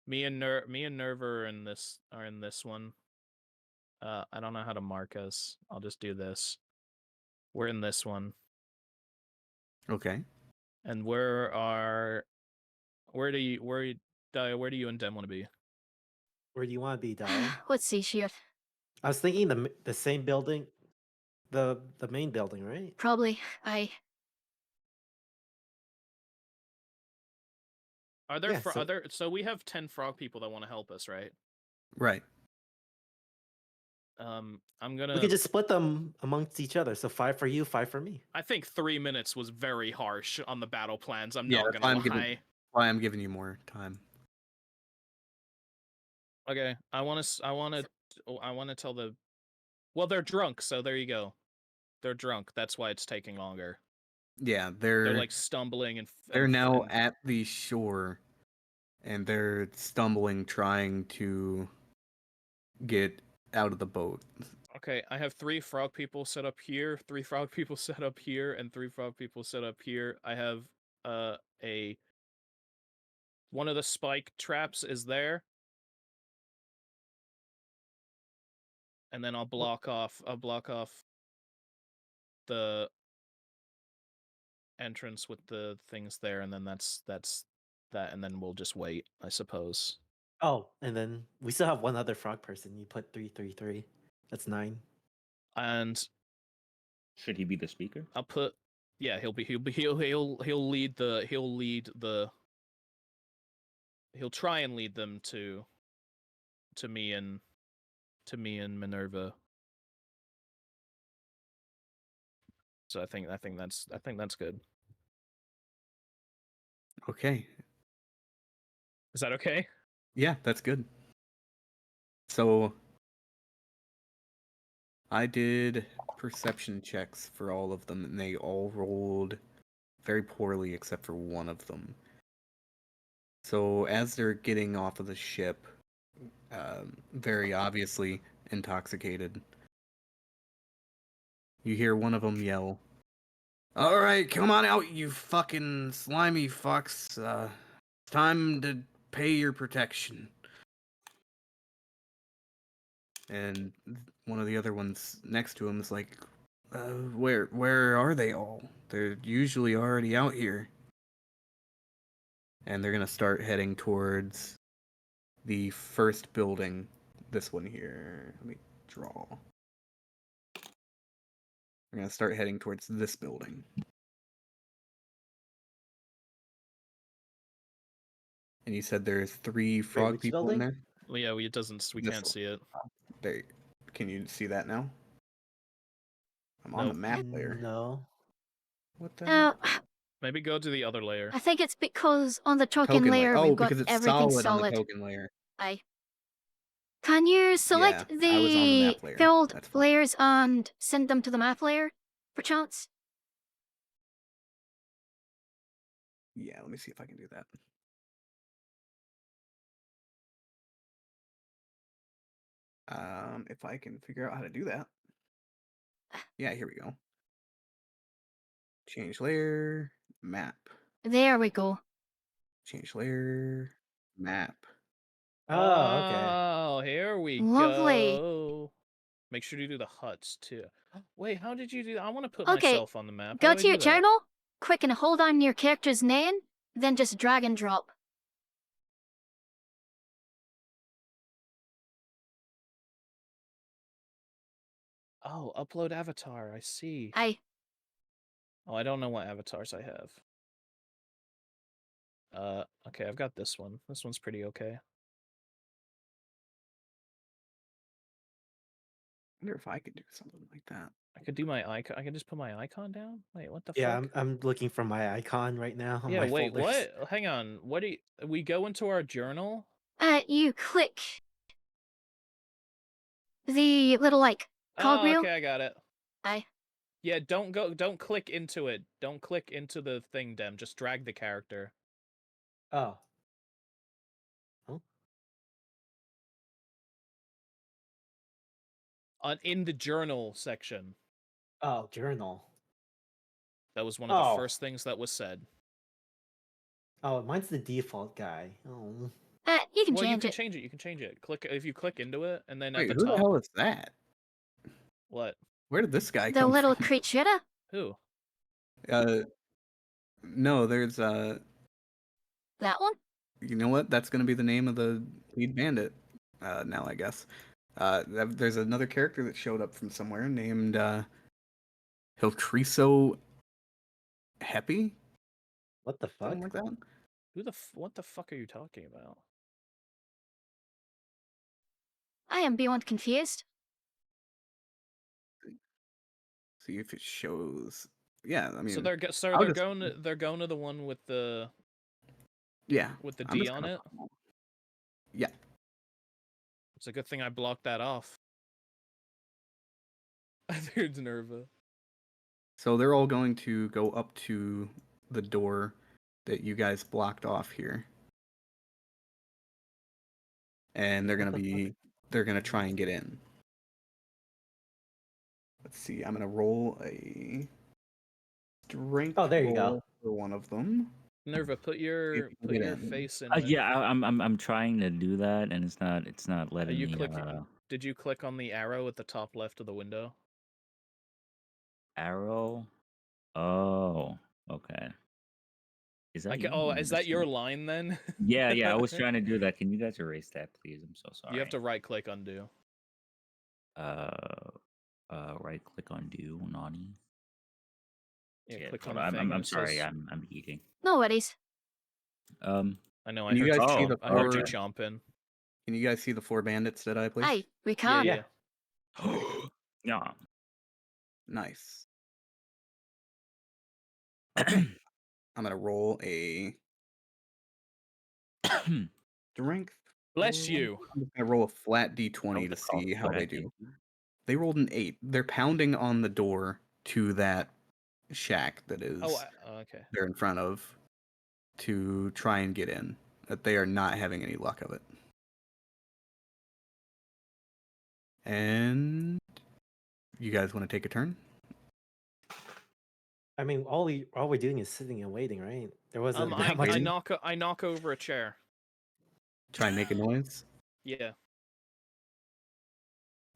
me and Nerva are in this one. I don't know how to mark us. I'll just do this. We're in this one, Okay. and where do you and Dem want to be? Where do you want to be, Dai? Let's see, shit. I was thinking the same building, the main building, right? Probably. Are there Yeah, so- so we have 10 frog people that want to help us, right? Right. I'm We gonna. could just split them amongst each other. So 5 for you, 5 for me. I think 3 minutes was very harsh on the battle plans. I'm Yeah, not that's gonna why lie. why I'm giving you more time. Okay, I want to tell the. Well, they're drunk, so there you go. They're drunk. That's why it's taking longer. Yeah, They're like stumbling they're now at the shore, and they're stumbling, trying to get out of the boat. Okay, I have 3 frog people set up here, 3 frog people set up here, and 3 frog people set up here. I have a one of the spike traps is there. And then I'll block off the entrance with the things there, and then that's that, and then we'll just wait, I suppose. Oh, and then we still have one other frog person. You put 3, 3, 3. That's 9. And Should he be the speaker? I'll put he'll try and lead them to me and Minerva. So I think that's good. Okay. Is that okay? Yeah, that's good. So I did perception checks for all of them, and they all rolled very poorly except for one of them. So as they're getting off of the ship, very obviously intoxicated, you hear one of them yell, "All right, come on out, you fucking slimy fucks. It's time to pay your protection." And one of the other ones next to him is like, where are they all? They're usually already out here." And they're gonna start heading towards the first building. This one here. Let me draw. We're gonna start heading towards this building. And you said there's 3 frog which people building? in there? Well, yeah, we This can't one. see it. There. Can you see that now? I'm on the Nope. map layer. No. What the hell? Maybe go to the other layer. I think it's because on the token layer Oh, we've got because it's everything solid on the solid. token layer. Can you select Yeah, I was on the the map layer. filled That's fine. layers and send them to the map layer, perchance? Yeah, let me see if I can do that. If I can figure out how to do that. Yeah, here we go. Change layer, map. There we go. Change layer, map. Oh, okay. Oh, here we Lovely. go. Make sure to do the huts too. Wait, how did you do that? I want to put Okay, myself on the map. Go How do to I your do that? journal, quick and hold on your character's name, then just drag and drop. Oh, upload avatar. I see. Oh, I don't know what avatars I have. Okay, I've got this one. This one's pretty okay. I wonder if I could do something like that. I could do my icon. I could just put my icon down. Wait, what the Yeah, fuck? I'm looking for my icon right now on Yeah, my wait, folders. what? Hang on. What do we go into our journal? You click the little like cogwheel. Okay, I got it. Aye. Yeah, don't click into it. Don't click into the thing, Dem. Just drag the character. Oh. In the journal section. Oh, journal. That was one of the first things that was said. Oh, mine's the default guy. Oh. You can Well, change you it. can change it. You can change it. Click if you click into it, and then Wait, at the who top. the hell is that? What? Where did this guy The come little from? creature. Who? No, there's That one. you know what? That's gonna be the name of the lead bandit. Now I guess. There's another character that showed up from somewhere named Hilcriso Heppy, What the fuck? something like that. What the fuck are you talking about? I am beyond confused. See if it shows. Yeah, I mean, So they're I'll just- they're going to the one with the yeah D I'm just on gonna- it. Yeah. It's a good thing I blocked that off. There's Nerva. So they're all going to go up to the door that you guys blocked off here. And they're gonna try and get in. Let's see, I'm gonna roll a strength Oh, there you roll go. for one of them. Nerva, put you your can get in. face in. Yeah, I'm trying to do that, and it's not letting you me. clicking? Did you click on the arrow at the top left of the window? Arrow. Oh, okay. Is that you? Is that your line then? Yeah. I was trying to do that. Can you guys erase that, please? I'm so sorry. You have to right click undo. Right click undo. Naughty. Yeah, Shit, click hold on the on, thing. I'm sorry. I'm eating. No worries. I know. I Can you heard guys see you. the I heard you four- chomping. Can you guys see the 4 bandits that I placed? Aye, we can. Yeah. Yeah. Nice. Okay. I'm gonna roll a strength. Bless roll. you. I'm just gonna roll a flat d20 to see how they do. They rolled an 8. They're pounding on the door to that shack that is Okay. they're in front of to try and get in. But they are not having any luck of it. And you guys want to take a turn? I mean, all we're doing is sitting and waiting, right? There wasn't that I much. knock over a chair. Try and make a noise? Yeah.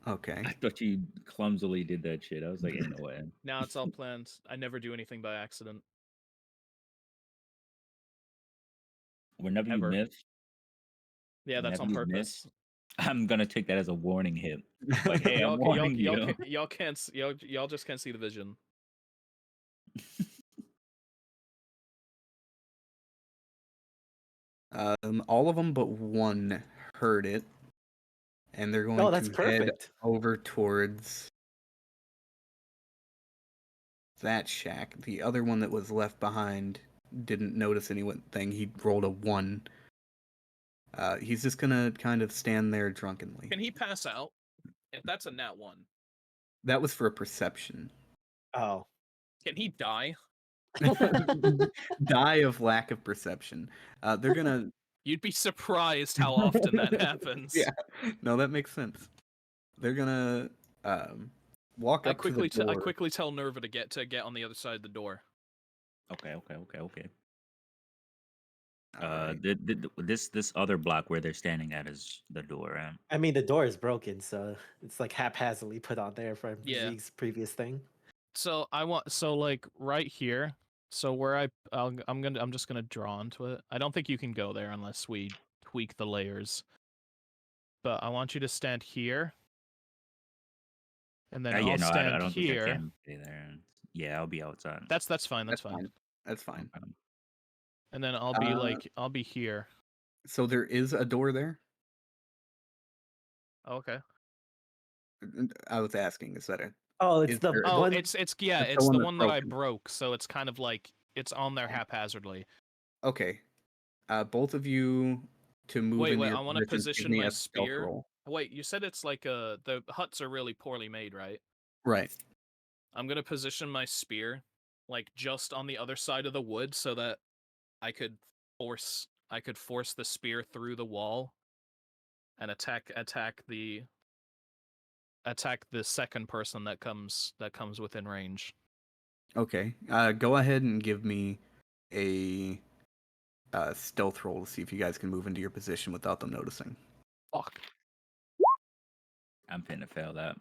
Okay. I thought you clumsily did that shit. I was like, ain't no way. Now it's all planned. I never do anything by accident. Whenever Ever. you miss, Yeah, that's on whenever you purpose. miss, I'm gonna take that as a warning hit. Like, hey, I'm warning you. Y'all just can't see the vision. All of them but one heard it, and they're going Oh, that's to head perfect. over towards that shack. The other one that was left behind didn't notice anything. He rolled a 1. He's just gonna kind of stand there drunkenly. Can he pass out? If that's a nat 1. That was for a perception. Oh. Can he die? Die of lack of perception. They're gonna. You'd be surprised how often that happens. Yeah. No, that makes sense. They're gonna walk I up to the door. I quickly tell Nerva to get on the other side of the door. Okay. Alright. This other block where they're standing at is the door, right? I mean, the door is broken, so it's like haphazardly put on there from Yeah. Zeke's previous thing. So like right here. So where I'm just gonna draw onto it. I don't think you can go there unless we tweak the layers. But I want you to stand here. And then I'll I stand don't here. think I can stay there. Yeah, I'll be outside. That's fine. That's fine. That's fine. Okay. And then I'll be here. So there is a door there. Oh, okay. I was asking, is that it? Oh, it's Is the there- Oh, one. it's the the one one that's that I broken. broke. So it's kind of like it's on there haphazardly. Okay. Both of you to move Wait, into wait. your I want to positions, give position me my a stealth spear. roll. Wait, you said it's like the huts are really poorly made, right? Right. I'm gonna position my spear like just on the other side of the wood so that I could force the spear through the wall and attack the second person that comes within range. Okay. Go ahead and give me a stealth roll to see if you guys can move into your position without them noticing. Fuck. I'm finna fail that,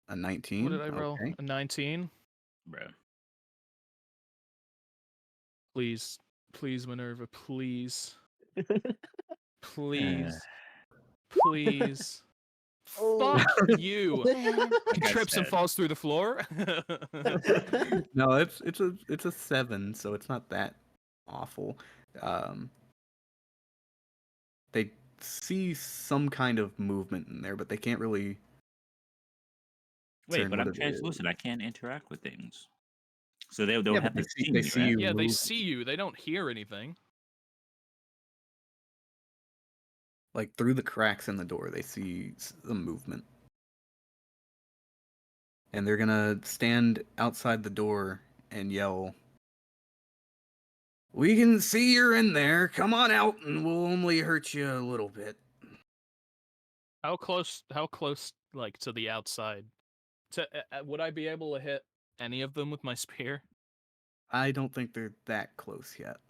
A 19. What did I roll? Okay. A 19? bro. Please. Please, Minerva, please. Please. Please. Oh. Fuck you. Man. He Guy's trips and dead. falls through the floor. No, it's a 7, so it's not that awful. They see some kind of movement in there, but they can't really Wait, discern but what I'm it translucent. I is. can't interact with things. So they'll Yeah, have but to see they me, see right? you. Yeah, they moving. see you. They don't hear anything. Like through the cracks in the door, they see some movement. And they're gonna stand outside the door and yell, "We can see you're in there. Come on out, and we'll only hurt you a little bit." How close like to the outside? Would I be able to hit any of them with my spear? I don't think they're that close yet.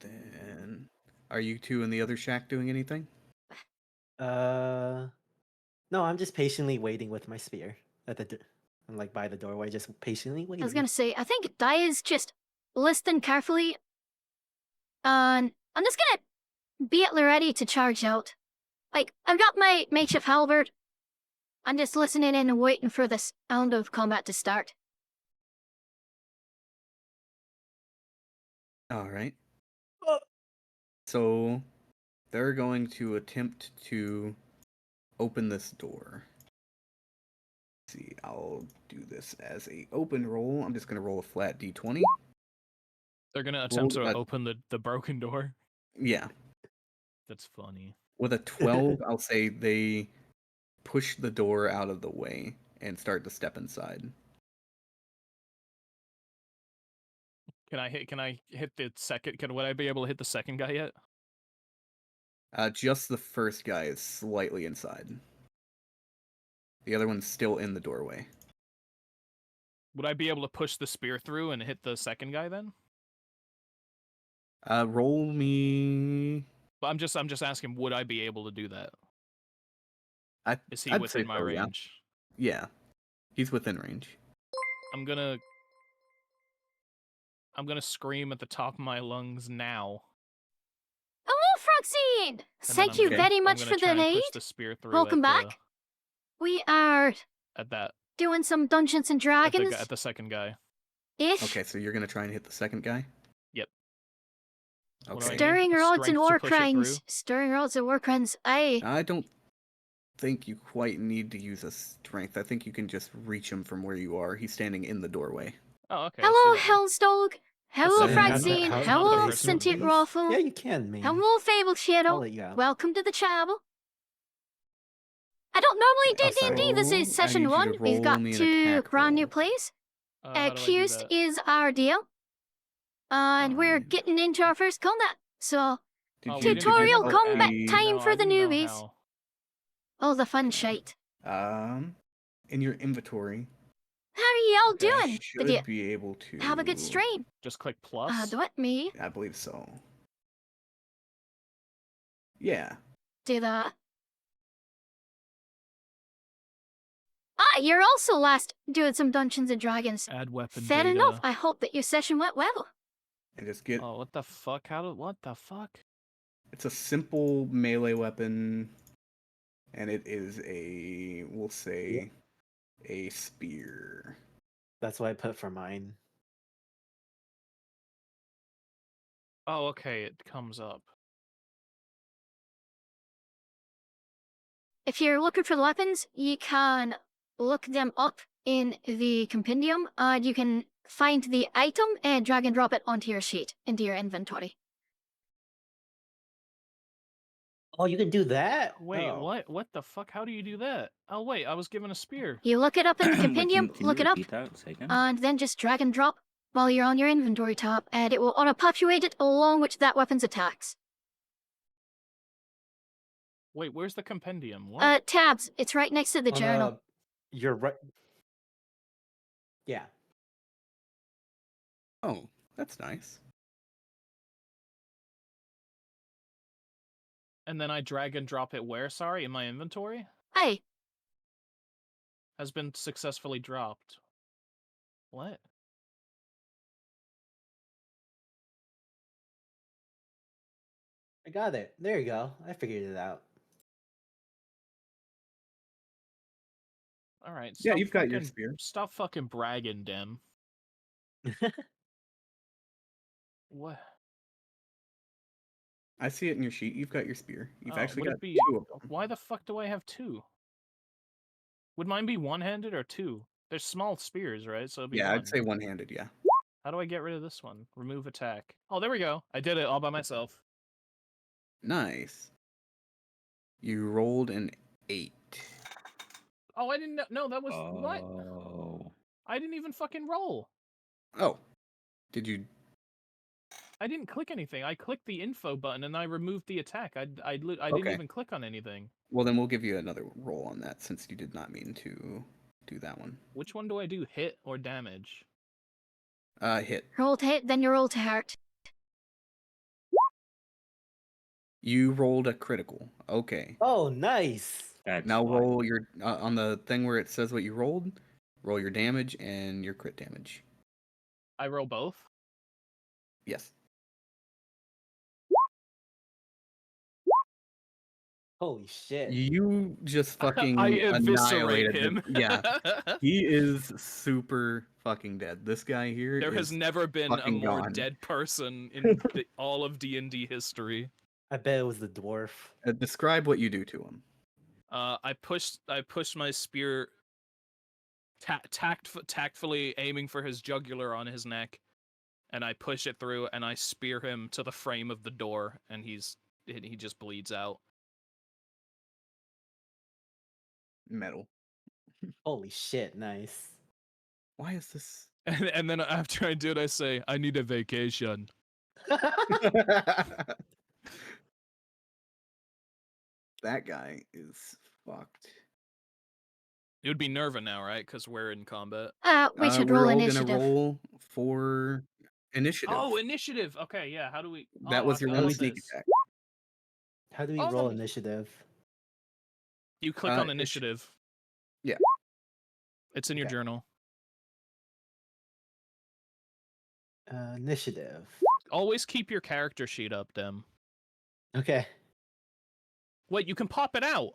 Then, are you two in the other shack doing anything? No, I'm just patiently waiting with my spear at I'm like by the doorway, just patiently waiting. I was gonna say, I think Dai is just listening carefully, and I'm just gonna be at the ready to charge out. Like, I've got my makeshift halberd. I'm just listening in and waiting for this round of combat to start. All right. Oh. So, they're going to attempt to open this door. Let's see, I'll do this as a open roll. I'm just gonna roll a flat d20. They're gonna attempt Well, to open the broken door. Yeah. That's funny. With a 12, I'll say they push the door out of the way and start to step inside. Can I hit the second? Would I be able to hit the second guy yet? Just the first guy is slightly inside. The other one's still in the doorway. Would I be able to push the spear through and hit the second guy then? Roll me. But I'm just asking, would I be able to do that? Is he I'd within say my so, yeah. range? Yeah, he's within range. I'm gonna scream at the top of my lungs now. Hello, Fraxine! and then Thank I'm you gonna- very I'm much gonna for the try and aid. push the spear through Welcome at back. We are at that doing some Dungeons and at Dragons. the second guy. Ish. Okay, so you're gonna try and hit the second guy? Yep. What do I Okay. need? Stirring rods and Strength war to push it crimes. through? Stirring rods and war crimes. I don't think you quite need to use a strength. I think you can just reach him from where you are. He's standing in the doorway. Oh, okay. Hello, let's do that then. Hellsdog. Hello, Then Fraxine. how- Hello, how- Sentient Yeah, Raffle. you can, man. Hello, Fable I'll Shadow. let you out. Welcome to the channel. I don't normally do Okay, D&D. This so is I session need you 1. to We've roll got me an 2 attack brand new roll. plays. How do I do Accused that? is our deal. And we're Alright. getting into our first combat. So, Did Oh, you we didn't tutorial ever combat add- time no, for I the didn't know newbies. how. Oh, the fun Okay. shite. In your inventory, How are y'all Okay. doing? you Did you should be able to have a good stream? Just click plus. Do it, me. I believe so. Yeah. Do that. You're also last doing some Dungeons and Dragons. Add weapon Fair data. enough. I hope that your session went well. And just get Oh, what the fuck? What the fuck? it's a simple melee weapon, and it is we'll say a spear. That's what I put for mine. Oh, okay. It comes up. If you're looking for the weapons, you can look them up in the compendium, and you can find the item and drag and drop it onto your sheet, into your inventory. Oh, you can do that? Wait, Oh. what? What the fuck? How do you do that? Oh wait, I was given a spear. You look it up in the Wait, compendium, can look you it up, repeat that second? and then just drag and drop while you're on your inventory tab, and it will auto-populate it along with that weapon's attacks. Wait, where's the compendium? What? Tabs. It's right next to the journal. You're right. Yeah. Oh, that's nice. And then I drag and drop it where? Sorry, in my inventory? Hey, Has been successfully dropped. What? I got it. There you go. I figured it out. All right. Yeah, you've got your spear. Stop fucking bragging, Dem. What? I see it in your sheet. You've got your spear. You've actually would got it be? 2 of them. Why the fuck do I have 2? Would mine be one-handed or 2? They're small spears, right? So it'd be Yeah, one. I'd say one-handed, yeah. How do I get rid of this one? Remove attack. Oh, there we go. I did it all by myself. Nice. You rolled an 8. Oh, I didn't know. No, that was what? Oh. I didn't even fucking roll. Oh. Did you? I didn't click anything. I clicked the info button and I removed the attack. I didn't Okay. even click on anything. Well, then we'll give you another roll on that since you did not mean to do that one. Which one do I do? Hit or damage? Hit. roll to hit, then you roll to hurt. You rolled a critical. Okay. Oh, nice. That's Now why. roll your on the thing where it says what you rolled. Roll your damage and your crit damage. I roll both. Yes. Holy shit. You just fucking I eviscerate annihilated him. Yeah. He is super fucking dead. This guy here There has is never been a fucking more gone. dead person in all of D&D history. I bet it was the dwarf. Describe what you do to him. I pushed my spear tactfully aiming for his jugular on his neck, and I push it through and I spear him to the frame of the door, and he just bleeds out. Metal. Holy shit, nice. Why is this? And then after I do it, I say, I need a vacation. That guy is fucked. It would be Nerva now, right? Because we're in combat. We should we're roll all initiative. gonna roll for initiative. Oh, initiative. Okay, yeah. How do we? That oh, was I your forgot one we sneak this. attack. How do we Oh, roll then- initiative? You click on it's- initiative. yeah. It's in your Okay. journal. Initiative. Always keep your character sheet up, Dem. Okay. Wait, you can pop it out.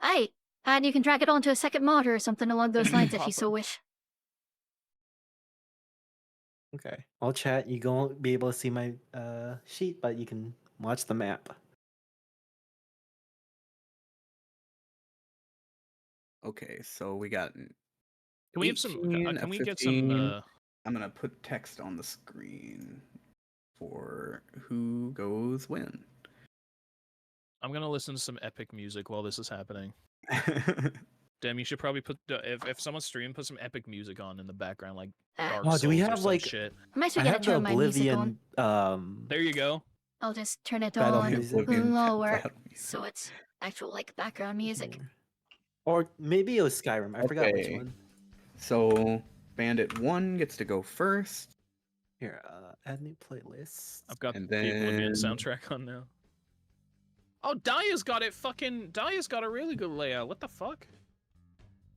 Aye, and you can drag it onto a second mod or something along those lines if you Pop so it. wish. Okay. I'll chat. You won't be able to see my sheet, but you can watch the map. Okay, so we got. Can we have some? 18, Can a we get 15. some? I'm gonna put text on the screen for who goes when. I'm gonna listen to some epic music while this is happening. Dem, you should probably put if someone's streaming, put some epic music on in the background, like Dark Oh, do we Souls or have, some like- shit. I might as I well get a have the turn my music on. Oblivion. There you go. I'll just turn it Battle on music. Oblivion lower, battle music. so it's actual like background music. Or maybe it was Skyrim. I forgot which Okay. one. So Bandit 1 gets to go first. Here, add new playlist. I've got And the Oblivion then- soundtrack on now. Oh, Daya's got it. Daya's got a really good layout. What the fuck?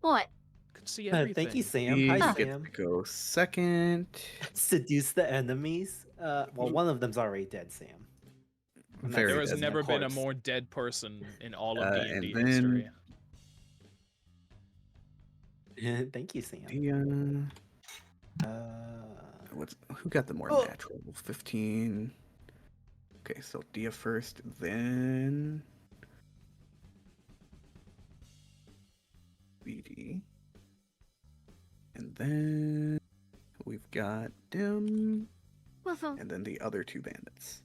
What? Could see everything. Thank you, Sam. He Hi, gets Sam. to go second. Seduce the enemies. Well, one of them's already dead, Sam. I'm not Very There has dead. never been a corpse. more dead person in all of And D&D then- history. Thank you, Sam. Dia. Who got the more Oh. natural? 15. Okay, so Dia first, then BD. And then we got Dim, Well, and then the other two bandits.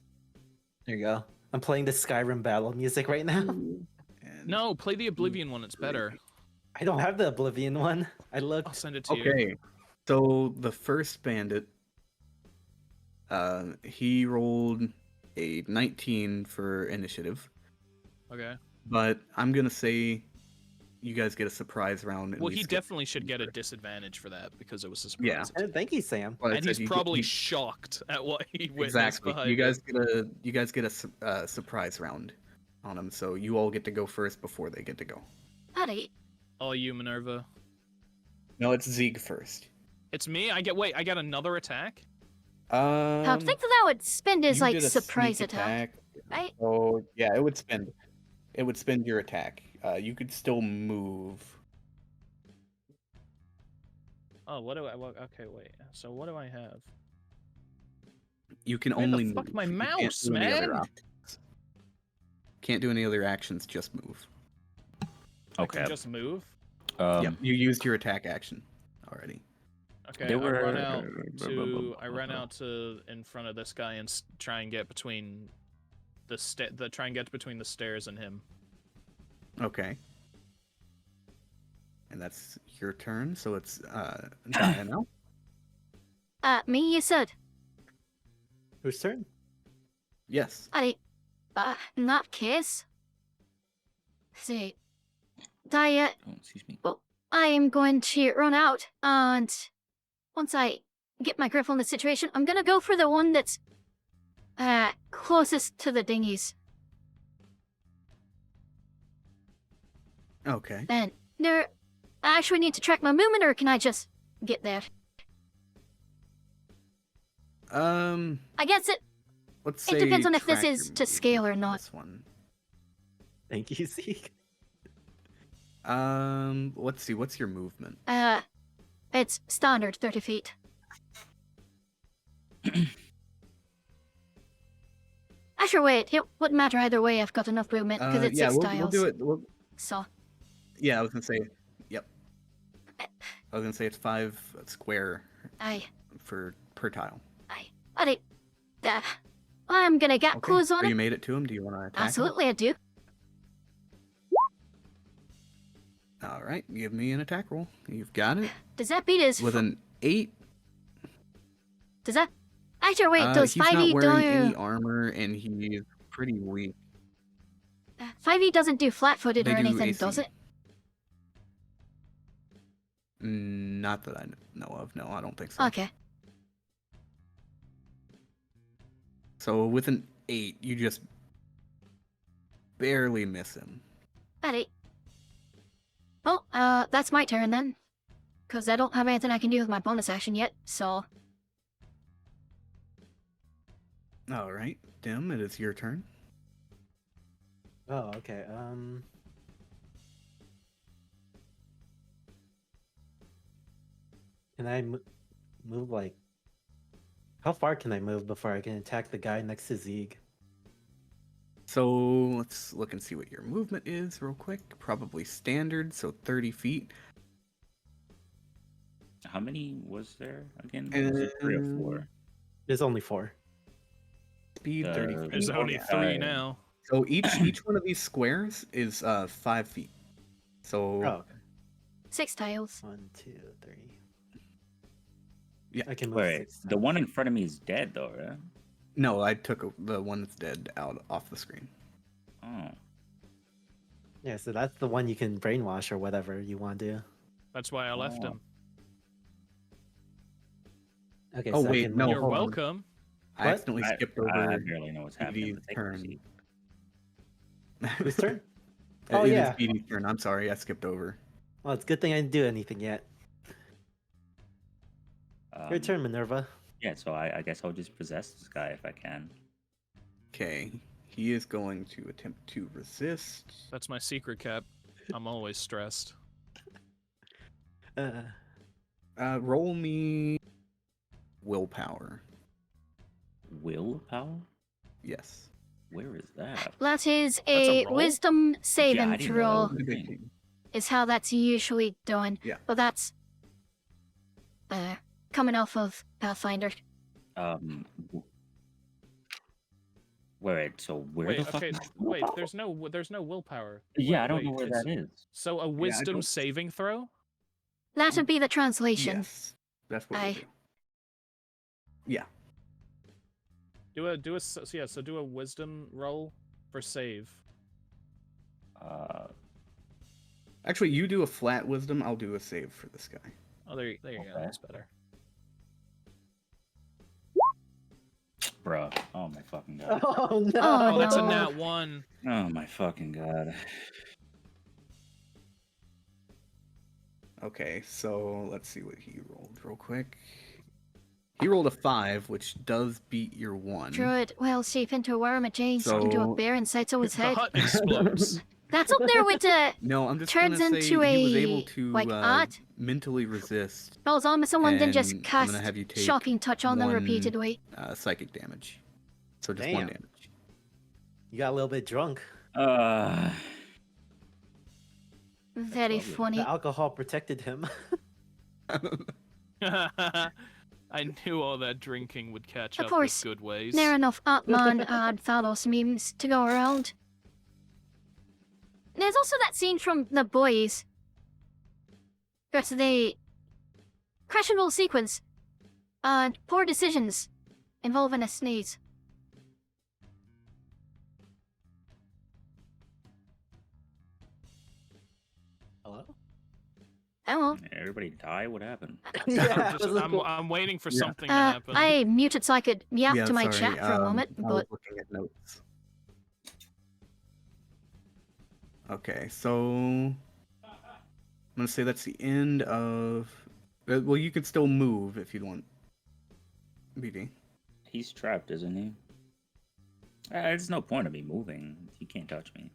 There you go. I'm playing the Skyrim battle music right now. And No, play the Oblivion one. It's better. I don't have the Oblivion one. I I'll looked. send it to you. Okay, so the first bandit, he rolled a 19 for initiative, Okay. but I'm gonna say you guys get a surprise round. And Well, we he skip definitely should him get a first. disadvantage for that because it was a Yeah. surprise. Thank you, Sam. Well, I And said he's you get- probably you- shocked at what he witnessed exactly. behind You guys him. get a surprise round on him, so you all get to go first before they get to go. alright. All you, Minerva. No, it's Zeeg first. It's me. I get another attack. I think that would spend his you like did a surprise sneak attack. Right? Oh yeah, it would spend your attack. You could still move. Oh, what do I? Okay, wait. So what do I have? You can Where the only fuck move. my You can't mouse, do any other man? options. Can't do any other actions. Just move. I Okay. can just move. Yep, you used your attack action already. Okay, They I run were- out to in front of this guy and try and get between between the stairs and him. Okay. And that's your turn, so it's Dia now. Me, you said. Whose turn? Yes. Alright. In that case, see, Dia, Oh, excuse me. I am going to run out, and once I get my grip on the situation, I'm gonna go for the one that's closest to the dinghies. Okay. Then I actually need to track my movement, or can I just get there? I guess Let's it say depends on if this track is your to scale or movement not. This one. Thank you, Zeke. Let's see. What's your movement? It's standard 30 feet. Actually, wait, it wouldn't matter either way. I've got enough movement because it's yeah, 6 we'll tiles. do it. So, Yeah, I was gonna say. Yep. I was gonna say it's 5 square aye. per tile. Alright. I'm gonna get Okay. close on So you him. made it to him. Do you want to attack? Absolutely, I do. Him? All right. Give me an attack roll. You've got it. Does that beat his? With an 8. Does that? Actually, wait. Does He's not 5e wearing any do? armor, and he's pretty weak. 5e doesn't do flat-footed They or do anything, AC. does it? Not that I know of. No, I don't think so. Okay. So with an 8, you just barely miss him. Alright. Well, that's my turn then. Because I don't have anything I can do with my bonus action yet, so... All right, Dim, it is your turn. Oh, okay. Can I move like? How far can I move before I can attack the guy next to Zeeg? So let's look and see what your movement is real quick. Probably standard, so 30 feet. How many was there again? Was it 3 or 4? There's only 4. Speed 30 feet. There's only Okay. 3 now. So each one of these squares is 5 feet. So Oh, okay. 6 tiles. 1, 2, 3. Yeah. I can move Wait, 6 the times. one in front of me is dead though, right? no, I took the one that's dead out off the screen. Oh. Yeah, so that's the one you can brainwash or whatever you want to do. That's why I left Oh. him. Okay. Oh, so I wait, can no, move- You're hold on. welcome. I What? accidentally I skipped I over barely know what's happening. Speedy's Take a turn. seat. Whose turn? Oh, It is yeah. Speedy's turn. I'm sorry, I skipped over. Well, it's a good thing I didn't do anything yet. Your Um, turn, Minerva. Yeah, so I guess I'll just possess this guy if I can. Okay, he is going to attempt to resist. That's my secret, Cap. I'm always stressed. Roll me willpower. Willpower? Yes. Where is that? That is a a roll? wisdom saving I didn't know throw, that was a thing. is how that's usually done. Yeah. But that's... coming off of Pathfinder. W- Wait, so where Wait, the fuck? okay, is wait. willpower? There's no willpower. Yeah, I don't Wait, know where it's- that is. So a I wisdom don't- saving throw. That would be the translation. Yes, that's what Aye. we do. Yeah. So do a wisdom roll for save. Actually, you do a flat wisdom. I'll do a save for this guy. Oh, there you go. Okay. That's better. Bruh. Oh my fucking god. Oh no! Oh, that's a no. nat 1. Oh my fucking god. Okay, so let's see what he rolled real quick. He rolled a 5, which does beat your 1. Druid will shape into a worm and change into a So- bear inside someone's The head. hut explodes. That's up there with the No, I'm just Turns gonna say into he was a, able to like, art. mentally resist falls on someone, then just And I'm cast gonna have you take shocking touch on them one- repeatedly. psychic damage. So just 1 Damn. damage. You got a little bit drunk. Very lovely. funny. The alcohol protected him. I knew all that drinking would catch Of up course, with good ways. There are enough Ant-Man and Thanos memes to go around. There's also that scene from The Boys. Where they crash and roll sequence. Poor decisions involving a sneeze. Hello? Oh, Everybody die? What happened? Yeah, I'm waiting for Yeah. something to happen. I muted so I could yap Yeah, to my sorry, chat for a moment, I was but looking at notes. Okay, so I'm gonna say that's the end of. Well, you could still move if you want. BD. He's trapped, isn't he? There's no point of me moving. He can't touch me.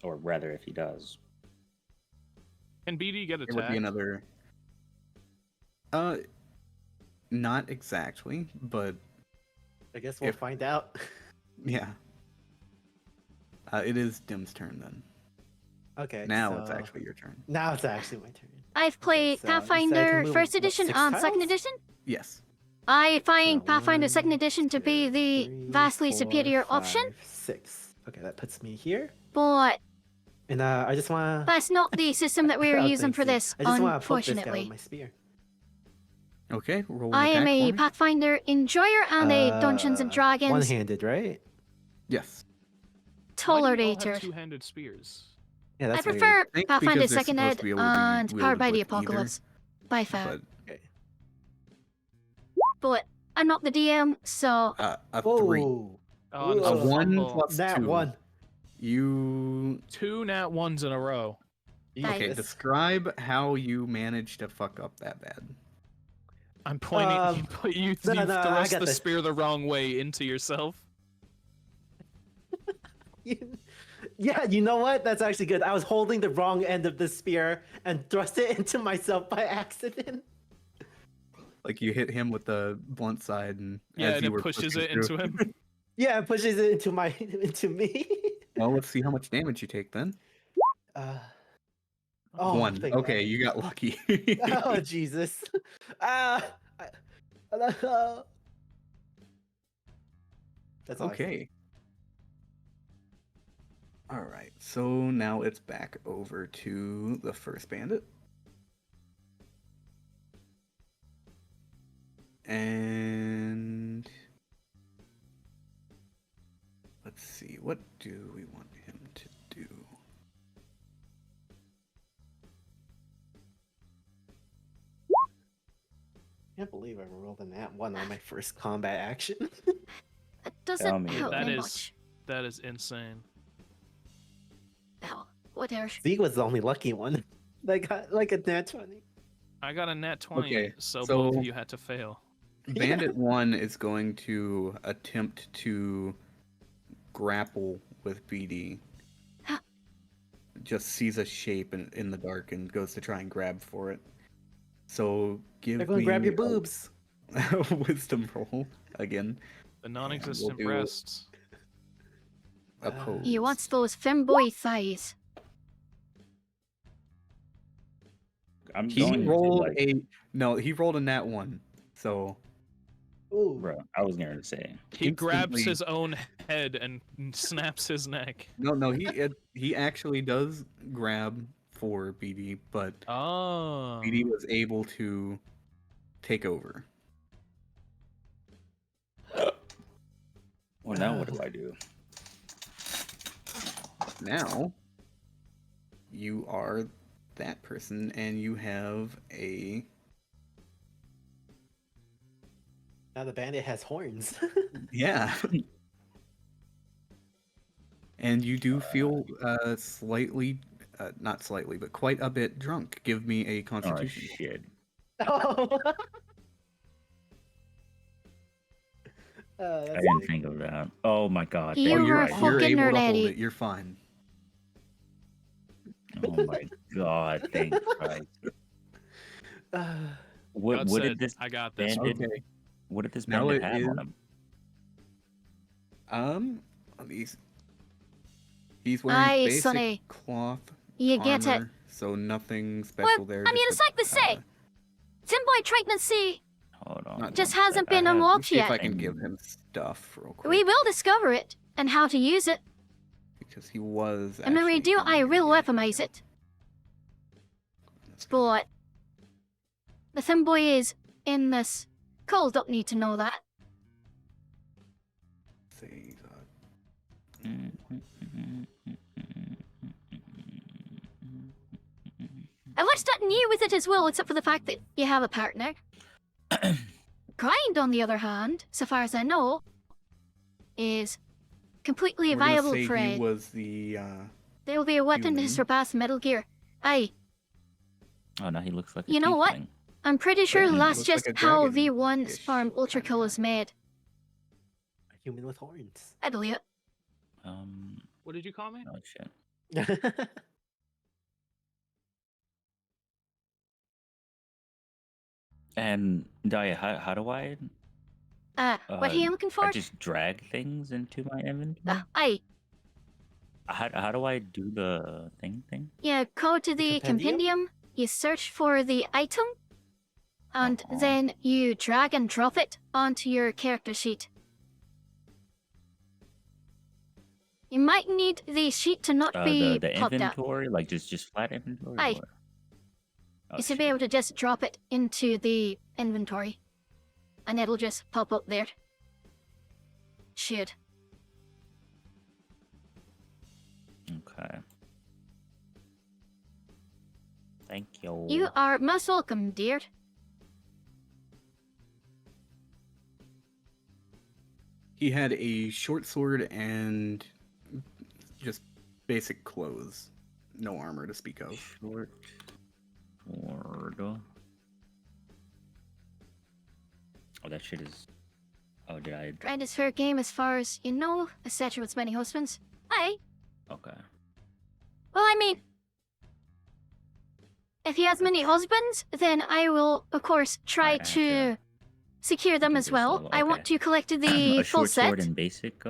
Or rather, if he does. Can BD get There would be attacked? another. Not exactly, but I guess we'll If- find out. yeah. It is Dim's turn then. Okay. Now it's so- actually your turn. Now it's actually my turn. I've played so you said I can Pathfinder move, First what, Edition 6 and Second tiles? Edition. Yes. I find So Pathfinder 1, Second Edition to be 2, the 3, vastly 4, superior option, 5, 6. Okay, that puts me here. but And I just want to. that's not the system that we're using for this, I just want to poke this guy with unfortunately. my spear. Okay. Roll an I am attack a for me. Pathfinder enjoyer and a Dungeons and Dragons One-handed, right? Yes. Why do you all have tolerator. two-handed spears? Yeah, I that's weird. prefer think Pathfinder because they're Second supposed Ed to be able to be and Powered wielded by the with either, Apocalypse by far. But But I'm not the DM, so a 3. Whoa. Oh, I'm Ooh. so A 1 humble. plus That 2. one. You 2 nat 1s in a row. okay? Jesus. Describe how you managed to fuck up that bad. I'm pointing. You no, I thrust got the this. spear the wrong way into yourself. Yeah, you know what? That's actually good. I was holding the wrong end of the spear and thrust it into myself by accident. Like you hit him with the blunt side, and Yeah, as and you it were pushes pushing it through- into him. Yeah, it pushes it into my into me. Well, let's see how much damage you take then. Oh, 1. thank Okay, God. you got lucky. Oh Jesus! Ah, no. That's all I can- Okay. All right. So now it's back over to the first bandit. And let's see, what do we want him to do? I can't believe I rolled a nat 1 on my first combat action. it doesn't me help That me is much. that is insane. Hell, whatever. Zeke was the only lucky one that got like a nat 20. I got a nat 20, Okay, so so- both of you had to fail. Bandit 1 is going to attempt to grapple with BD. Huh. Just sees a shape in the dark and goes to try and grab for it. So give Everyone me grab your a- boobs. a wisdom roll again. The non-existent do- breasts. Opposed. He wants those femboy thighs. I'm He going rolled to like, he rolled a nat 1. So Ooh. bro. I was gonna say, He grabs instantly- his own head and snaps his neck. no, he actually does grab for BD, but Oh. BD was able to take over. well, now what do I do? Now you are that person and you have a Now the bandit has horns. yeah. And you do feel slightly not slightly, but quite a bit drunk. Give me a Oh constitution. shit! Oh. I That's didn't sick. think of that. Oh my god! You You're were right. You're fucking able to nerd, hold Eddie. it. You're fine. Oh my god! Thank Christ. Uh, What God what said, did this I got this. bandit? Okay. What did this Now bandit it have on is- him? He's wearing Aye, basic Sonny. cloth You get it. armor, so nothing special there. I mean, just it's like they say. Timboy pregnancy Hold on. Not- just one hasn't sec, I been have- unlocked see if yet. I can give him stuff real quick. We will discover it and how to use it. Because he was. And when we actually do, I gonna will get- weaponize it. But the Timboy is in this. Cole don't need to know that. Say, I wish that new with it as well, except for the fact that you have a partner. Grind, on the other hand, so far as I know, is completely we're gonna viable say for he it. was the. There will be a weapon to human. surpass Metal Gear. Aye, Oh no, he looks like. A You know what? tiefling. I'm pretty sure he that's looks just like a how dragon-ish the ones from Ultra kinda Kill guy. is made. a human with horns. I believe it. What did you call me? Oh shit. And Daya, how do I? What are you looking for? I just drag things into my inventory. Aye, How do I do the thing? you go to the compendium? compendium, you search for the item, and Uh-huh. then you drag and drop it onto your character sheet. You might need the sheet to not be The popped out. inventory, like just flat inventory. Aye. Or... Oh, You should be shit. able to just drop it into the inventory, and it'll just pop up there. Should. Okay. Thank you. You are most welcome, dear. He had a short sword and just basic clothes. No armor to speak of. Short sword. Oh, that shit is. Oh, did I? Grind is fair game as far as you know, etc. with many husbands. Aye. Okay. Well, I mean, if he has many husbands, then I will, of course, try Alright, to yeah. secure them Do as this well. level, I want okay. to collect the A full short set. sword and basic.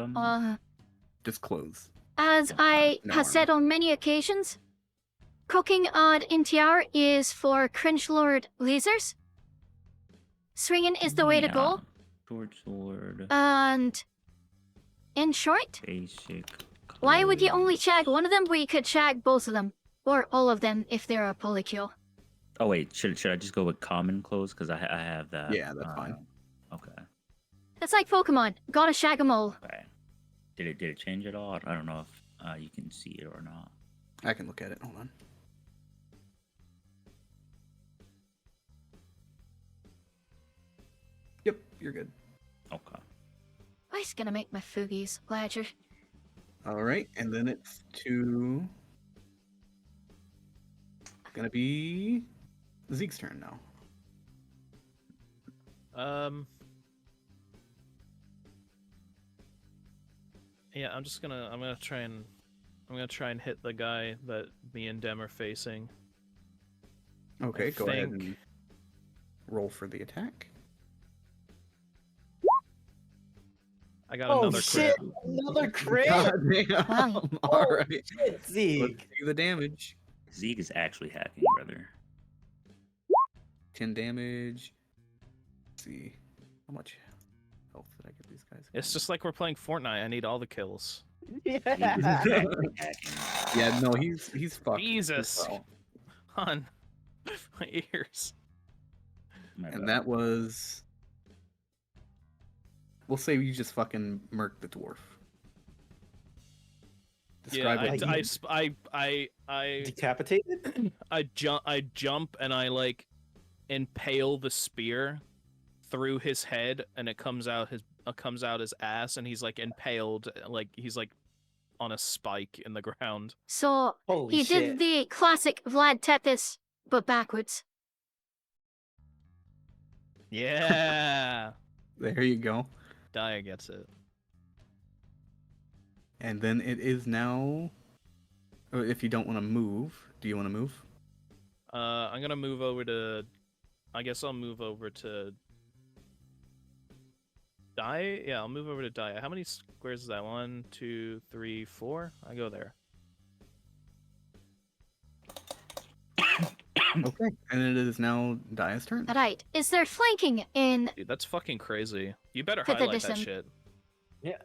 Just clothes. As Yeah, I no have said on many occasions, cooking on NTR is for cringe lord losers. Swinging is the way to go. Short sword. And in short, Basic. why would you only clothes. shag one of them where you could shag both of them? Or all of them if they're a polycule. Oh wait, should I just go with common clothes because I have that? Yeah, that's fine. Okay. It's like Pokemon. Gotta shag 'em all. Okay. Did it change at all? I don't know if you can see it or not. I can look at it. Hold on. Yep, you're good. Okay. I'm just gonna make my Fugies larger. All right, and then it's gonna be Zeke's turn now. Yeah, I'm gonna try and hit the guy that me and Dem are facing. Okay, go ahead think- and roll for the attack. I got Oh another shit! crit. Another crit! God damn! Wow. All right, Shit, let's Zeke. see the damage. Zeke is actually hacking, brother. 10 damage. Let's see. How much health did I get these guys? It's just like we're playing Fortnite. I need all the kills. Yeah. Yeah, no, he's fucked. as Jesus. well. On my ears. My And bad. that was. We'll say you just fucking murked the dwarf. Yeah, Describe what you I Decapitated? I jump and I like impale the spear through his head, and it comes out his ass, and he's like impaled, like he's like on a spike in the ground. So Holy he shit. did the classic Vlad Tepes, but backwards. Yeah, There you go. Daya gets it. And then it is now. If you don't want to move, do you want to move? I'm gonna move over to. I guess I'll move over to. Daya? Yeah, I'll move over to Daya. How many squares is that? 1, 2, 3, 4. I go there. Okay. And it is now Daya's turn. Right. Is there flanking in Dude, that's fucking crazy. You better Fifth highlight that edition. shit. Yeah.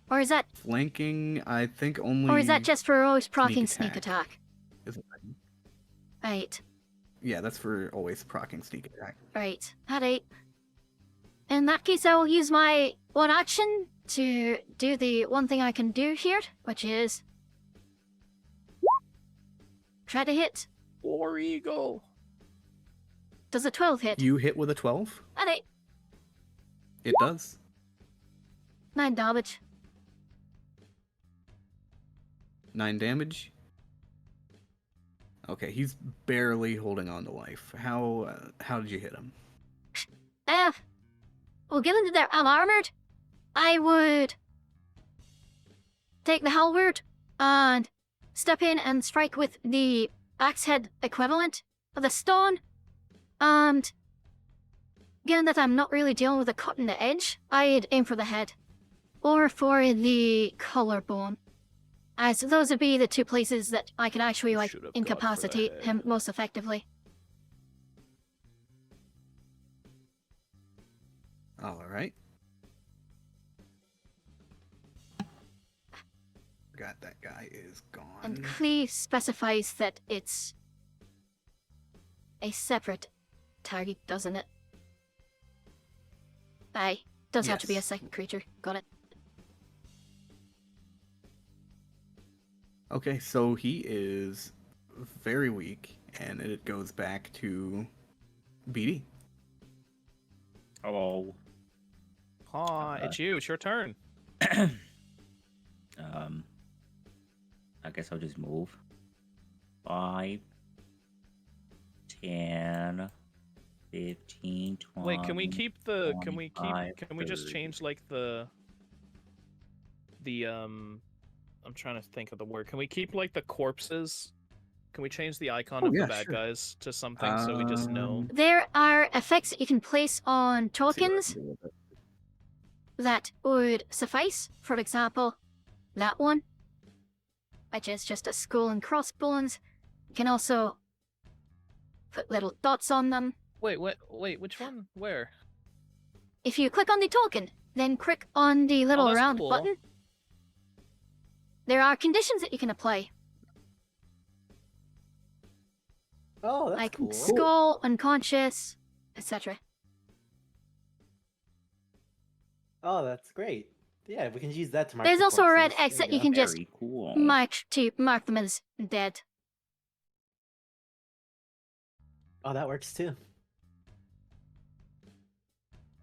or is that Flanking, I think only. or is that just for always proccing sneak sneak attack? Isn't that- Right. Yeah, that's for always proccing sneak attack. Right. Alright. In that case, I will use my one action to do the one thing I can do here, which is try to hit. War Eagle. Does a 12 hit? You hit with a 12? Alright. It does. 9 damage. 9 damage. Okay, he's barely holding on to life. How did you hit him? Well, given that they're unarmored, I would take the halberd and step in and strike with the axe head equivalent of the stone. And given that I'm not really dealing with a cut in the edge, I'd aim for the head. Or for the collarbone. As those would be the two places that I could actually, like, Should've gone for the incapacitate head. him most effectively. Alright. Forgot that guy is And gone. Clee specifies that it's a separate target, doesn't it? Aye. Does have to be a Yes. second creature. Got it. Okay, so he is very weak, and it goes back to BD. Hello. Hi, it's you. It's your turn. I guess I'll just move. 5, 10, 15, 20. Wait, can we keep the? Can we 25, keep? Can we just 30. change like the? I'm trying to think of the word. Can we keep like the corpses? Can we change the icon Oh, of yeah, the bad sure. guys to something so we just know? There are effects that you can place on Let's see what I tokens can do with it. that would suffice. For example, that one, which is just a skull and crossbones. You can also put little dots on them. Wait, which one? Where? If you click on the token, then click on the little that's round cool. button. There are conditions that you can apply, Oh, that's like cool. skull, unconscious, etc. Oh, that's great. Yeah, we can use that to mark. There's the also a red corpses. X There that you go. can just Very cool. mark them as dead. Oh, that works too.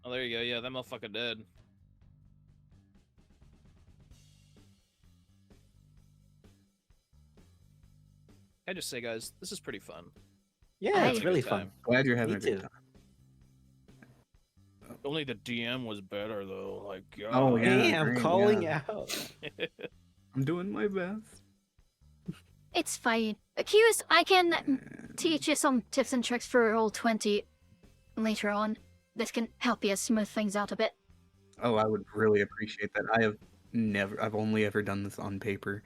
Oh, there you go. Yeah, that motherfucker dead. I just say, guys, this is pretty fun. Yeah, Hey. it's really Good fun. time. Glad you're having Me a good too. time. Only the DM was better though. Like, God. Oh, yeah. Damn, great, calling yeah. out. I'm doing my best. It's fine. Accused, I can teach you some tips and tricks for Roll20 later on. This can help you smooth things out a bit. Oh, I would really appreciate that. I've only ever done this on paper.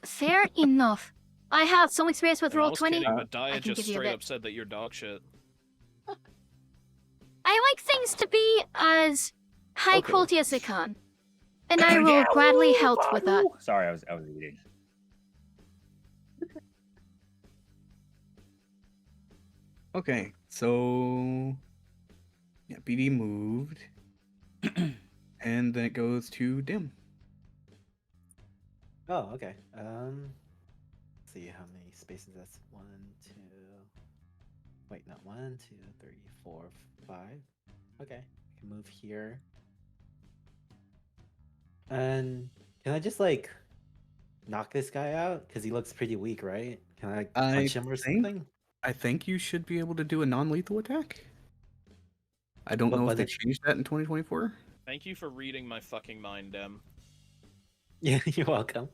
Fair enough. I have some experience with I mean, I roll was 20. kidding, but I Dia can just give you a straight bit. up said that you're dog shit. I like things to be as high Okay. quality as they can. And I will gladly help with that. Sorry, I was eating. Okay, so yeah, BD moved, and then it goes to Dim. Oh, okay. Let's see how many spaces that's 1, 2. Wait, not 1, 2, 3, 4, 5. Okay, I can move here. And can I just like knock this guy out? Because he looks pretty weak, right? Can I punch him or something? I think you should be able to do a non-lethal attack. I don't know if But they changed that in 2024. Thank you for reading my fucking mind, Dem. Yeah, you're welcome.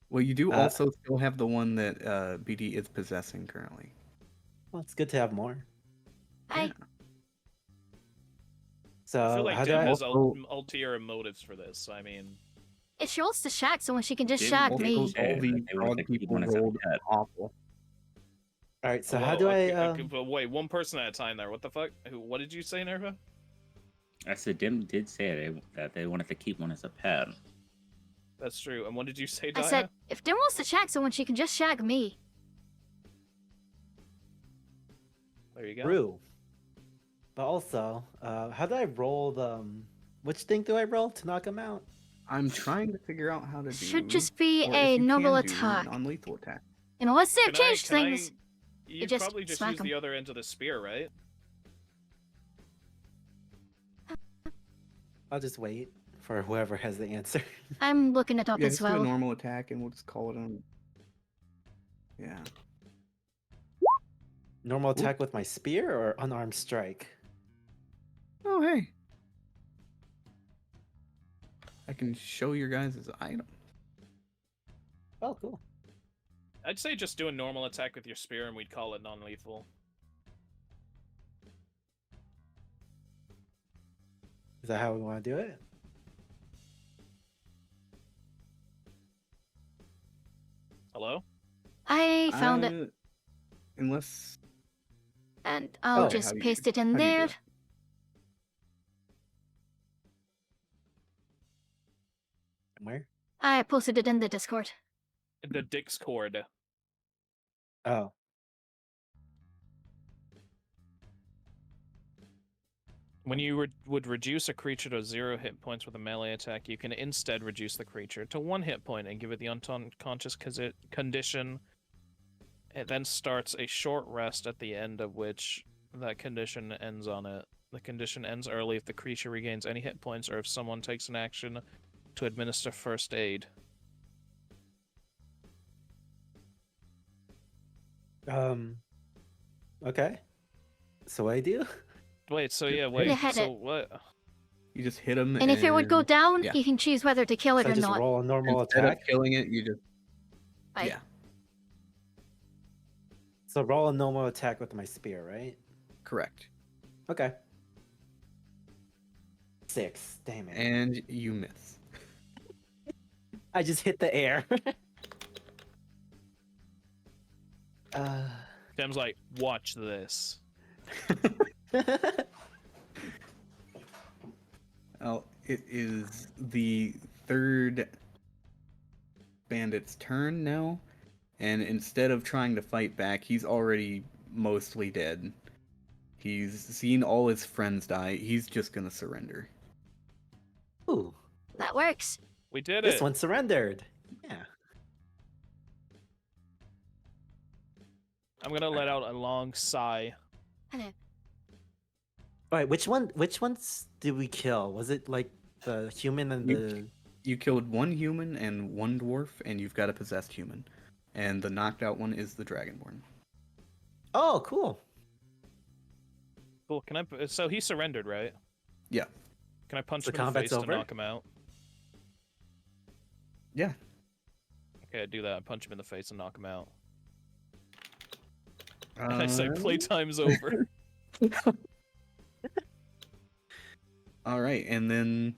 Well, you do Uh, also still have the one that BD is possessing currently. Well, it's good to have more. I So I feel like how do Dem I? has Also- ulterior motives for this. I mean, if she wants to shag someone, she can just Didn't shag also me. All say the that they wanted frog to keep people one as a rolled pet. awful. All right. So how whoa, do okay, I? okay, but wait, one person at a time there. What the fuck? What did you say, Nerva? I said Dim did say that they wanted to keep one as a pet. That's true. And what did you say, I Dia? said, if Dim wants to shag someone, she can just shag me. There you go. True. But also, how do I roll the? Which thing do I roll to knock him out? I'm trying to figure out how to do. Should just be or a if you normal can do attack. non-lethal attack. You know, let's Can change I- things. You just probably just smack use 'em. the other end of the spear, right? I'll just wait for whoever has the answer. I'm looking it up Yeah, as just do a well. normal attack, and we'll just call it on. Yeah. Normal attack with my spear or unarmed strike? Oh hey. I can show your guys' item. Oh, cool. I'd say just do a normal attack with your spear and we'd call it non-lethal. Is that how we want to do it? Hello? I found it, Unless and I'll Oh. just How do you- paste it in how do you do there. it? Where? I posted it in the Discord. The Dix cord. Oh. When you would reduce a creature to 0 hit points with a melee attack, you can instead reduce the creature to 1 hit point and give it the unconscious condition. It then starts a short rest at the end of which that condition ends on it. The condition ends early if the creature regains any hit points or if someone takes an action to administer first aid. Okay. So what I do? Wait, so yeah, You wait, hit so it. what? you just hit him, And if it would go down, yeah. you can choose whether to kill it So I or just not. roll a normal instead attack. of killing it, you just Right. yeah, So roll a normal attack with my spear, right? correct. Okay. 6. Damn it. And you miss. I just hit the air. Dem's like, watch this. Oh, it is the third bandit's turn now, and instead of trying to fight back, he's already mostly dead. He's seen all his friends die. He's just gonna surrender. Ooh, That works. We did this it. one surrendered. Yeah. I'm gonna let out a long sigh. Hello. All right, which ones did we kill? Was it like the human and the? You killed one human and one dwarf, and you've got a possessed human. And the knocked out one is the dragonborn. Oh, cool. Cool. Can I? So he surrendered, right? Yeah. Can I punch The him in the combat's face over? to knock him out? Yeah. Okay, I do that. I punch him in the face and knock him out. And I say, playtime's over. All right, and then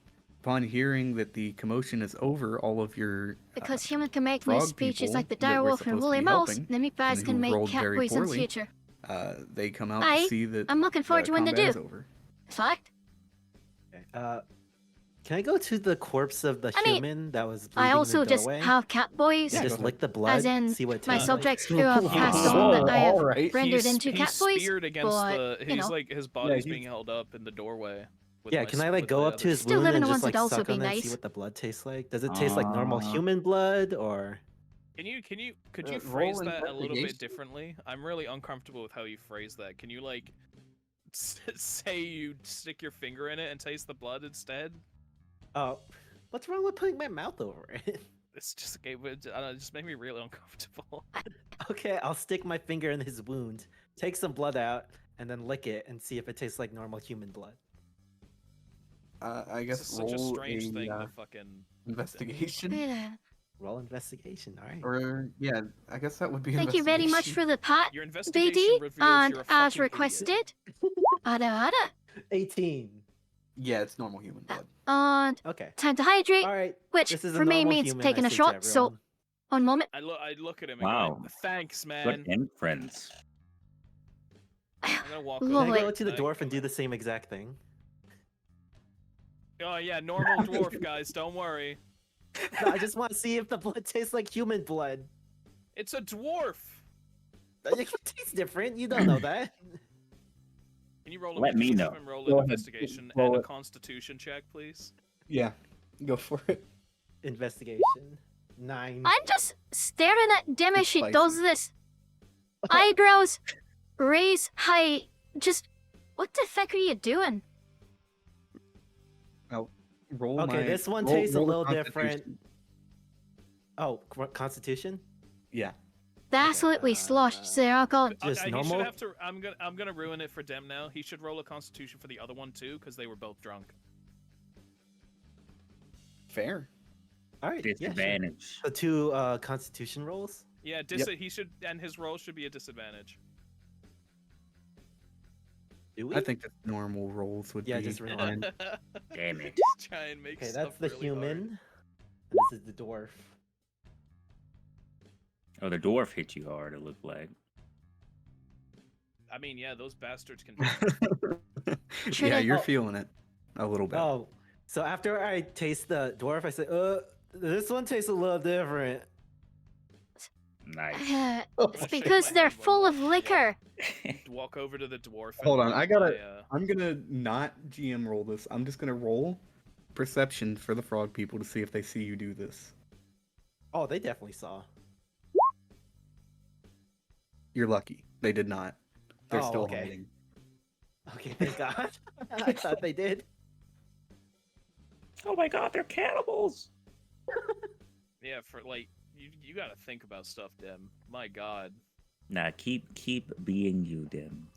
Upon hearing that the commotion is over, all of your Because human can make new frog speeches like the people that dire we're wolf and supposed to woolly be mouse, helping, then me guys and can who make rolled cat very poison poorly, future. they come out Aye, to see that I'm looking forward the to when they combat do. is over. Fact? Okay, can I go to the corpse of the I mean, human that was bleeding I also in the just doorway? have cat boys, Yeah, And go just ahead. lick the blood, in see what it my tastes subjects like? who have passed on Whoa, that I have alright. rendered into cat he's boys. speared against but, the. you He's know. like his body's he's- being held up in the doorway. With Yeah, my can I s- like with go my up other to his Still wound living and ones just like would also suck be on it and see nice. what the blood tastes like? Does it taste like normal human blood or? Could you roll phrase that a little bit investigation. differently? I'm really uncomfortable with how you phrase that. Can you like say you stick your finger in it and taste the blood instead? Oh, what's wrong with putting my mouth over it? It's just okay, but I don't know, it just made me really uncomfortable. Okay, I'll stick my finger in his wound, take some blood out, and then lick it and see if it tastes like normal human blood. I This guess is such a roll strange thing a to fucking. investigation. Wait a- Roll investigation, alright. Or yeah, I guess that would be. Thank you very much for the pat, Your investigation BD, reveals and you're a as fucking requested, ada. 18. Yeah, it's normal human blood. And Okay. time to hydrate, Alright. which This is a for me normal means human, taking I a say to shot. So, everyone. one moment. I look at him and Wow. go, thanks, Good man. inference. I'm gonna walk Can I Lovely. go to the Like, dwarf and do the same exact thing? Oh yeah, normal dwarf guys, don't worry. No, I just want to see if the blood tastes like human blood. It's a dwarf. It tastes different. You don't know that. Can you roll a Let me know. and roll Go an ahead. investigation Roll and a it. constitution check, please? Yeah, go for it. Investigation. 9. I'm just staring at Dim as It's she spicy. does this. Eyebrows raise high. Just, what the fuck are you doing? Roll Okay, my- this one roll- tastes a roll little Constitution. different. Oh, Constitution? Yeah. The absolutely sloshed their alcohol. Just He normal? should have to. I'm gonna ruin it for Dem now. He should roll a constitution for the other one too, because they were both drunk. Fair. Alright, yeah, sure. Disadvantage. The 2 Constitution rolls? Yeah, he should, and his roll should be a disadvantage. Do we? I think that normal rolls would Yeah, be just roll. fine. Damn it. Just try and make Okay, stuff that's the really hard. human. And this is the dwarf. Oh, the dwarf hit you hard, it looked like. I mean, yeah, those bastards can. Should Yeah, I- you're Oh. feeling it a little bit. Oh, so after I taste the dwarf, I say, this one tastes a little different. Nice. It's shake because my they're hand full one of more. liquor. Walk over to the dwarf. and Hold on, roll I gotta- my, I'm gonna not GM roll this. I'm just gonna roll perception for the frog people to see if they see you do this. Oh, they definitely saw. You're lucky. They did not. They're Oh, still okay. hiding. Okay, thank God. I thought they did. Oh my god, they're cannibals! Yeah, for like you gotta think about stuff, Dem. My God, Nah, keep being you, Dim.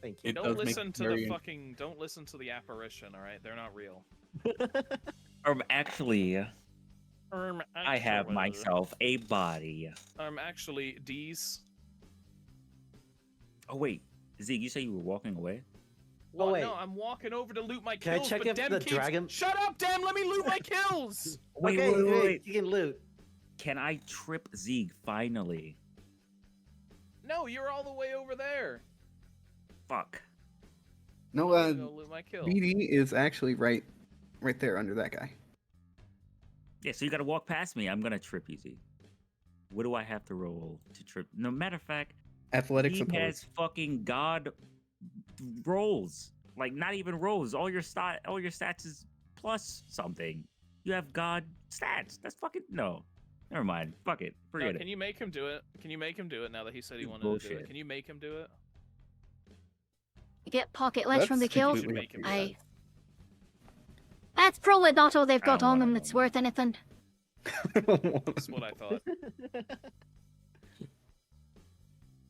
Thank you. It don't does make listen it to very- the fucking. Don't listen to the apparition. All right, they're not real. Actually, I have actually- myself a body. Actually, D's. Oh wait, Zeke, you say you were walking away? Well, wait. no, I'm walking over to loot my Can I kills. check but if Dem the keeps... dragon- Shut up, Dem! Let me loot my kills. Wait, Okay, wait, wait, wait, wait. you can loot. Can I trip Zeke finally? No, you're all the way over there. Fuck. No, I'm gonna go loot my kill. BD is actually right there under that guy. Yeah, so you gotta walk past me. I'm gonna trip you, Zeke. What do I have to roll to trip? No matter of fact, Athletics he opposed. has fucking god rolls. Like not even rolls. All your stats is plus something. You have god stats. That's fucking no. Never mind. Fuck it. No, Forget can it. you make him do it? Can you make him do it now that he said he It's wanted to do bullshit. it? Can you make him do it? You get pocket ledge from the That's kills. You should make him do I. it. That's probably not all they've I got don't on wanna them know. that's worth anything. That's what I thought.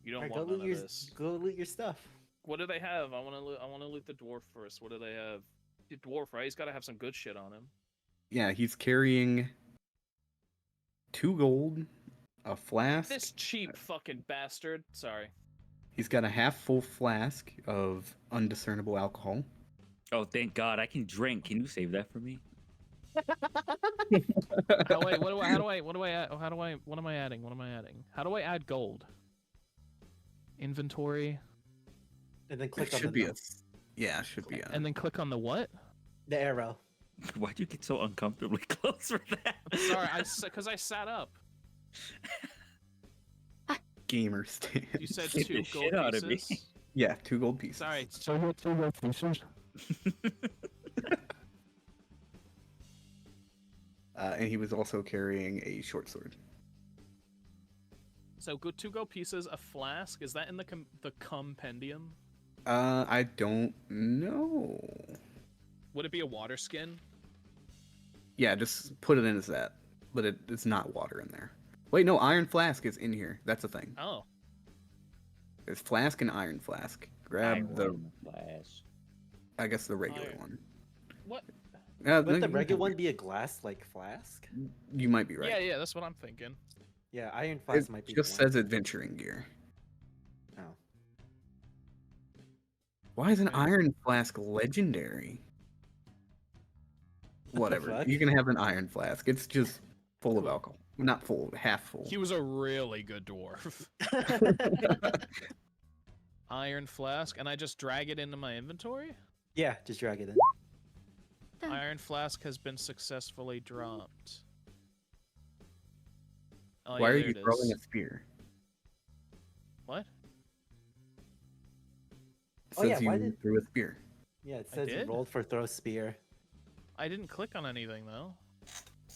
You don't Alright, want none of this. go loot your stuff. What do they have? I want to loot the dwarf first. What do they have? The dwarf, right? He's got to have some good shit on him. Yeah, he's carrying 2 gold, a flask. This cheap fucking bastard. Sorry. He's got a half full flask of undiscernible alcohol. Oh, thank God, I can drink. Can you save that for me? Oh wait, what am I adding? What am I adding? How do I add gold? Inventory. And then It click on should the be a. note. Yeah, it should be a. And then click on the what? The arrow. Why'd you get so uncomfortably close for that? Sorry, because I sat up. gamer stand. You said Get 2 the gold shit out of me. pieces. Yeah, 2 gold pieces. Sorry, So what two more pieces? And he was also carrying a short sword. so good 2 gold pieces, a flask. Is that in the compendium? I don't know. Would it be a water skin? Yeah, just put it in as that, but it's not water in there. Wait, no, iron flask is in here. That's a thing. Oh, There's flask and iron flask. Grab the, Iron flask. I guess the regular Iron. one. what? Would the regular one be a glass like flask? You might be right. Yeah, that's what I'm thinking. Yeah, iron It flask might be. the just one. says adventuring gear. Oh. Why is an Okay. iron flask legendary? Whatever. fuck? You can have an iron flask. It's just full of alcohol. Not full, half full. He was a really good dwarf. Iron flask, and I just drag it into my inventory? Yeah, just drag it in. Done. Iron flask has been successfully dropped. Oh, Why yeah, are there you it throwing is. a spear? What? It Oh, says yeah, why you did- threw a spear. Yeah, it I says you did? rolled for throw spear. I didn't click on anything though.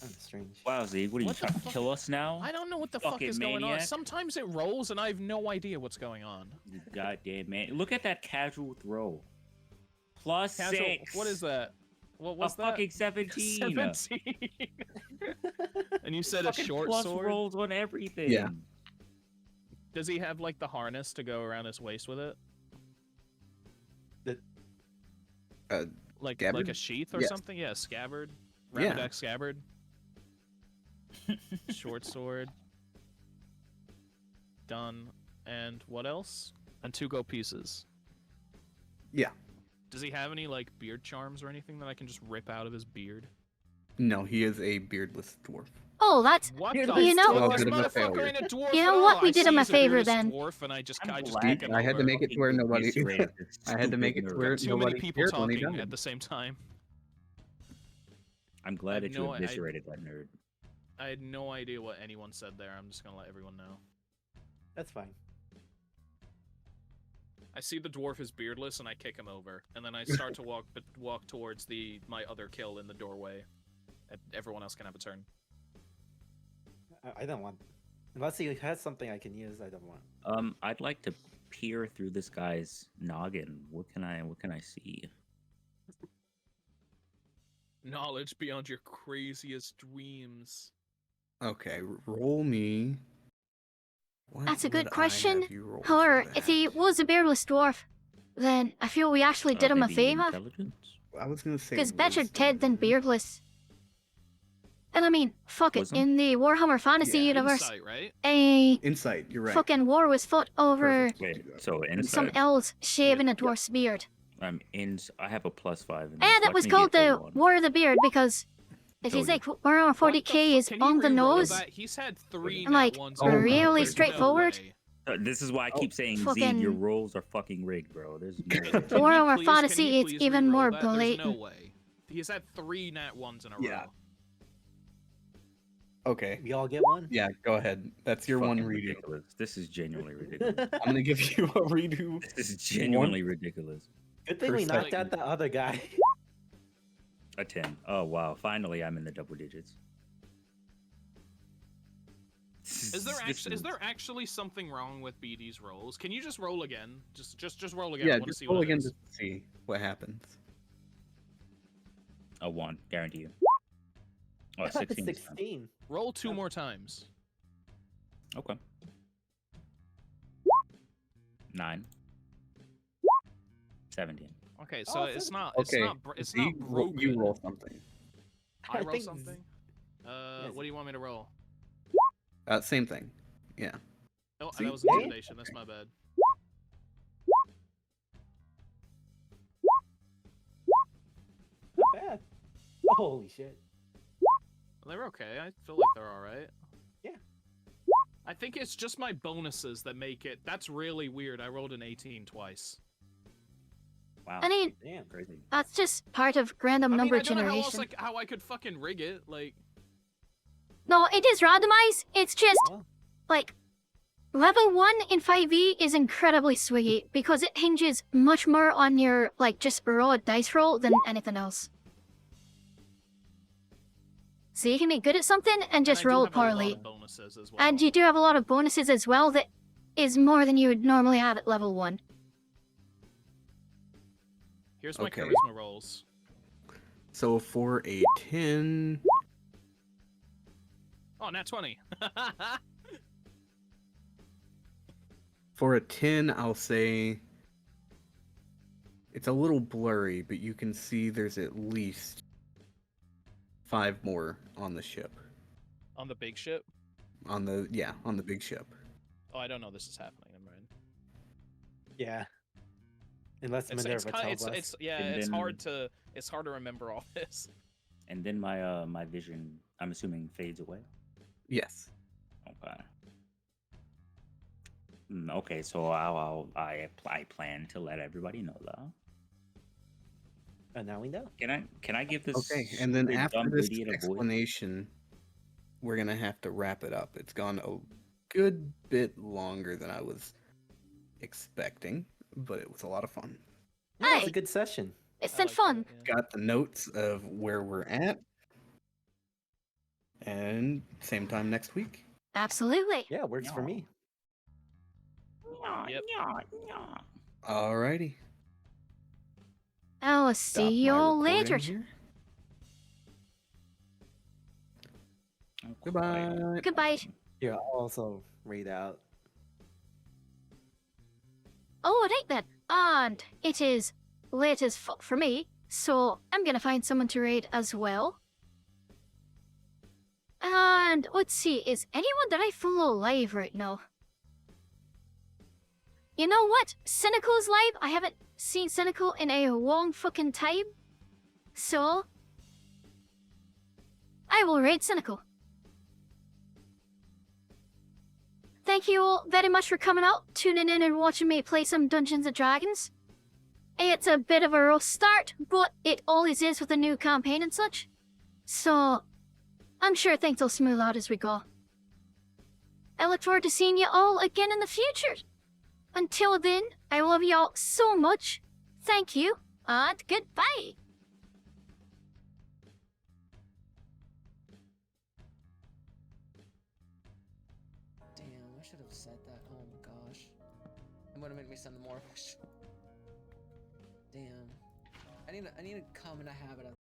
Oh, strange. Wow, Zeke, what are you What the trying to fuck? kill us now? I don't know what the fuck Fucking is going on. maniac. Sometimes it rolls and I have no idea what's going on. You goddamn man. Look at that casual throw. Plus Casual, 6. what is that? What A was that? fucking 17. 17. And you said a Fucking short plus sword? rolls on everything. Yeah. Does he have like the harness to go around his waist with it? Like Scabbard? a sheath or Yes. something? Yeah, scabbard. Yeah. Rapidax scabbard. Short sword. Done. And what else? And 2 gold pieces. Yeah. Does he have any like beard charms or anything that I can just rip out of his beard? No, he is a beardless dwarf. Oh, that's What You the know- fuck? Well, This bit of a motherfucker failure. ain't a dwarf You at know what? all. We I did see him a he's favor beardless then. Dwarf and I just I'm kick glad him I had to over. make it to where nobody. Eviscerated this I had to make it to stupid where nerd. Too many nobody people cared when he talking died. at the same time. I'm glad have that you no- I- eviscerated that nerd. I had no idea what anyone said there. I'm just gonna let everyone know. That's fine. I see the dwarf is beardless and I kick him over, and then I start to walk towards my other kill in the doorway. And everyone else can have a turn. I don't want. Unless he has something I can use, I don't want. I'd like to peer through this guy's noggin. What can I see? Knowledge beyond your craziest dreams. Okay, roll me. What That's a would good I question. have you roll for However, if that? he was a beardless dwarf, then I feel we actually did him a Maybe favor. Intelligence? I was gonna say. Because better wisdom. dead than beardless. And I mean, fuck it, Wisdom? in the Warhammer Fantasy Yeah. universe, Insight, right? a Insight. You're right. fucking war was fought over Perfect. Wait, so some insight. elves shaving a dwarf's beard. I have a +5. And it was called the War of the Beard because if you Told think Warhammer What the 40k is Can you on the re-roll nose, that? He's had 3 and, like, nat ones Oh, in a row. really There's straightforward. No way. This is why I keep saying, Z, fucking- your rolls are fucking rigged, bro. There's no Can way. you Warhammer please- Fantasy, can you it's please even re-roll more that? There's no blatant. way. He's had 3 nat ones in a Yeah. row. Okay. We all get one. Yeah, go ahead. That's your one Fucking redo. ridiculous. This is genuinely ridiculous. I'm gonna give you a redo. This is genuinely ridiculous. Good thing we Percent. knocked out the other guy. A 10. Oh wow! Finally, I'm in the double digits. Is there actually something wrong with BD's rolls? Can you just roll again? Just roll again. I Yeah, want to just see roll what it again is. to see what happens. A 1? Guarantee you. Oh, I thought it's 16. this time. 16. Roll 2 more times. Okay. 9. 17. Okay, so Oh, it's so- not. Okay. It's Z, not broken. you roll something. I I roll think something. yes. What do you want me to roll? Same thing. Yeah. Oh, See? that was Yeah. intimidation. That's my bad. Not bad. Holy shit. They're okay. I feel like they're all right. Yeah. I think it's just my bonuses that make it. That's really weird. I rolled an 18 twice. Wow. I mean, Damn. Crazy. that's just part of random number I don't know generation. how I could fucking rig it. Like, No, it is randomized. It's just Oh. like level 1 in 5e is incredibly swiggy because it hinges much more on your like just raw dice roll than anything else. So you can be good at something and just I do roll have a lot poorly. of bonuses as well. And you do have a lot of bonuses as well that is more than you would normally have at level 1. Here's my Okay. charisma rolls. So for a 10, Oh, nat 20. for a 10, I'll say it's a little blurry, but you can see there's at least 5 more on the ship. On the big ship. On the big ship. Oh, I don't know this is happening. Never mind. Yeah. Unless Minerva tells us. And it's then- hard to remember all this. And then my my vision, I'm assuming, fades away. Yes. Okay. Okay, so I plan to let everybody know though. And now we know. Can I give this? Okay, and then stupid, after dumb this idiot a voice? explanation, we're gonna have to wrap it up. It's gone a good bit longer than I was expecting, but it was a lot of fun. Yeah, it's Hey. a good session. It's I been like fun. that, yeah. Got the notes of where we're at, and same time next week. Absolutely. Yeah, it works for Yeah. me. Yep. Alrighty. I'll Stop see you my all recording later. here. Okay. Goodbye. Goodbye. Here, I'll also read out. Oh, right then. And it is late as fuck for me, so I'm gonna find someone to raid as well. And let's see, is anyone that I follow live right now? You know what? Cynical's live. I haven't seen Cynical in a long fucking time. So, I will raid Cynical. Thank you all very much for coming out, tuning in and watching me play some Dungeons & Dragons. It's a bit of a rough start, but it always is with a new campaign and such. So, I'm sure things will smooth out as we go. I look forward to seeing you all again in the future. Until then, I love you all so much. Thank you, and goodbye. Damn, I should have said that. Oh my gosh. It would have made me sound more emotional. Damn. I need to come in a habit of